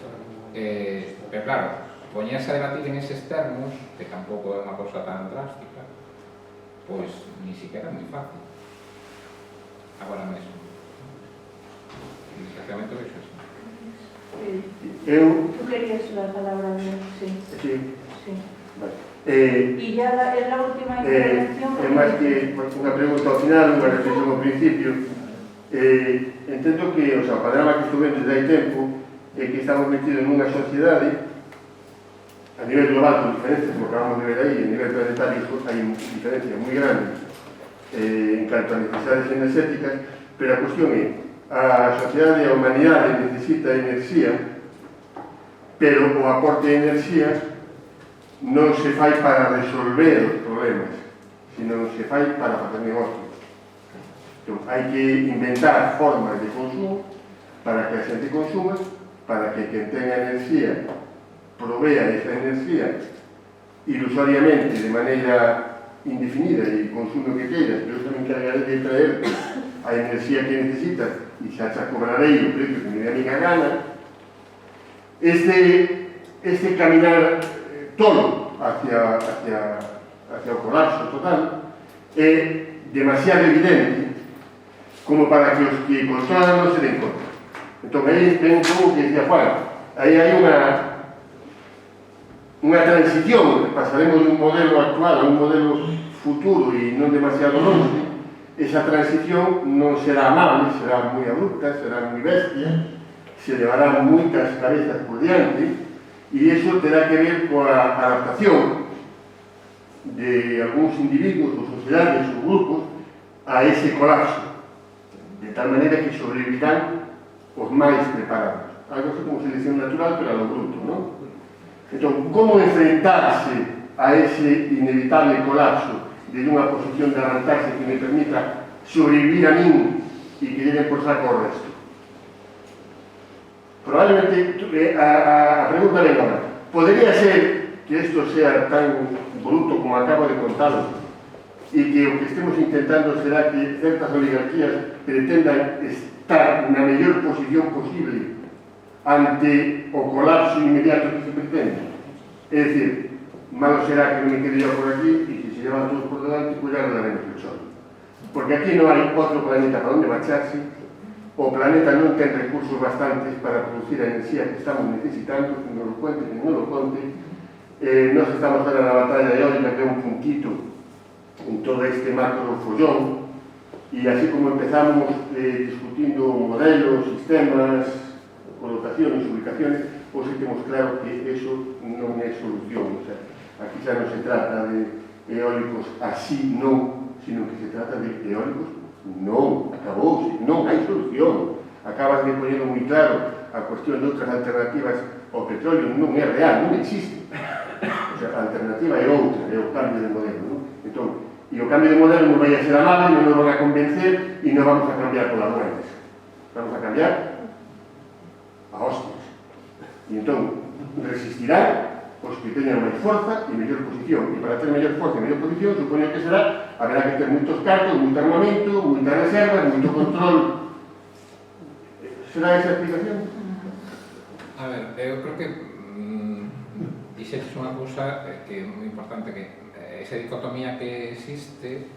Pero claro, poñerse a debatir en eses termos, que tampouco é unha cosa tan drástica, pois ni siquiera é moi fácil. Agora mesmo. Desgraciadamente o vexo así. Tú querías la palabra de... Sí. Sí. Vale. Y ya es la última intervención. Máis que unha pregunta ao final, unha reflexión ao principio, entendo que o panorama que estou vendo desde hai tempo é que estamos metidos nunha sociedade a nivel global con diferencias, como acabamos de ver aí, a nivel planetario hai diferencias moi grandes en canto a necesidades energéticas, pero a cuestión é a sociedade e a humanidade necesita enerxía, pero o aporte de enerxía non se fai para resolver os problemas, sino se fai para facer negocios. Entón, hai que inventar formas de consumo para que a xente consuma, para que quen tenga enerxía provea esa enerxía ilusoriamente, de maneira indefinida, e consume o que queiras, pero eu tamén encargaré de traer a enerxía que necesitas e xa cobrarei o precio que me dé a miña gana. Este caminar tolo hacia o colapso total é demasiado evidente como para que os que controlan non se den conta. Entón, aí ten un pouco que decía Juan, aí hai unha transición, pasaremos de un modelo actual a un modelo futuro e non demasiado longe. Esa transición non será amable, será moi abrupta, será moi bestia, se levará moitas cabezas por diante, e iso terá que ver coa adaptación de algúns individuos ou sociedades ou grupos a ese colapso, de tal maneira que sobrevivirán os máis preparados. Algo así como selección natural, pero a lo bruto, non? Entón, como enfrentarse a ese inevitable colapso desde unha posición de avanzarse que me permita sobrevivir a min e que lleven por saco o resto? Probablemente a pregunta venga ahora. Podría ser que isto sea tan bruto como acabo de contarlo e que o que estemos intentando será que certas oligarquías pretendan estar na mellor posición posible ante o colapso inmediato que se pretende. É dicir, malo será que non me quede yo por aquí e que se llevan todos por delante, pues ya daremos el sol. Porque aquí non hai outro planeta para onde marcharse. O planeta non ten recursos bastantes para producir a enerxía que estamos necesitando, que nos lo cuente, que non lo conte. Nos estamos ahora na batalla eólica, que é un puntito en todo este macro follón, e así como empezamos discutindo modelos, sistemas, colocaciones, ubicaciones, pois temos claro que eso non é solución. O sea, aquí xa non se trata de eólicos así, non, sino que se trata de eólicos non, acabouse, non hai solución. Acabas de poñer moi claro a cuestión de outras alternativas ao petróleo, non é real, non existe. O sea, a alternativa é outra, é o cambio de modelo, non? Entón, e o cambio de modelo non vai a ser amable, non nos van a convencer e non vamos a cambiar polas buenas. Vamos a cambiar a hostias. E entón, resistirá os que teñan máis forza e mellor posición. E para ter mellor forza e mellor posición, supoño que será, haberá que ter moitos cartos, moito armamento, moitas reservas, moito control. Será esa a explicación? A ver, eu creo que dixetes unha cousa que é moi importante, que esa dicotomía que existe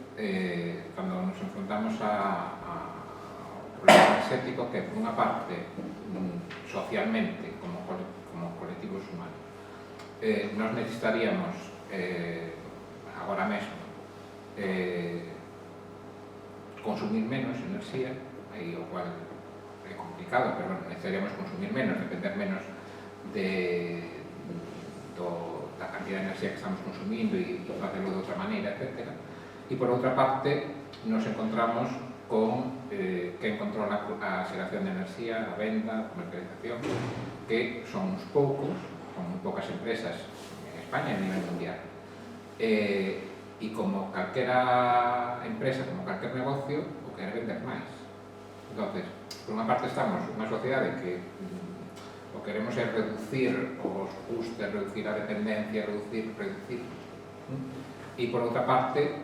cando nos enfrontamos ao problema enerxético, que por unha parte socialmente como colectivos humanos nos necesitaríamos agora mesmo consumir menos enerxía, aí o cual é complicado, pero bueno, necesitaríamos consumir menos, depender menos da cantidad de enerxía que estamos consumindo e facerlo de outra maneira, etc. E por outra parte, nos encontramos con quen controla a xeración de enerxía, a venda, a comercialización, que son uns poucos, son moi poucas empresas en España a nivel mundial. E como calquera empresa, como calquer negocio, o quere vender máis. Entonces, por unha parte estamos unha sociedade que o queremos é reducir os custes, reducir a dependencia, reducir. E por outra parte,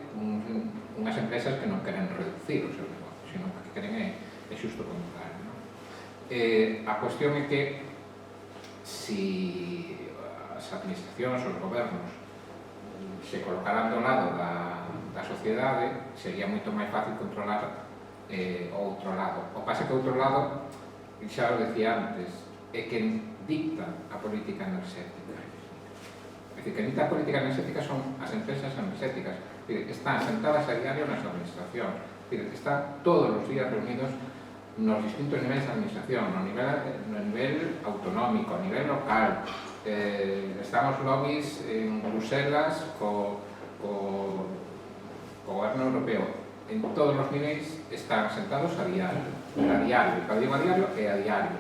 unhas empresas que non queren reducir o seu negocio, sino que queren é xusto o contrario. A cuestión é que si as administracións, os gobernos se colocaran do lado da sociedade, sería moito máis fácil controlar o outro lado. O pase que o outro lado, xa o decía antes, é que dicta a política enerxética. É dicir, que dicta a política enerxética son as empresas enerxéticas. Están sentadas a diario nas administracións. Están todos os días reunidos nos distintos niveis de administración, no nivel autonómico, a nivel local. Estamos lobbies en Bruselas co goberno europeo. En todos os niveis están sentados a diario. A diario. Cando digo a diario, é a diario.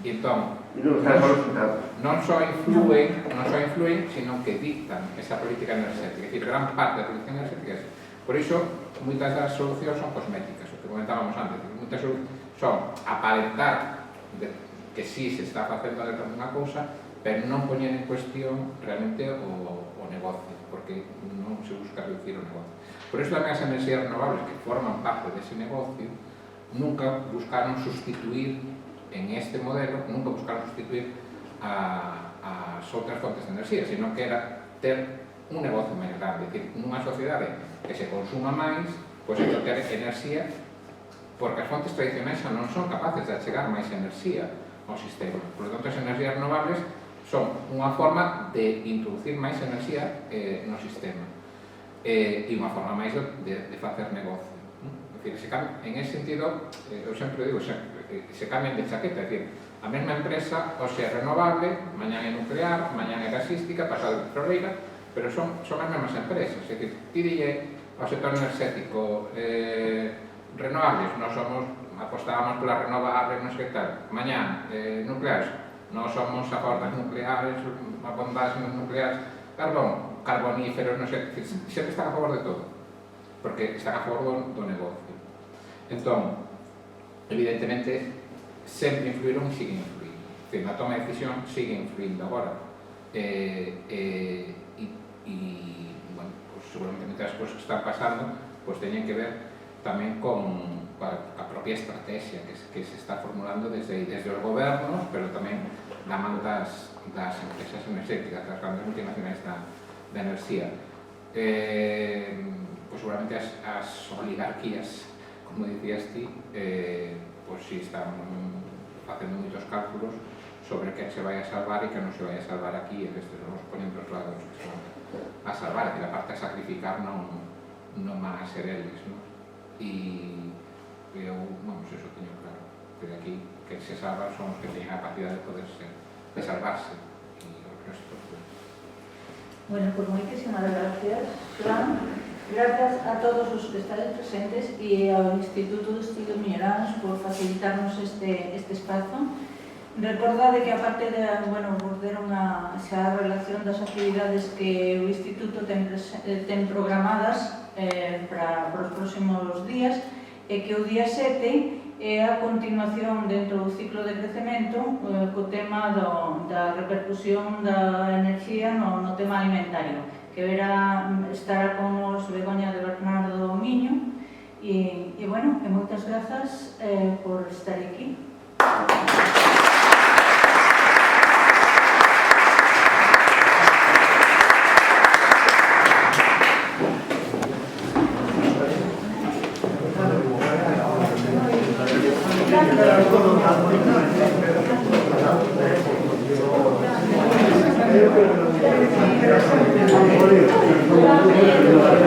E entón, non só influen, sino que dictan esa política enerxética. É dicir, gran parte da política enerxética é. Por iso, moitas das solucións son cosméticas, o que comentábamos antes. Moitas son aparentar que sí se está facendo determinada cousa, pero non poñer en cuestión realmente o negocio, porque non se busca reducir o negocio. Por iso tamén as enerxías renovables que forman parte dese negocio nunca buscaron sustituir en este modelo, nunca buscaron sustituir as outras fontes de enerxía, sino que era ter un negocio máis grande, é dicir, nunha sociedade que se consuma máis, pois é ter enerxía, porque as fontes tradicionais xa non son capaces de achegar máis enerxía ao sistema. Por lo tanto, as enerxías renovables son unha forma de introducir máis enerxía no sistema e unha forma máis de facer negocio. En ese sentido, eu sempre digo, se cambian de chaqueta, é dicir, a mesma empresa, o sea, renovable, mañán é nuclear, mañán é gasística, pasado de petroleira, pero son as mesmas empresas, é dicir, pídille ao sector enerxético renovables, nós apostábamos polas renovables, non sei que tal, mañán, nucleares, nós somos a favor das nucleares, abondadas nas nucleares, carbón, carboníferos, non sei, sempre están a favor de todo, porque están a favor do negocio. Entón, evidentemente, sempre influíron e siguen influindo. Na toma de decisión siguen influindo agora. Bueno, pues, seguramente muchas cosas que están pasando pues teñen que ver tamén con a propia estrategia que se está formulando desde os gobernos, pero tamén da man das empresas enerxéticas, das grandes multinacionais da enerxía. Pues seguramente as oligarquías, como dicías ti, pues si están facendo moitos cálculos sobre que se vai a salvar e que non se vai a salvar aquí, e que estes nos ponen dos lados que se van a salvar, que a parte a sacrificar non van a ser eles, non? E eu, vamos, eso teño claro, que de aquí que se salvan son os que teñen a capacidade de poder ser, de salvarse, e o resto, pues... Bueno, pues moitísimas gracias, Fran. Gracias a todos os que estáis presentes e ao Instituto de Estudios Miñoráns por facilitarnos este espazo. Recordade que aparte de, bueno, vos deron xa a relación das actividades que o Instituto ten programadas para os próximos días, e que o día 7 é a continuación dentro do ciclo de crecemento co tema da repercusión da enerxía no tema alimentario, que estará con os Begoña de Bernardo Miño e bueno, moitas grazas por estar aquí. Gracias.